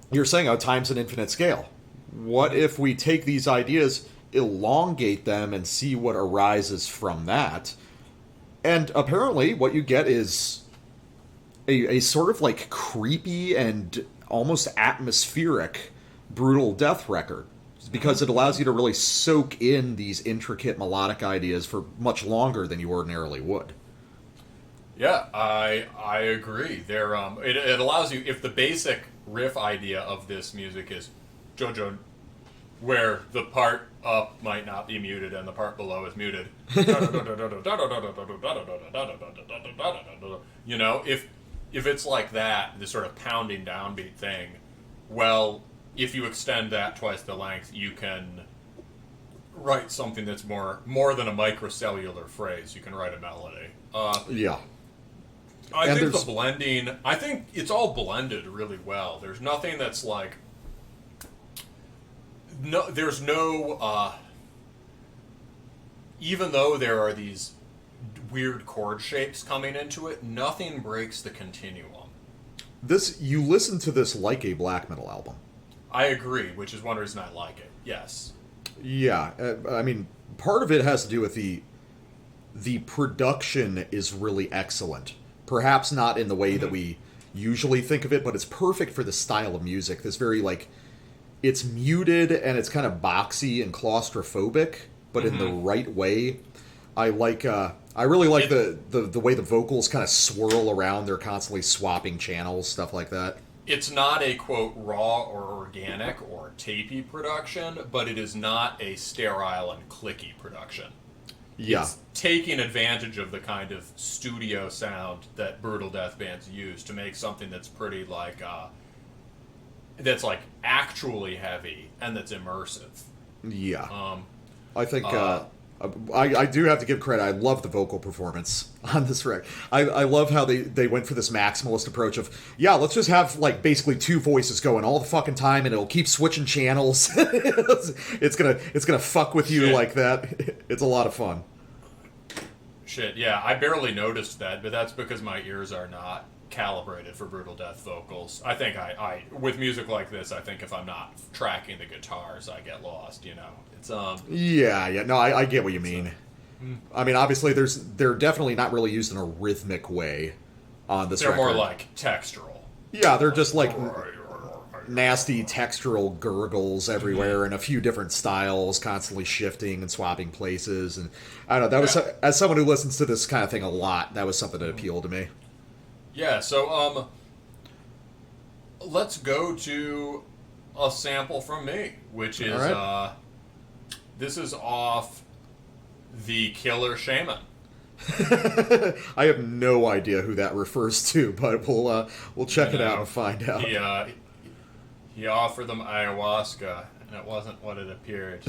You're saying, time's an infinite scale. What if we take these ideas, elongate them, and see what arises from that? And apparently what you get is a sort of like creepy and almost atmospheric brutal death record, because it allows you to really soak in these intricate melodic ideas for much longer than you ordinarily would. Yeah, I agree. It allows you, if the basic riff idea of this music is JoJo, where the part up might not be muted and the part below is muted, if it's like that, this sort of pounding downbeat thing, well, if you extend that twice the length, you can write something that's more than a microcellular phrase. You can write a melody. Yeah. I think the blending, I think it's all blended really well. There's nothing that's like, even though there are these weird chord shapes coming into it. Nothing breaks the continuum. You listen to this like a black metal album. I agree, which is one reason I like it. Yes. Yeah, I mean, part of it has to do with the production is really excellent. Perhaps not in the way that we usually think of it, but it's perfect for the style of music. This very, like, it's muted and it's kind of boxy and claustrophobic, but in the right way. I really like the way the vocals kind of swirl around. They're constantly swapping channels, stuff like that. It's not a, quote, raw or organic or tapey production, but it is not a sterile and clicky production. Yeah. It's taking advantage of the kind of studio sound that brutal death bands use to make something that's pretty, like, that's, like, actually heavy and that's immersive. Yeah. I think... I do have to give credit. I love the vocal performance on this record. I love how they went for this maximalist approach of, let's just have, like, basically two voices going all the fucking time, and it'll keep switching channels. it's gonna fuck with you like that. It's a lot of fun. Shit, yeah, I barely noticed that, but that's because my ears are not calibrated for brutal death vocals. I think I with music like this, I think if I'm not tracking the guitars, I get lost, you know. It's no, I get what you mean. I mean, obviously they're definitely not really used in a rhythmic way on this record. They're more like textural. Yeah, they're just like nasty textural gurgles everywhere in a few different styles, constantly shifting and swapping places, and I don't know, that was, as someone who listens to this kind of thing a lot, that was something that appealed to me. Yeah, so let's go to a sample from me, which is this is off the Killer Shaman. I have no idea who that refers to, but we'll check it out and find out. He offered them ayahuasca, and it wasn't what it appeared.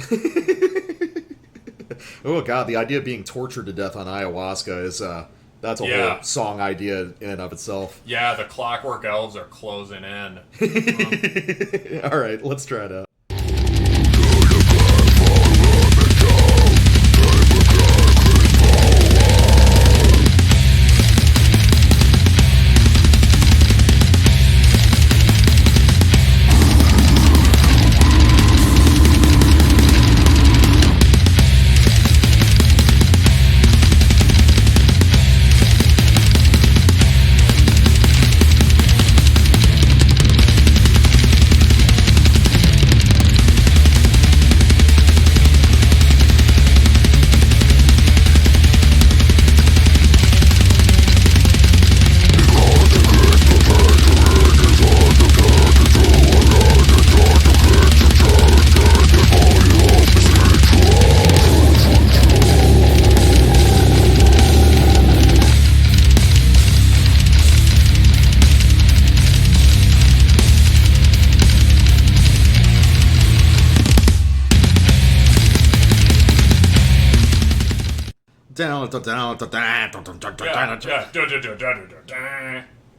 Oh god, the idea of being tortured to death on ayahuasca is that's a whole song idea in and of itself. Yeah, the Clockwork Elves are closing in. All right, let's try it out.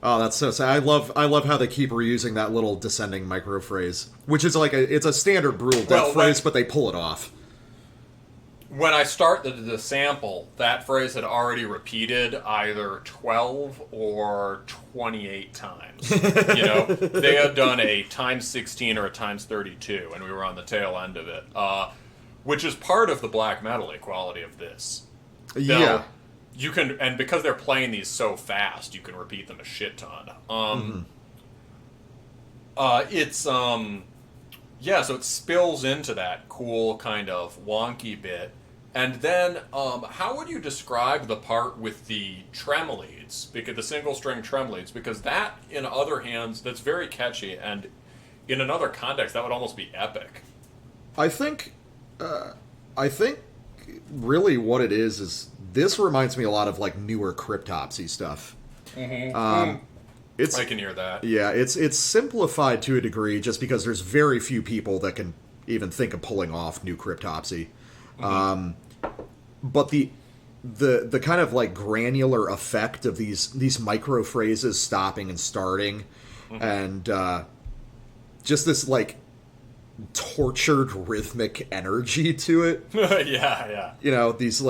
Oh, that's so sad. I love how they keep reusing that little descending micro phrase, which is like it's a standard brutal death phrase, but they pull it off. When I start the sample, that phrase had already repeated either 12 or 28 times. You know, they had done a times 16 or a times 32, and we were on the tail end of it, which is part of the black metal equality of this. Yeah. You can, and because they're playing these so fast, you can repeat them a shit ton. So it spills into that cool kind of wonky bit. And then, how would you describe the part with the trem leads, because the single string trem leads? Because that, in other hands, that's very catchy, and in another context, that would almost be epic. I think really what it is this reminds me a lot of like newer cryptopsy stuff. I can hear that. Yeah, it's simplified to a degree just because there's very few people that can even think of pulling off new cryptopsy. But the kind of like granular effect of these micro phrases stopping and starting, and just this like tortured rhythmic energy to it. Yeah. You know, these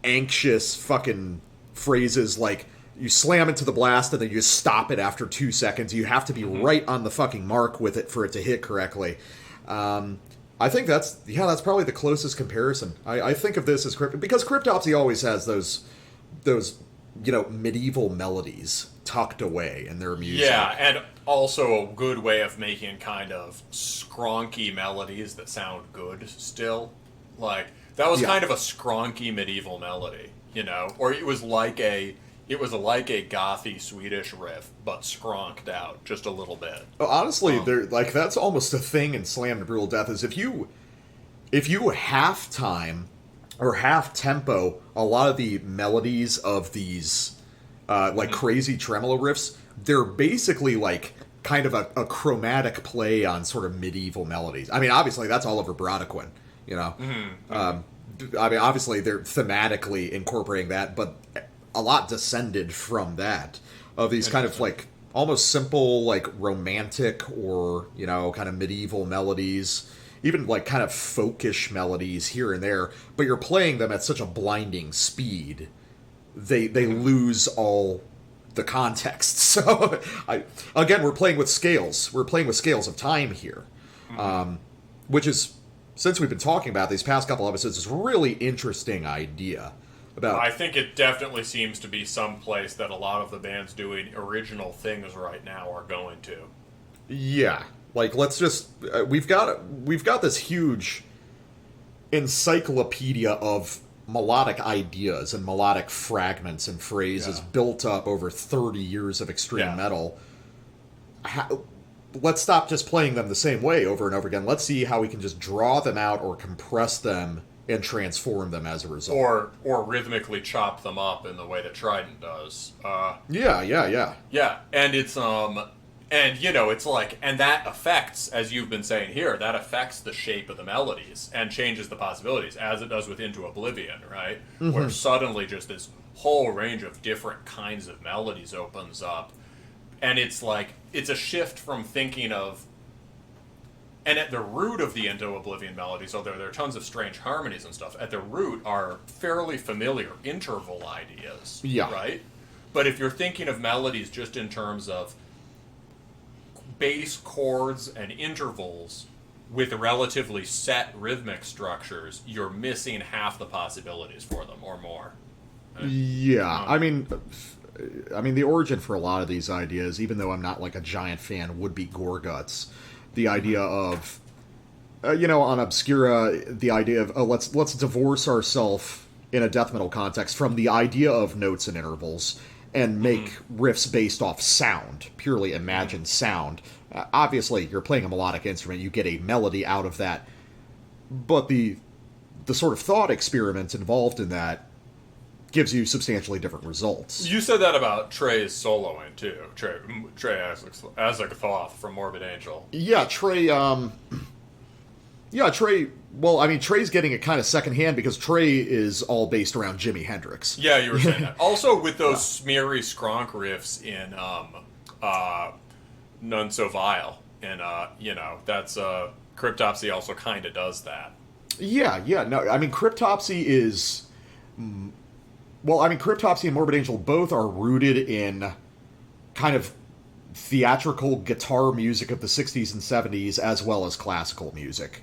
anxious fucking phrases like you slam into the blast and then you just stop it after 2 seconds. You have to be right on the fucking mark with it for it to hit correctly. I think that's probably the closest comparison. I think of this as because Cryptopsy always has those medieval melodies tucked away in their music. Yeah, and also a good way of making kind of skronky melodies that sound good still. Like, that was kind of a skronky medieval melody, or it was like a gothy Swedish riff, but skronked out just a little bit. Honestly, that's almost a thing in Slam to Brutal Death, is if you half time or half tempo a lot of the melodies of these crazy tremolo riffs, they're basically like kind of a chromatic play on sort of medieval melodies. I mean, obviously that's all over Brodequin, obviously they're thematically incorporating that, but a lot descended from that, of these kind of like almost simple like romantic or kind of medieval melodies, even like kind of folkish melodies here and there, but you're playing them at such a blinding speed they lose all the context. So we're playing with scales of time here, which is, since we've been talking about these past couple episodes, is a really interesting idea. I think it definitely seems to be some place that a lot of the bands doing original things right now are going to. Yeah, like let's just we've got this huge encyclopedia of melodic ideas and melodic fragments and phrases built up over 30 years of extreme metal. Let's stop just playing them the same way over and over again. Let's see how we can just draw them out or compress them and transform them as a result. Or rhythmically chop them up in the way that Trident does. Yeah. And it's, it's like, and that affects, as you've been saying here, that affects the shape of the melodies and changes the possibilities, as it does with Into Oblivion, right? Mm-hmm. Where suddenly just this whole range of different kinds of melodies opens up. And it's like, it's a shift from thinking of, and at the root of the Into Oblivion melodies, although there are tons of strange harmonies and stuff, at the root are fairly familiar interval ideas, right? But if you're thinking of melodies just in terms of bass chords and intervals with relatively set rhythmic structures, you're missing half the possibilities for them, or more. Yeah, I mean, the origin for a lot of these ideas, even though I'm not like a giant fan, would be Gorguts. The idea of, on Obscura, the idea of, let's divorce ourselves in a death metal context from the idea of notes and intervals and make riffs based off sound, purely imagined sound. Obviously, you're playing a melodic instrument, you get a melody out of that, but the sort of thought experiment involved in that gives you substantially different results. You said that about Trey's soloing, too. Trey Azagthoth from Morbid Angel. Yeah, Trey, well, I mean, Trey's getting it kind of secondhand because Trey is all based around Jimi Hendrix. Yeah, you were saying that. Also, with those smeary skronk riffs in None So Vile. And, that's, Cryptopsy also kind of does that. Yeah, no, I mean, Cryptopsy is... Well, I mean, Cryptopsy and Morbid Angel both are rooted in kind of theatrical guitar music of the 60s and 70s, as well as classical music.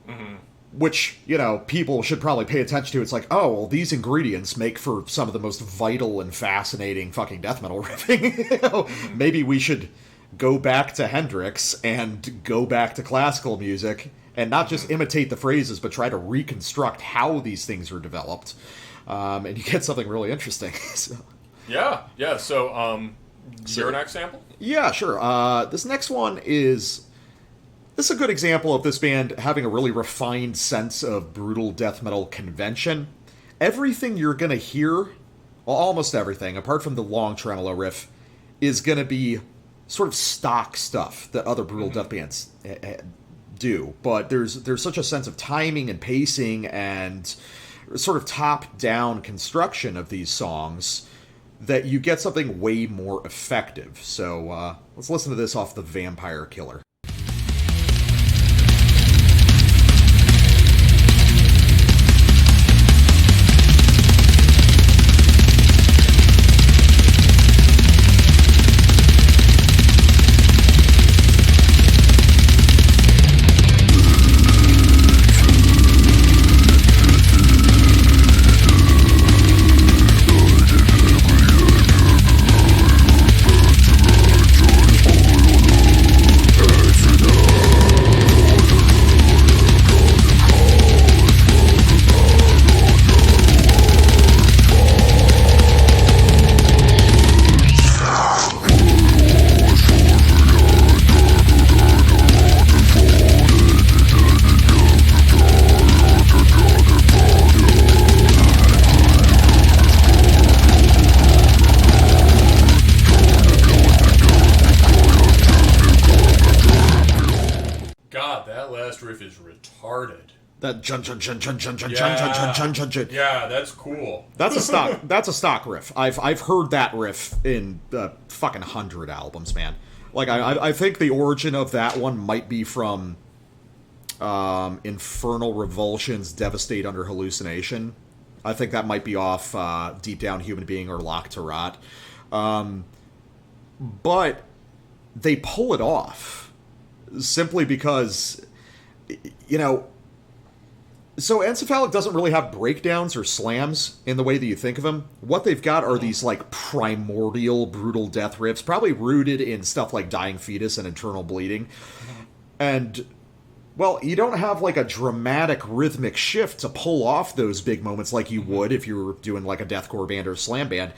Mm-hmm. Which, people should probably pay attention to. It's like, oh, well, these ingredients make for some of the most vital and fascinating fucking death metal riffing. Maybe we should go back to Hendrix and go back to classical music, and not just imitate the phrases, but try to reconstruct how these things are developed. And you get something really interesting. So. Yeah. So, your next sample? Yeah, sure. This next one is a good example of this band having a really refined sense of brutal death metal convention. Everything you're going to hear, well, almost everything, apart from the long tremolo riff, is going to be sort of stock stuff that other brutal death bands do. But there's such a sense of timing and pacing and sort of top-down construction of these songs that you get something way more effective. So let's listen to this off the Vampire Killer. retarded. That jun jun jun jun jun jun Yeah. jun jun jun jun jun. Yeah, that's cool. That's a stock. That's a stock riff. I've heard that riff in fucking 100 albums, man. Like I think the origin of that one might be from Infernal Revulsion's "Devastate Under Hallucination." I think that might be off "Deep Down Human Being" or "Lock to Rot." But they pull it off simply because, you know. So Encephalic doesn't really have breakdowns or slams in the way that you think of them. What they've got are these, like, primordial, brutal death riffs, probably rooted in stuff like Dying Fetus and Internal Bleeding. And, well, you don't have, like, a dramatic rhythmic shift to pull off those big moments like you would if you were doing, like, a deathcore band or a slam band.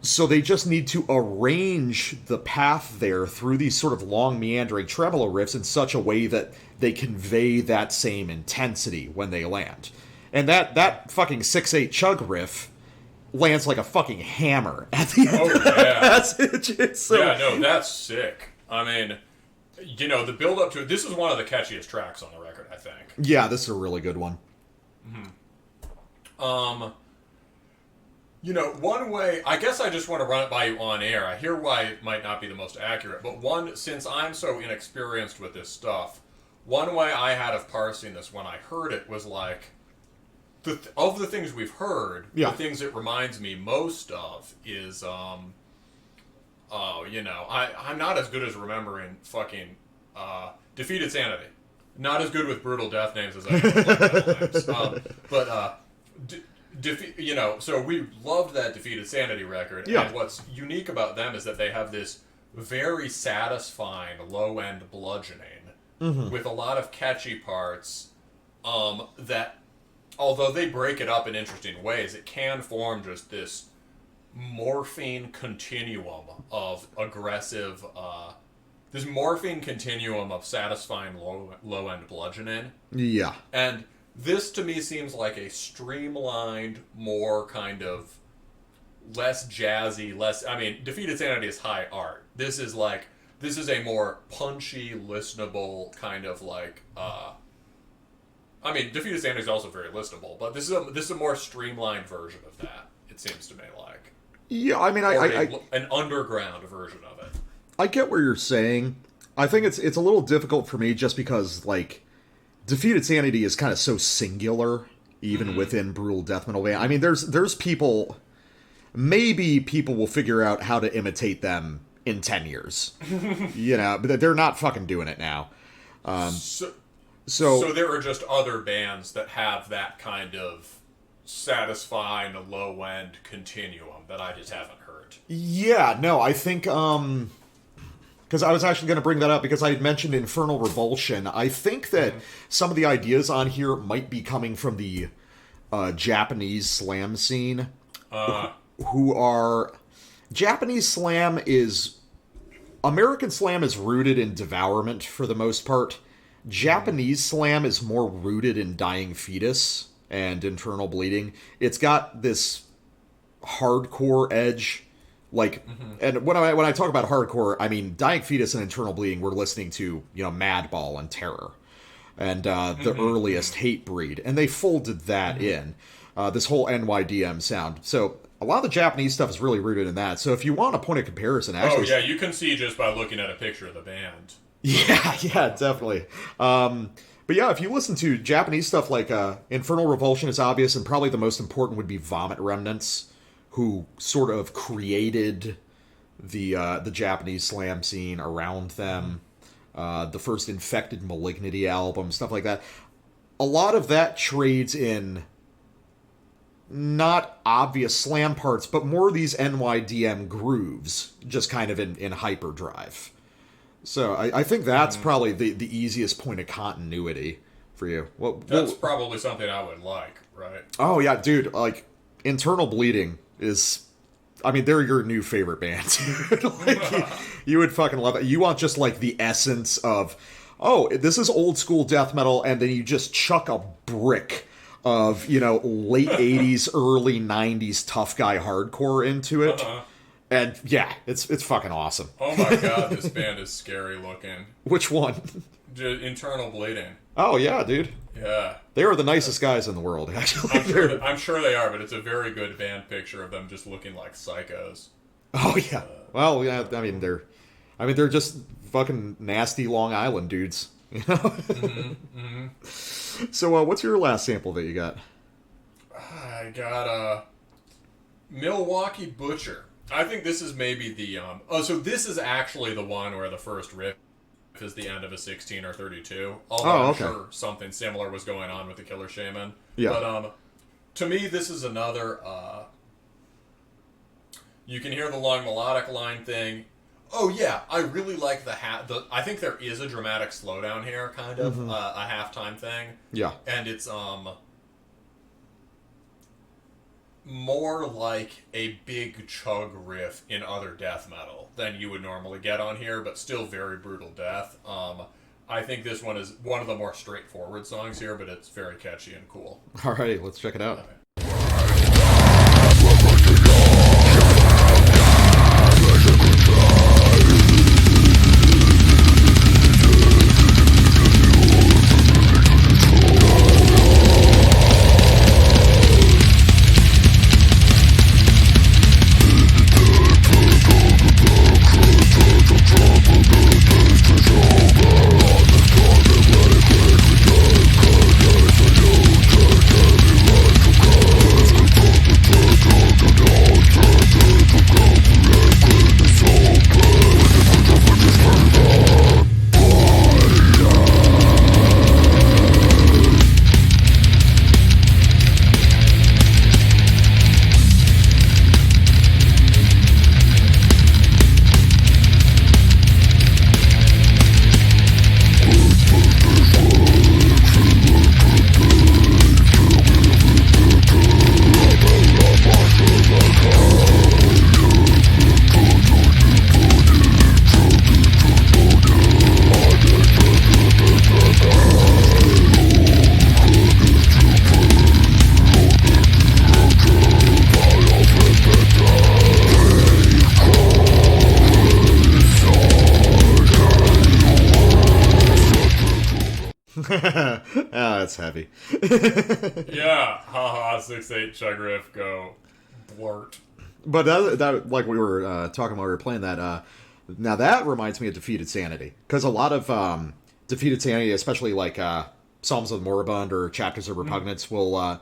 So they just need to arrange the path there through these sort of long, meandering tremolo riffs in such a way that they convey that same intensity when they land. And that fucking 6/8 chug riff lands like a fucking hammer at the end of that passage. So, yeah, no, that's sick. I mean, you know, the build up to it, this is one of the catchiest tracks on the record, I think. Yeah, this is a really good one. You know, one way, I guess I just want to run it by you on air. I hear why it might not be the most accurate, but since I'm so inexperienced with this stuff, one way I had of parsing this when I heard it was like, of the things we've heard, the things it reminds me most of is, you know, I'm not as good as remembering fucking Defeated Sanity. Not as good with brutal death names as I am with names. You know, so we loved that Defeated Sanity record, and what's unique about them is that they have this very satisfying low-end bludgeoning with a lot of catchy parts that, although they break it up in interesting ways, it can form just this morphine continuum of aggressive, this morphine continuum of satisfying low-end bludgeoning. Yeah. And this, to me, seems like a streamlined, more kind of less jazzy, I mean, Defeated Sanity is high art. This is a more punchy, listenable kind of like, I mean, Defeated Sanity is also very listenable, but this is a more streamlined version of that, it seems to me like. Yeah, I mean, an underground version of it. I get what you're saying. I think it's a little difficult for me just because, like, Defeated Sanity is kind of so singular, even within brutal death metal band. I mean, there's people, maybe people will figure out how to imitate them in 10 years, you know, but they're not fucking doing it now. So there are just other bands that have that kind of satisfying low-end continuum that I just haven't heard. Yeah, no, I think, because I was actually going to bring that up because I had mentioned Infernal Revulsion. I think that some of the ideas on here might be coming from the Japanese slam scene. Japanese slam is... American slam is rooted in devourment for the most part. Japanese slam is more rooted in Dying Fetus and Internal Bleeding. It's got this hardcore edge. Like, and when I talk about hardcore, I mean Dying Fetus and Internal Bleeding. We're listening to, you know, Madball and Terror, and the earliest Hatebreed, and they folded that in this whole NYDM sound. So a lot of the Japanese stuff is really rooted in that. So if you want a point of comparison, actually, you can see just by looking at a picture of the band. Yeah, definitely. But yeah, if you listen to Japanese stuff like Infernal Revulsion is obvious, and probably the most important would be Vomit Remnants, who sort of created the Japanese slam scene around them. The first Infected Malignity album, stuff like that. A lot of that trades in not obvious slam parts, but more of these NYDM grooves, just kind of in hyperdrive. So I think that's probably the easiest point of continuity for you. That's probably something I would like, right? Oh, yeah, dude. Like, Internal Bleeding is... I mean, they're your new favorite band. Like, you would fucking love it. You want just, like, the essence of, oh, this is old school death metal, and then you just chuck a brick of, you know, late 80s, early 90s tough guy hardcore into it. And, yeah, it's fucking awesome. Oh my god, this band is scary looking. Which one? Internal Bleeding. Oh, yeah, dude. Yeah. They are the nicest guys in the world, actually. I'm sure they are, but it's a very good band picture of them just looking like psychos. Oh, yeah. Well, yeah, I mean, they're just fucking nasty Long Island dudes, you know? So, what's your last sample that you got? I got a Milwaukee Butcher. I think this is maybe the so this is actually the one where the first riff is the end of a 16 or 32. Although I'm sure something similar was going on with the Killer Shaman. Yeah. But to me, this is another. You can hear the long melodic line thing. Oh yeah, I really like I think there is a dramatic slowdown here, kind of a halftime thing. Yeah. And it's more like a big chug riff in other death metal than you would normally get on here, but still very brutal death. I think this one is one of the more straightforward songs here, but it's very catchy and cool. All right, let's check it out. Okay. That's heavy. Yeah, haha, 6/8 chug riff, go blurt. But that like we were talking while we were playing that. Now that reminds me of Defeated Sanity, because a lot of Defeated Sanity, especially like Psalms of the Moribund or Chapters of Repugnance, will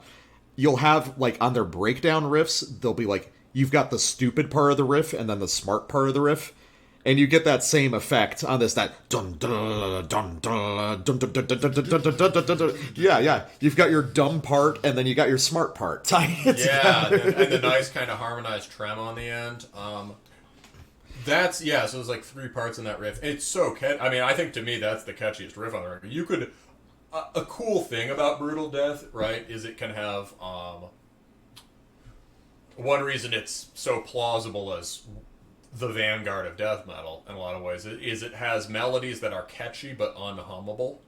you'll have like on their breakdown riffs, they'll be like you've got the stupid part of the riff and then the smart part of the riff. And you get that same effect on this, that dun dun dun dun dun dun dun dun dun dun dun dun dun. Yeah. You've got your dumb part, and then you got your smart part. Yeah, and the nice kind of harmonized trem on the end. That's so there's like three parts in that riff. It's so I mean, I think to me that's the catchiest riff on the record. You could a cool thing about Brutal Death, right, is it can have one reason it's so plausible as the vanguard of death metal in a lot of ways is it has melodies that are catchy but unhummable,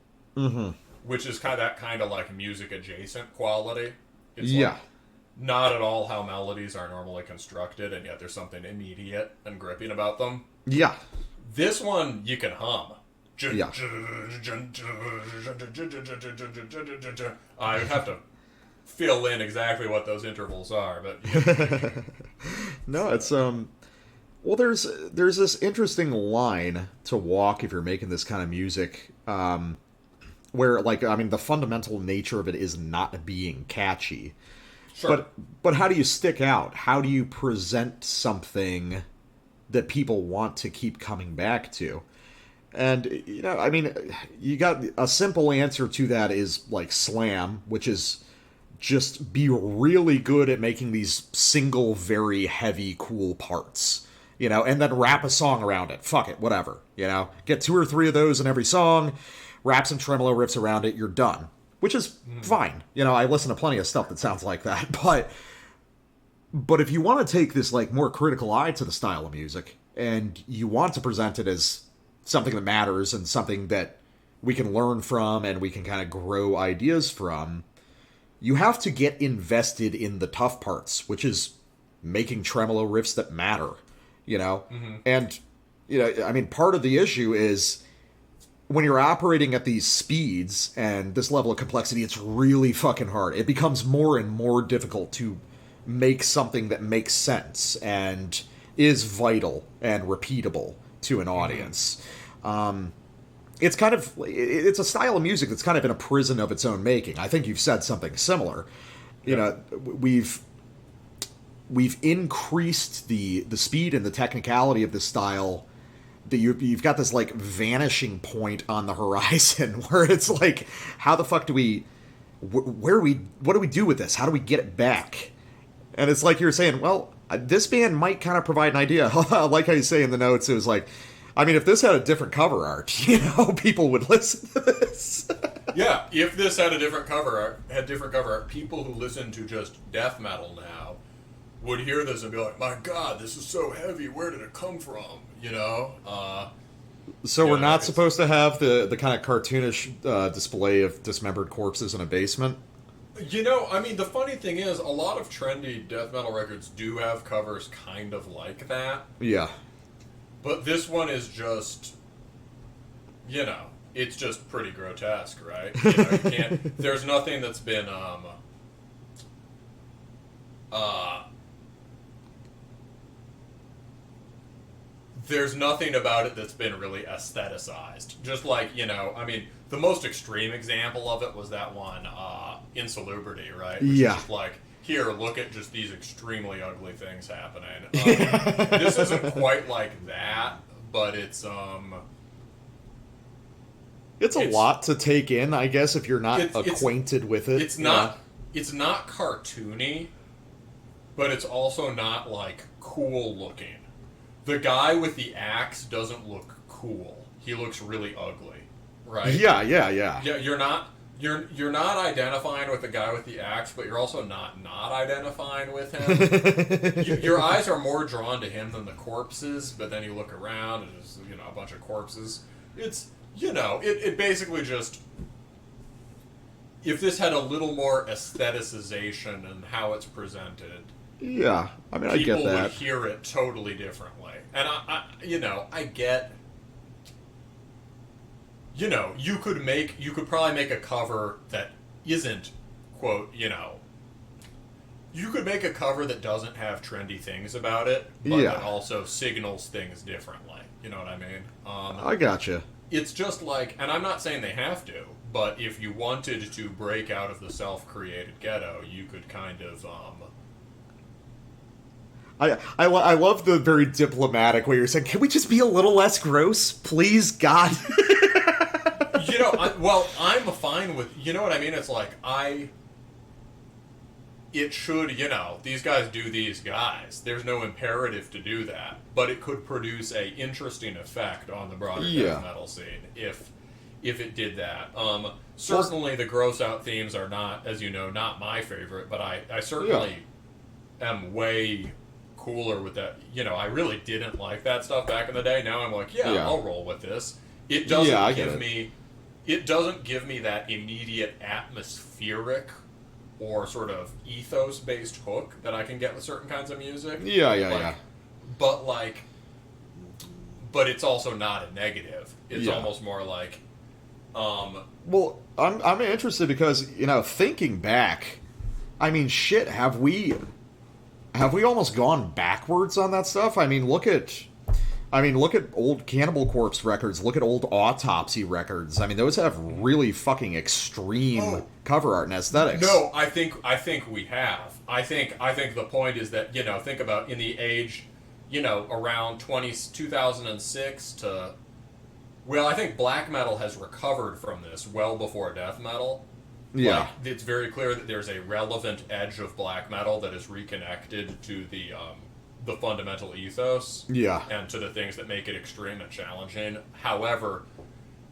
which is kind of like music adjacent quality. It's like not at all how melodies are normally constructed, and yet there's something immediate and gripping about them. Yeah. This one you can hum. Yeah. I would have to fill in exactly what those intervals are, but no, it's well, there's this interesting line to walk if you're making this kind of music, where, like, I mean, the fundamental nature of it is not being catchy. Sure. But how do you stick out? How do you present something that people want to keep coming back to? And, you know, I mean, you got a simple answer to that is, like, slam, which is just be really good at making these single, very heavy, cool parts. You know, and then wrap a song around it. Fuck it, whatever. You know, get 2 or 3 of those in every song, wrap some tremolo riffs around it, you're done. Which is fine. You know, I listen to plenty of stuff that sounds like that. But if you want to take this, like, more critical eye to the style of music, and you want to present it as something that matters and something that we can learn from and we can kind of grow ideas from, you have to get invested in the tough parts, which is making tremolo riffs that matter. You know, and, you know, I mean, part of the issue is when you're operating at these speeds and this level of complexity, it's really fucking hard. It becomes more and more difficult to make something that makes sense and is vital and repeatable to an audience. It's kind of, it's a style of music that's kind of in a prison of its own making. I think you've said something similar. You know, we've increased the speed and the technicality of this style. That you've got this like vanishing point on the horizon where it's like, how the fuck do we, what do we do with this? How do we get it back? And it's like you're saying, well, this band might kind of provide an idea. I like how you say in the notes, it was like, I mean, if this had a different cover art, you know, people would listen to this. Yeah, if this had a different cover art, people who listen to just death metal now would hear this and be like, my God, this is so heavy. Where did it come from? You know? So we're not supposed to have the kind of cartoonish display of dismembered corpses in a basement? You know, I mean, the funny thing is, a lot of trendy death metal records do have covers kind of like that. Yeah. But this one is just, you know, it's just pretty grotesque, right? You know, you can't, there's nothing that's been, there's nothing about it that's been really aestheticized. Just like, you know, I mean, the most extreme example of it was that one, Insalubrity, right? Which is just like, here, look at just these extremely ugly things happening. This isn't quite like that, but it's a lot to take in, I guess, if you're not acquainted with it. It's not cartoony, but it's also not like cool looking. The guy with the axe doesn't look cool. He looks really ugly, right? Yeah. Yeah, you're not identifying with the guy with the axe, but you're also not identifying with him. Your eyes are more drawn to him than the corpses, but then you look around and there's, you know, a bunch of corpses. It's, you know, it basically just, if this had a little more aestheticization in how it's presented, yeah, I mean, I get that. People would hear it totally differently. And I you know, I get, you know, you could probably make a cover that isn't, quote, you know, you could make a cover that doesn't have trendy things about it, but that also signals things differently. You know what I mean? I gotcha. It's just like, and I'm not saying they have to, but if you wanted to break out of the self-created ghetto, you could kind of, I love the very diplomatic way you're saying, can we just be a little less gross? Please, God. You know, I'm fine with, you know what I mean? It's like, it should, you know, these guys do these guys. There's no imperative to do that. But it could produce a interesting effect on the broader death metal scene if it did that. Certainly the gross out themes are not, as you know, not my favorite, but I certainly am way cooler with that. You know, I really didn't like that stuff back in the day. Now I'm like, I'll roll with this. It doesn't give me that immediate atmospheric or sort of ethos-based hook that I can get with certain kinds of music. But it's also not a negative. It's almost more like, well, I'm interested because, you know, thinking back, I mean, shit, have we almost gone backwards on that stuff? I mean, look at old Cannibal Corpse records. Look at old Autopsy records. I mean, those have really fucking extreme cover art and aesthetics. No, I think we have. I think the point is that, you know, think about in the age, you know, around 2006 to, well, I think black metal has recovered from this well before death metal. Yeah. Like, it's very clear that there's a relevant edge of black metal that is reconnected to the fundamental ethos, and to the things that make it extreme and challenging. However,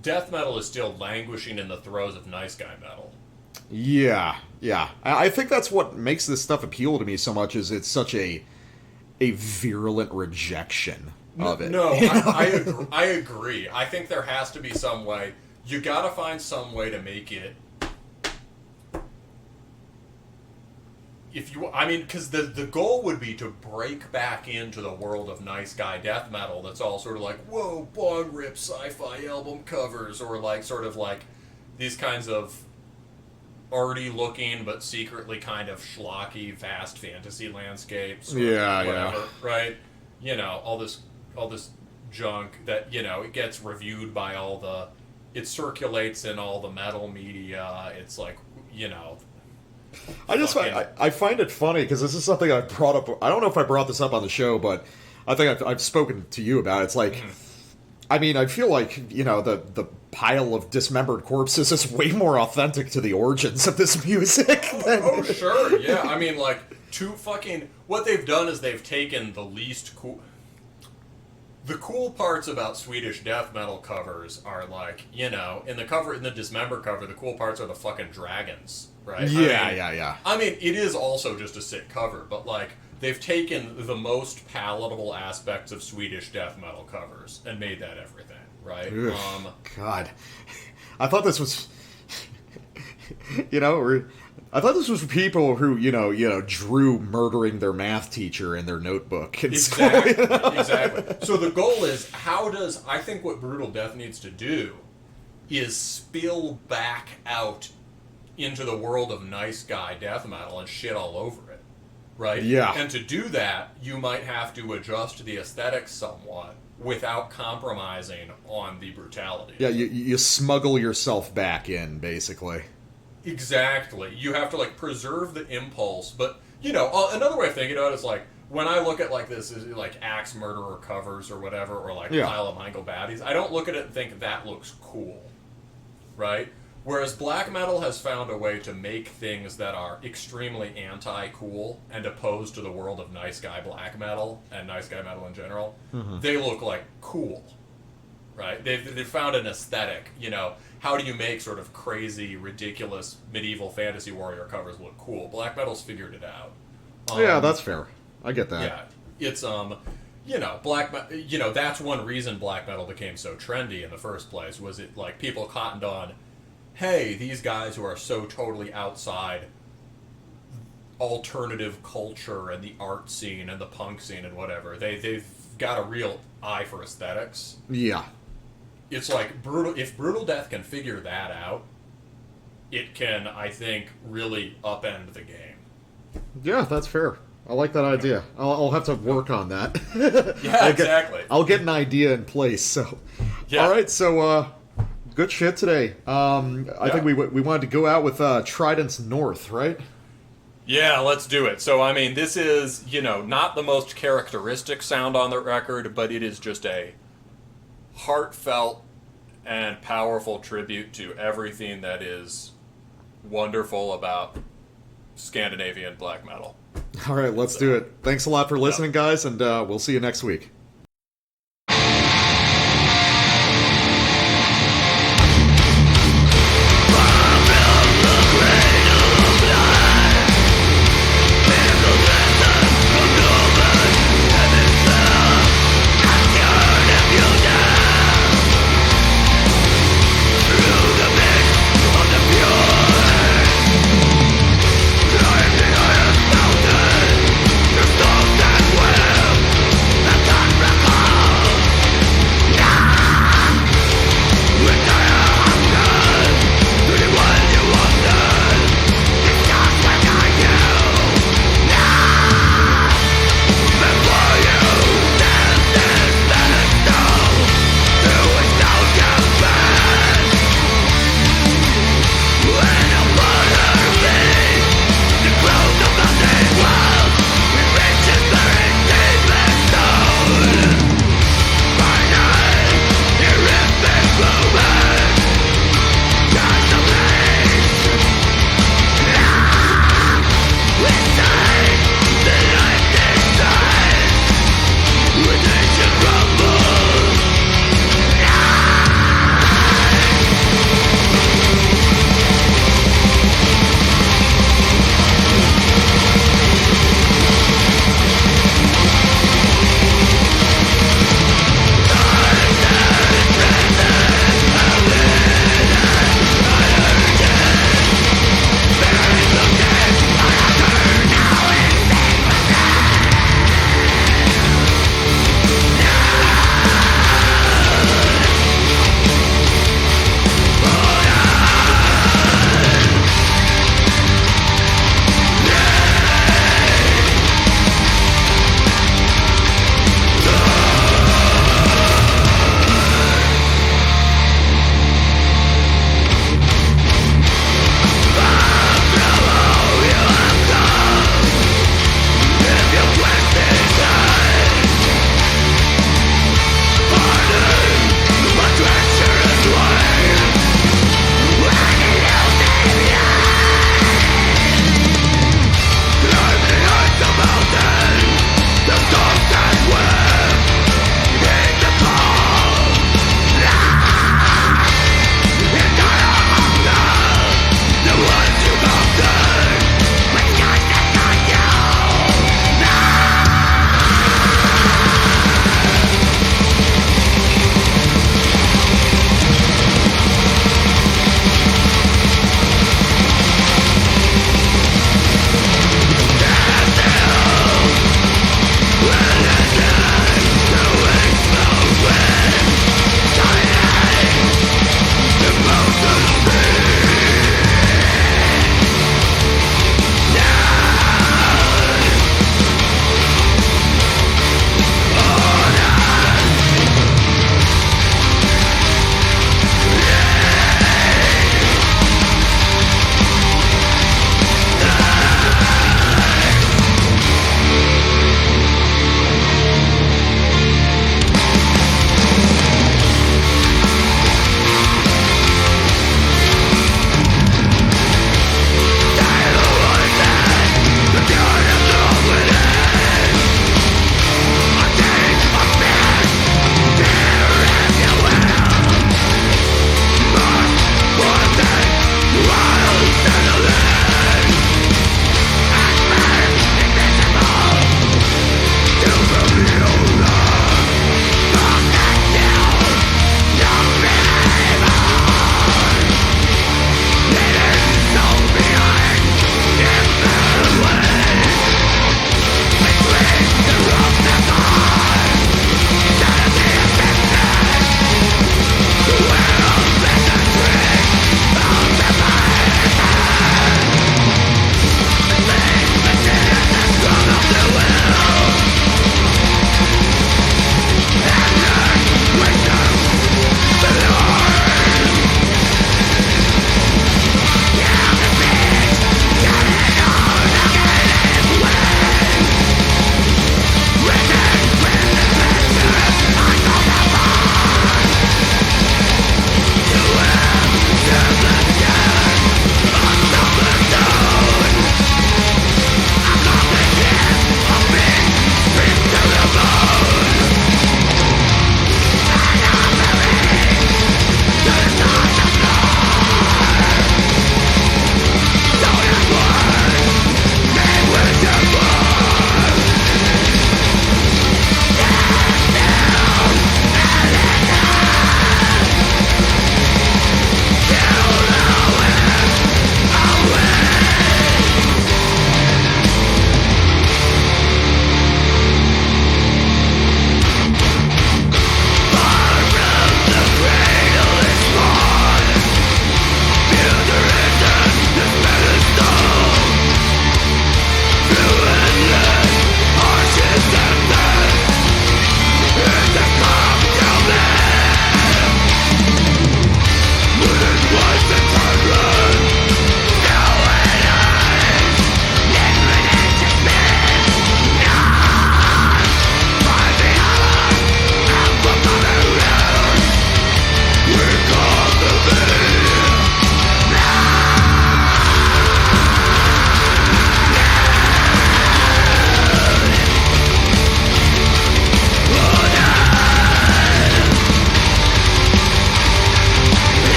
death metal is still languishing in the throes of nice guy metal. Yeah. I think that's what makes this stuff appeal to me so much, is it's such a virulent rejection of it. No, I agree. I think there has to be some way. You gotta find some way to make it. if you, I mean, because the goal would be to break back into the world of nice guy death metal that's all sort of like, whoa, bong rip sci-fi album covers, or like sort of like these kinds of arty looking but secretly kind of schlocky vast fantasy landscapes, or whatever, right? You know, all this junk that, you know, it gets reviewed by it circulates in all the metal media. It's like, you know, I find it funny because this is something I brought up. I don't know if I brought this up on the show, but I think I've spoken to you about it. It's like, I mean, I feel like, you know, the pile of dismembered corpses is way more authentic to the origins of this music. Oh, sure, yeah. I mean, like, what they've done is they've taken the least cool... The cool parts about Swedish death metal covers are like, you know, in the Dismember cover, the cool parts are the fucking dragons, right? Yeah. I mean, it is also just a sick cover, but like, they've taken the most palatable aspects of Swedish death metal covers and made that everything, right? Ugh, God. I thought this was... you know, I thought this was for people who, you know, drew murdering their math teacher in their notebook in school. Exactly. So the goal is, I think what Brutal Death needs to do is spill back out into the world of nice guy death metal and shit all over it, right? Yeah. And to do that, you might have to adjust the aesthetics somewhat without compromising on the brutality. Yeah, you smuggle yourself back in, basically. Exactly. You have to, like, preserve the impulse, but, you know, another way of thinking about it is, like, when I look at, like, this, is like, Axe Murderer covers or whatever, or, like, Pile of Mango Baddies, I don't look at it and think that looks cool, right? Whereas black metal has found a way to make things that are extremely anti-cool and opposed to the world of nice guy black metal and nice guy metal in general. Mm-hmm. They look like cool, right? They've found an aesthetic, you know. How do you make sort of crazy, ridiculous medieval fantasy warrior covers look cool? Black metal's figured it out. Yeah, that's fair. I get that. Yeah, it's you know, that's one reason black metal became so trendy in the first place. Was it like people cottoned on, hey, these guys who are so totally outside alternative culture and the art scene and the punk scene and whatever, they've got a real eye for aesthetics. Yeah. It's like if Brutal Death can figure that out, it can, I think, really upend the game. Yeah, that's fair. I like that idea. I'll have to work on that. Yeah, exactly. I'll get an idea in place. So, yeah. All right. So, good shit today. I think we wanted to go out with Trident's North, right? Yeah, let's do it. So, I mean, this is, you know, not the most characteristic sound on the record, but it is just a heartfelt and powerful tribute to everything that is wonderful about Scandinavian black metal. All right, let's do it. Thanks a lot for listening, guys, and we'll see you next week.